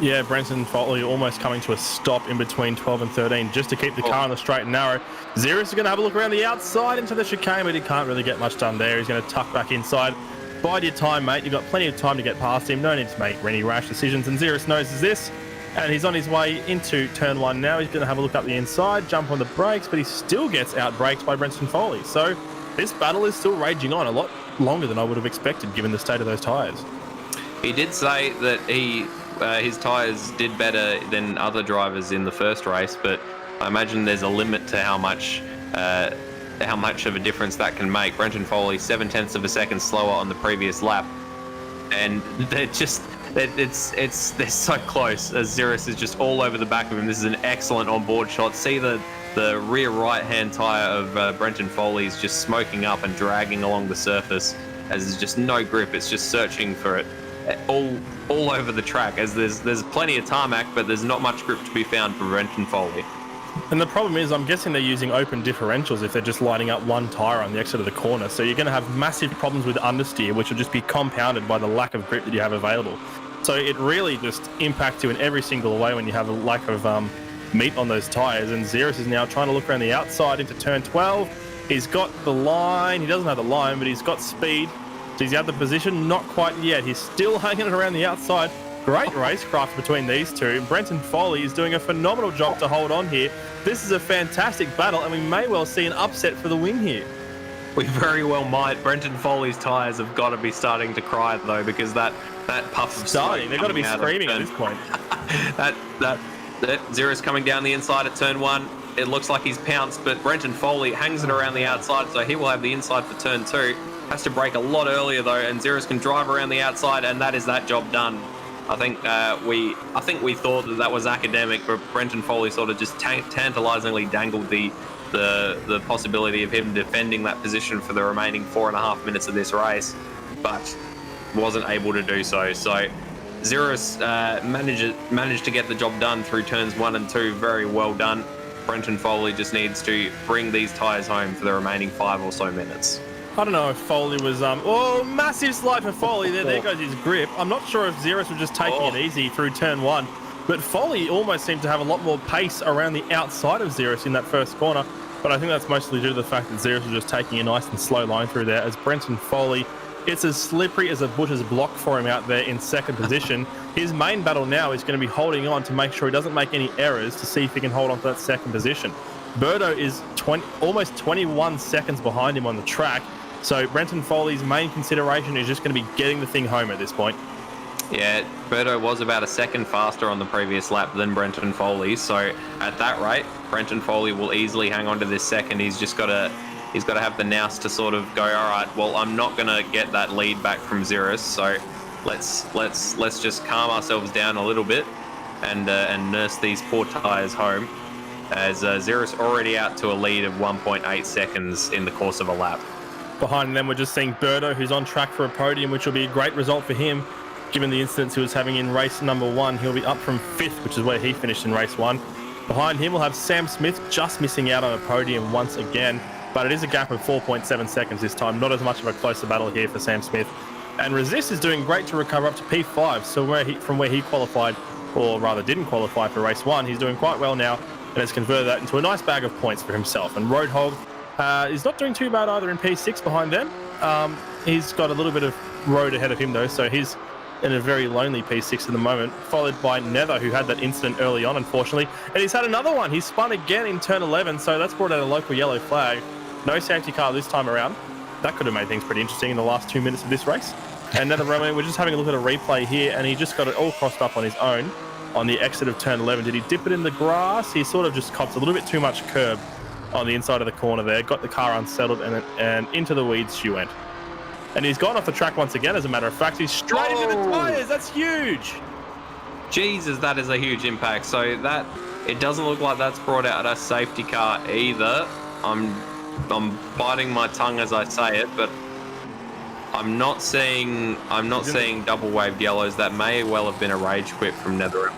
Speaker 2: Yeah, Brenton Foley almost coming to a stop in between 12 and 13 just to keep the car on the straight and narrow. Ziras is going to have a look around the outside into the chicane, but he can't really get much done there. He's going to tuck back inside. Bide your time, mate. You've got plenty of time to get past him. No need to make any rash decisions, and Ziras knows this. And he's on his way into turn 1 now. He's going to have a look up the inside, jump on the brakes, but he still gets out-braked by Brenton Foley. So this battle is still raging on a lot longer than I would have expected given the state of those tyres.
Speaker 1: He did say that his tyres did better than other drivers in the first race, but I imagine there's a limit to how much of a difference that can make. Brenton Foley 0.7 of a second slower on the previous lap, and they're so close as Ziras is just all over the back of him. This is an excellent onboard shot. See the rear right-hand tyre of Brenton Foley is just smoking up and dragging along the surface as there's just no grip. It's just searching for it all over the track as there's plenty of tarmac, but there's not much grip to be found for Brenton Foley.
Speaker 2: And the problem is, I'm guessing they're using open differentials if they're just lining up one tyre on the exit of the corner. So you're going to have massive problems with understeer, which will just be compounded by the lack of grip that you have available. So it really just impacts you in every single way when you have a lack of meat on those tyres. And Ziras is now trying to look around the outside into turn 12. He's got the line. He doesn't have the line, but he's got speed. So he's out the position. Not quite yet. He's still hanging it around the outside. Great racecraft between these two. Brenton Foley is doing a phenomenal job to hold on here. This is a fantastic battle, and we may well see an upset for the win here.
Speaker 1: We very well might. Brenton Foley's tyres have got to be starting to cry, though, because that puff of smoke
Speaker 2: they've got to be screaming at this point.
Speaker 1: Ziras coming down the inside at turn 1. It looks like he's pounced, but Brenton Foley hangs it around the outside, so he will have the inside for turn 2. Has to brake a lot earlier, though, and Ziras can drive around the outside, and that is that job done. I think we thought that was academic, but Brenton Foley sort of just tantalisingly dangled the possibility of him defending that position for the remaining 4.5 minutes of this race, but wasn't able to do so. So Ziras managed to get the job done through turns 1 and 2. Very well done. Brenton Foley just needs to bring these tyres home for the remaining 5 or so minutes.
Speaker 2: I don't know if Foley was oh, massive slide for Foley. There goes his grip. I'm not sure if Ziras was just taking it easy through turn 1, but Foley almost seemed to have a lot more pace around the outside of Ziras in that first corner. But I think that's mostly due to the fact that Ziras was just taking a nice and slow line through there, as Brenton Foley, it's as slippery as a butcher's block for him out there in second position. His main battle now is going to be holding on to make sure he doesn't make any errors to see if he can hold on to that second position. Birdo is almost 21 seconds behind him on the track, so Brenton Foley's main consideration is just going to be getting the thing home at this point.
Speaker 1: Yeah, Birdo was about a second faster on the previous lap than Brenton Foley, so at that rate, Brenton Foley will easily hang on to this second. He's got to have the nous to sort of go, all right, well, I'm not going to get that lead back from Ziras, so let's just calm ourselves down a little bit and nurse these poor tyres home, as Ziras already out to a lead of 1.8 seconds in the course of a lap.
Speaker 2: Behind them, we're just seeing Birdo, who's on track for a podium, which will be a great result for him. Given the incidents he was having in race number 1, he'll be up from 5th, which is where he finished in race 1. Behind him, we'll have Sam Smith just missing out on a podium once again, but it is a gap of 4.7 seconds this time. Not as much of a closer battle here for Sam Smith. And Resist is doing great to recover up to P5, so from where he qualified, or rather didn't qualify for race 1, he's doing quite well now and has converted that into a nice bag of points for himself. And Roadhog is not doing too bad either in P6 behind them. He's got a little bit of road ahead of him though, so he's in a very lonely P6 at the moment, followed by Nether, who had that incident early on, unfortunately. And he's had another one. He's spun again in turn 11, so that's brought out a local yellow flag. No safety car this time around. That could have made things pretty interesting in the last 2 minutes of this race. And Nether Roman, we're just having a look at a replay here, and he just got it all crossed up on his own on the exit of turn 11. Did he dip it in the grass? He sort of just copped a little bit too much curb on the inside of the corner there, got the car unsettled, and into the weeds she went. And he's gone off the track once again, as a matter of fact. He's straight into the tyres. That's huge.
Speaker 1: Jesus, that is a huge impact. So that, it doesn't look like that's brought out a safety car either. I'm biting my tongue as I say it, but I'm not seeing double waved yellows. That may well have been a rage quit from Nether.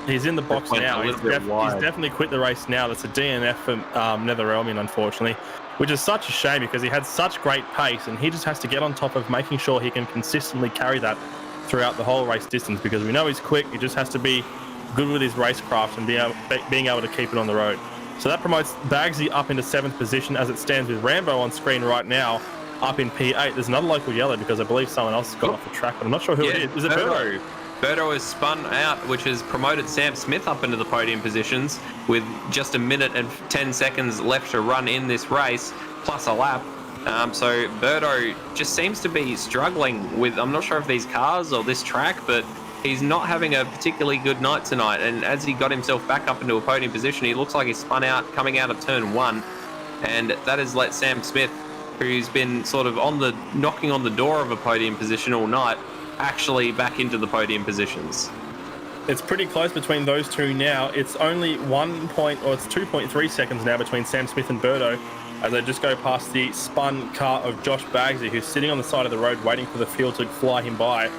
Speaker 2: He's in the box now. He's definitely quit the race now. That's a DNF for Nether Elmian, unfortunately, which is such a shame because he had such great pace, and he just has to get on top of making sure he can consistently carry that throughout the whole race distance, because we know he's quick. He just has to be good with his racecraft and being able to keep it on the road. So that promotes Bagsy up into 7th position as it stands, with Rambo on screen right now up in P8. There's another local yellow because I believe someone else has got off the track, but I'm not sure who it is. Is it Birdo?
Speaker 1: Birdo has spun out, which has promoted Sam Smith up into the podium positions with just 1 minute and 10 seconds left to run in this race, plus a lap. So Birdo just seems to be struggling with, I'm not sure if these cars or this track, but he's not having a particularly good night tonight. And as he got himself back up into a podium position, he looks like he's spun out coming out of turn 1. And that has let Sam Smith, who's been sort of knocking on the door of a podium position all night, actually back into the podium positions.
Speaker 2: It's pretty close between those two now. It's only 2.3 seconds now between Sam Smith and Birdo, as they just go past the spun car of Josh Bagsy, who's sitting on the side of the road waiting for the field to fly him by.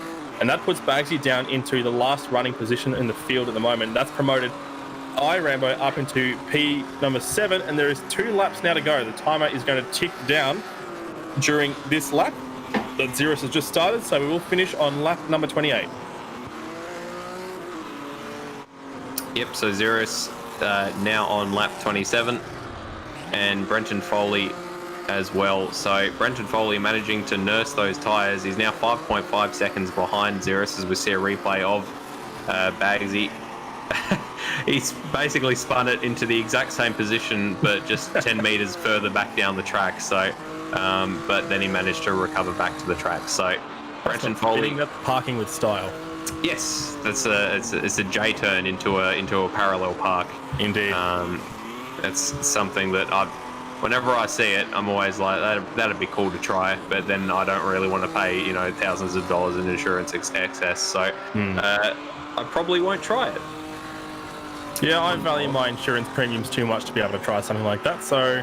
Speaker 2: And that puts Bagsy down into the last running position in the field at the moment. That's promoted Rambo up into P number 7, and there is 2 laps now to go. The timer is going to tick down during this lap that Ziras has just started, so we will finish on lap number 28.
Speaker 1: Yep, so Ziras now on lap 27, and Brenton Foley as well. So Brenton Foley managing to nurse those tyres. He's now 5.5 seconds behind Ziras, as we see a replay of Bagsy. He's basically spun it into the exact same position, but just 10 metres further back down the track. So, but then he managed to recover back to the track. So Brenton Foley
Speaker 2: parking with style.
Speaker 1: Yes, it's a J turn into a parallel park.
Speaker 2: Indeed.
Speaker 1: That's something that whenever I see it, I'm always like, that'd be cool to try, but then I don't really want to pay, thousands of dollars in insurance excess. So I probably won't try it.
Speaker 2: Yeah, I value my insurance premiums too much to be able to try something like that. So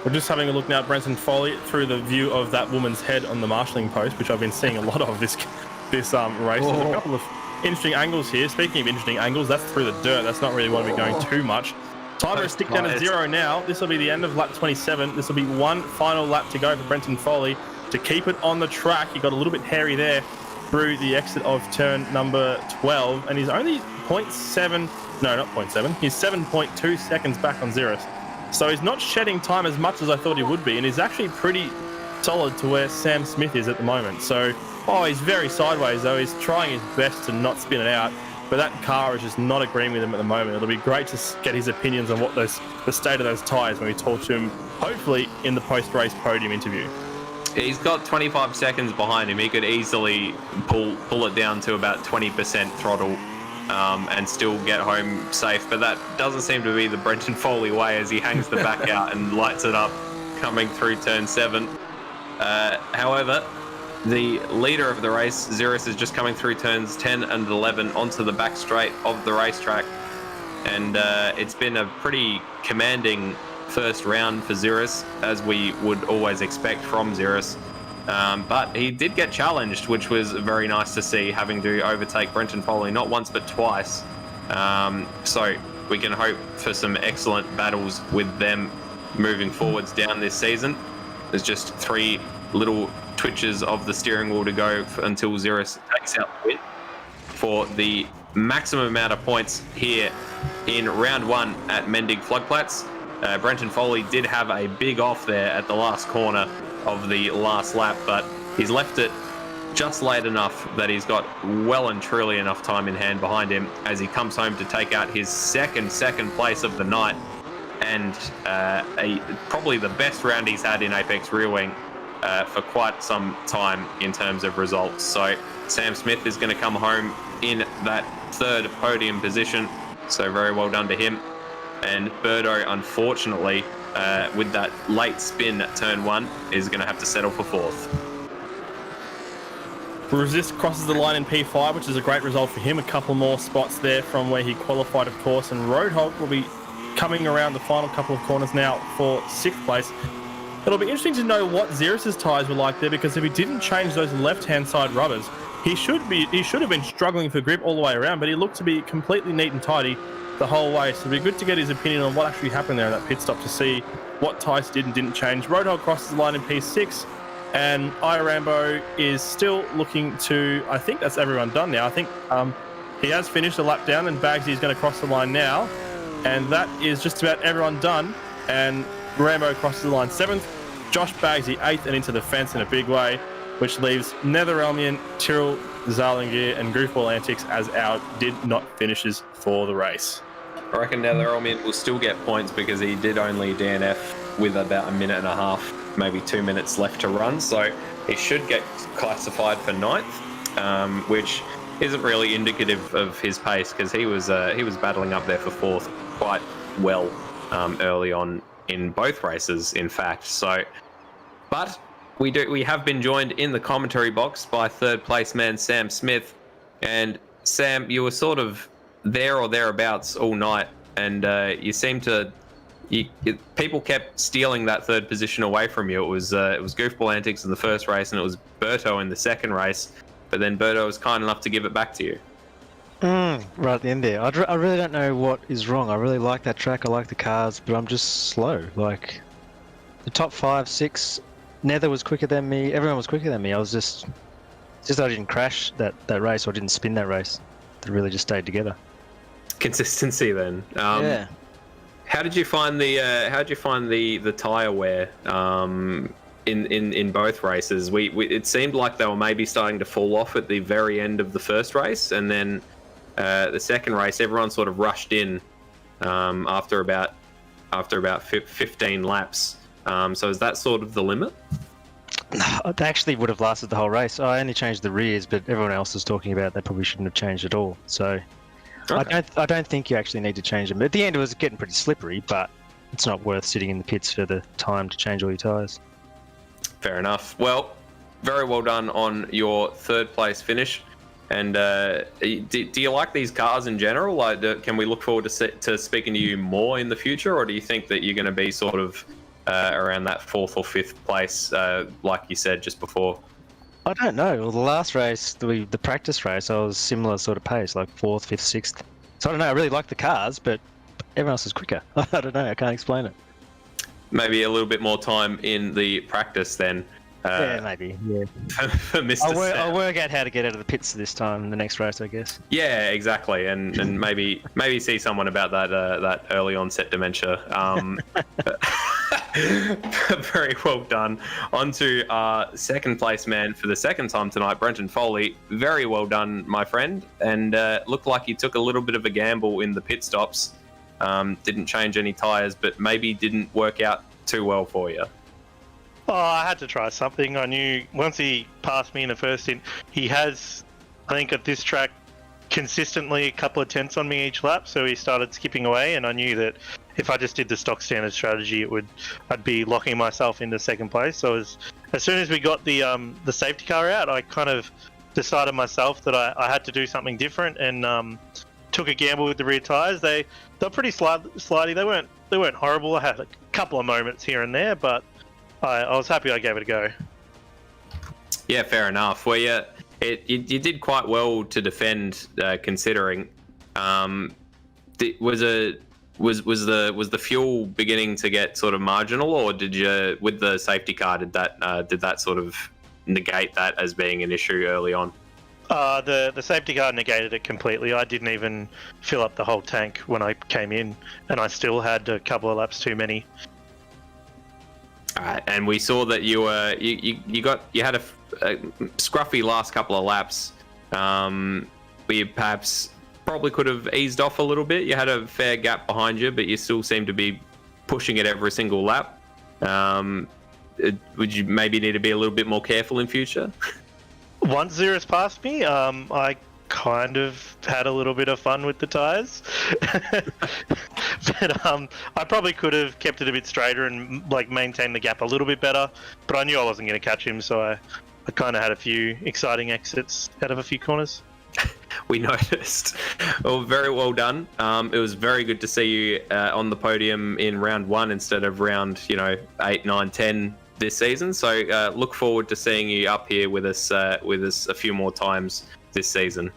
Speaker 2: we're just having a look now at Brenton Foley through the view of that woman's head on the marshalling post, which I've been seeing a lot of this race. There's a couple of interesting angles here. Speaking of interesting angles, that's through the dirt. That's not really what we're going too much Timer is ticked down to 0 now. This will be the end of lap 27. This will be one final lap to go for Brenton Foley to keep it on the track. He got a little bit hairy there through the exit of turn number 12, and he's only 0.7, no, not 0.7, he's 7.2 seconds back on Ziras. So he's not shedding time as much as I thought he would be, and he's actually pretty solid to where Sam Smith is at the moment. So, he's very sideways though. He's trying his best to not spin it out, but that car is just not agreeing with him at the moment. It'll be great to get his opinions on what the state of those tyres when we talk to him, hopefully in the post-race podium interview.
Speaker 1: He's got 25 seconds behind him. He could easily pull it down to about 20% throttle and still get home safe, but that doesn't seem to be the Brenton Foley way as he hangs the back out and lights it up coming through turn 7. However, the leader of the race, Ziras, is just coming through turns 10 and 11 onto the back straight of the racetrack, and it's been a pretty commanding first round for Ziras, as we would always expect from Ziras. But he did get challenged, which was very nice to see, having to overtake Brenton Foley not once but twice. So we can hope for some excellent battles with them moving forwards down this season. There's just 3 little twitches of the steering wheel to go until Ziras takes out the win for the maximum amount of points here in round 1 at Mendig Flugplatz. Brenton Foley did have a big off there at the last corner of the last lap, but he's left it just late enough that he's got well and truly enough time in hand behind him as he comes home to take out his second place of the night, and probably the best round he's had in Apex Rear Wing for quite some time in terms of results. So Sam Smith is going to come home in that 3rd podium position, so very well done to him. And Birdo, unfortunately, with that late spin at turn 1, is going to have to settle for 4th.
Speaker 2: Resist crosses the line in P5, which is a great result for him. A couple more spots there from where he qualified, of course, and Roadhog will be coming around the final couple of corners now for 6th place. It'll be interesting to know what Ziras' tyres were like there, because if he didn't change those left-hand side rubbers, he should have been struggling for grip all the way around, but he looked to be completely neat and tidy the whole way. So it'd be good to get his opinion on what actually happened there in that pit stop to see what tyres did and didn't change. Roadhog crosses the line in P6, and Rambo is still looking to, I think that's everyone done now. I think he has finished a lap down, and Bagsy is going to cross the line now, and that is just about everyone done. And Rambo crosses the line 7th, Josh Bagsy 8th and into the fence in a big way, which leaves Netherelmian, Tyrrell, Zarlingier and Goofball Antics as our did not finishes for the race.
Speaker 1: I reckon Netherelmian will still get points because he did only DNF with about a minute and a half, maybe 2 minutes left to run, so he should get classified for 9th, which isn't really indicative of his pace because he was battling up there for 4th quite well early on in both races, in fact. So, but we have been joined in the commentary box by 3rd place man Sam Smith, and Sam, you were sort of there or thereabouts all night, and you seem to people kept stealing that 3rd position away from you. It was Goofball Antics in the first race, and it was Berto in the second race, but then Berto was kind enough to give it back to you.
Speaker 7: Right at the end there. I really don't know what is wrong. I really like that track. I like the cars, but I'm just slow. Like, the top 5, 6, Nether was quicker than me. Everyone was quicker than me. I was just I didn't crash that race, or I didn't spin that race. They really just stayed together. Consistency
Speaker 1: then.
Speaker 7: Yeah.
Speaker 1: How did you find the tyre wear in both races? It seemed like they were maybe starting to fall off at the very end of the first race, and then the second race everyone sort of rushed in after about 15 laps. So is that sort of the limit?
Speaker 7: They actually would have lasted the whole race. I only changed the rears, but everyone else is talking about they probably shouldn't have changed at all. So okay. I don't think you actually need to change them. At the end, it was getting pretty slippery, but it's not worth sitting in the pits for the time to change all your tyres.
Speaker 1: Fair enough. Well, very well done on your 3rd place finish. And do you like these cars in general? Like, can we look forward to speaking to you more in the future, or do you think that you're going to be sort of around that 4th or 5th place, like you said just before?
Speaker 7: I don't know. Well, the last race, the practice race, I was similar sort of pace, like 4th, 5th, 6th. So I don't know. I really like the cars, but everyone else is quicker. I don't know. I can't explain it.
Speaker 1: Maybe a little bit more time in the practice then.
Speaker 7: Yeah, maybe. Yeah.
Speaker 1: For Mr.
Speaker 7: I'll work out how to get out of the pits this time in the next race, I guess.
Speaker 1: Yeah, exactly, and maybe see someone about that early onset dementia. Very well done. On to our second place man for the second time tonight, Brenton Foley. Very well done, my friend, and looked like you took a little bit of a gamble in the pit stops. Didn't change any tyres, but maybe didn't work out too well for you.
Speaker 4: Oh, I had to try something. I knew once he passed me in the first stint, he has, I think at this track, consistently a couple of tenths on me each lap, so he started skipping away, and I knew that if I just did the stock standard strategy, I'd be locking myself into second place. So as soon as we got the safety car out, I kind of decided myself that I had to do something different, and took a gamble with the rear tyres. They're pretty slidey. They weren't horrible. I had a couple of moments here and there, but I was happy I gave it a go.
Speaker 1: Yeah, fair enough. Well, yeah, you did quite well to defend, considering. Was the fuel beginning to get sort of marginal, or did you, with the safety car, did that sort of negate that as being an issue early on?
Speaker 4: The safety car negated it completely. I didn't even fill up the whole tank when I came in, and I still had a couple of laps too many.
Speaker 1: And we saw that you had a scruffy last couple of laps. You perhaps probably could have eased off a little bit. You had a fair gap behind you, but you still seem to be pushing it every single lap. Would you maybe need to be a little bit more careful in future?
Speaker 4: Once Ziras passed me, I kind of had a little bit of fun with the tyres. But I probably could have kept it a bit straighter and maintained the gap a little bit better, but I knew I wasn't going to catch him, so I kind of had a few exciting exits out of a few corners.
Speaker 1: We noticed. Well, very well done. It was very good to see you on the podium in round 1 instead of round 8, 9, 10 this season, so look forward to seeing you up here with us a few more times this season.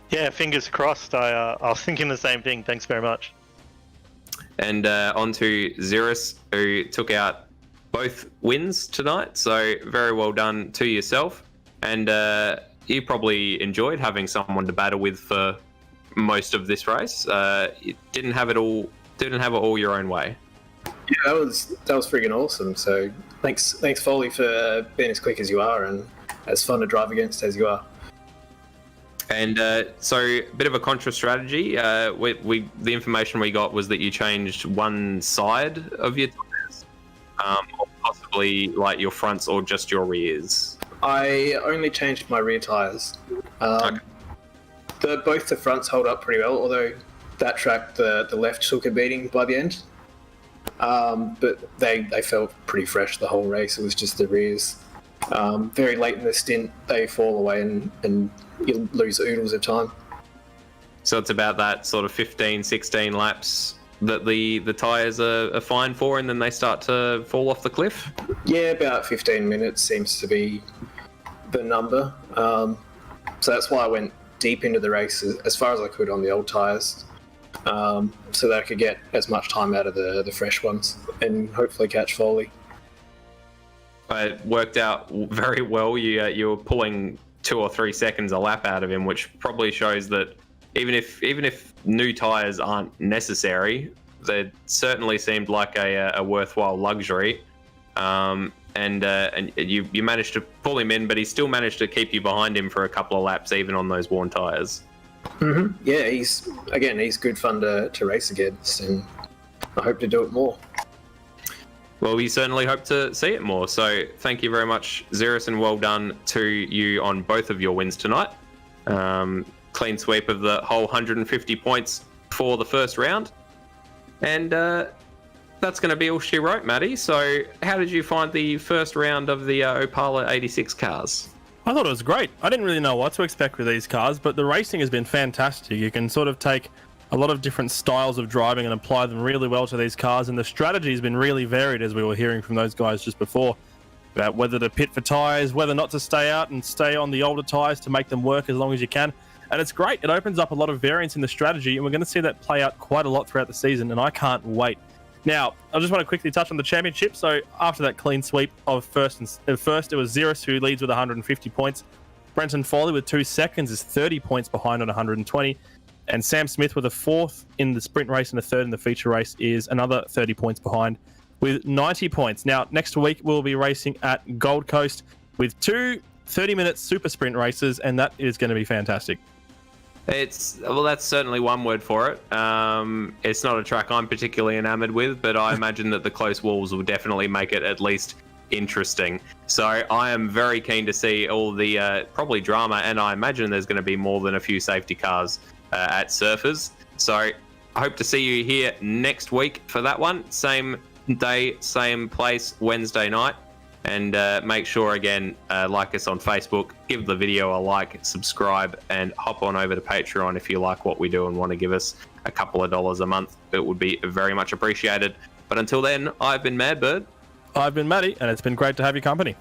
Speaker 4: Yeah, fingers crossed. I was thinking the same thing. Thanks very much.
Speaker 1: And on to Ziras, who took out both wins tonight. So very well done to yourself. And you probably enjoyed having someone to battle with for most of this race. You didn't have it all your own way.
Speaker 5: Yeah, that was friggin' awesome. So thanks Foley for being as quick as you are and as fun to drive against as you are.
Speaker 1: And so, a bit of a contra strategy. The information we got was that you changed one side of your tyres, or possibly your fronts or just your rears.
Speaker 5: I only changed my rear tyres. Okay. Both the fronts hold up pretty well, although that track the left took a beating by the end. But they felt pretty fresh the whole race. It was just the rears. Very late in the stint, they fall away and you lose oodles of time.
Speaker 1: So it's about that sort of 15, 16 laps that the tyres are fine for, and then they start to fall off the cliff?
Speaker 5: Yeah, about 15 minutes seems to be the number. So that's why I went deep into the race as far as I could on the old tyres, so that I could get as much time out of the fresh ones and hopefully catch Foley.
Speaker 1: It worked out very well. You were pulling 2 or 3 seconds a lap out of him, which probably shows that even if new tyres aren't necessary, they certainly seemed like a worthwhile luxury. And you managed to pull him in, but he still managed to keep you behind him for a couple of laps, even on those worn tyres.
Speaker 5: Mm-hmm. Yeah, he's good fun to race against, and I hope to do it more.
Speaker 1: Well, we certainly hope to see it more. So thank you very much, Ziras, and well done to you on both of your wins tonight. Clean sweep of the whole 150 points for the first round. And that's going to be all she wrote, Maddie. So how did you find the first round of the Opala 86 cars?
Speaker 2: I thought it was great. I didn't really know what to expect with these cars, but the racing has been fantastic. You can sort of take a lot of different styles of driving and apply them really well to these cars, and the strategy has been really varied, as we were hearing from those guys just before, about whether to pit for tyres, whether not to stay out and stay on the older tyres to make them work as long as you can. And it's great. It opens up a lot of variance in the strategy, and we're going to see that play out quite a lot throughout the season, and I can't wait. Now, I just want to quickly touch on the championship. So after that clean sweep of first, it was Ziras who leads with 150 points. Brenton Foley with 2 seconds is 30 points behind on 120. And Sam Smith with a 4th in the sprint race and a 3rd in the feature race is another 30 points behind with 90 points. Now, next week we'll be racing at Gold Coast with 2 30-minute super sprint races, and that is going to be fantastic.
Speaker 1: That's certainly one word for it. It's not a track I'm particularly enamored with, but I imagine that the close walls will definitely make it at least interesting. So I am very keen to see all the probably drama, and I imagine there's going to be more than a few safety cars at Surfers. So I hope to see you here next week for that one. Same day, same place, Wednesday night. And make sure, again, like us on Facebook, give the video a like, subscribe, and hop on over to Patreon if you like what we do and want to give us a couple of dollars a month. It would be very much appreciated. But until then, I've been Madbird.
Speaker 2: I've been Matty, and it's been great to have your company.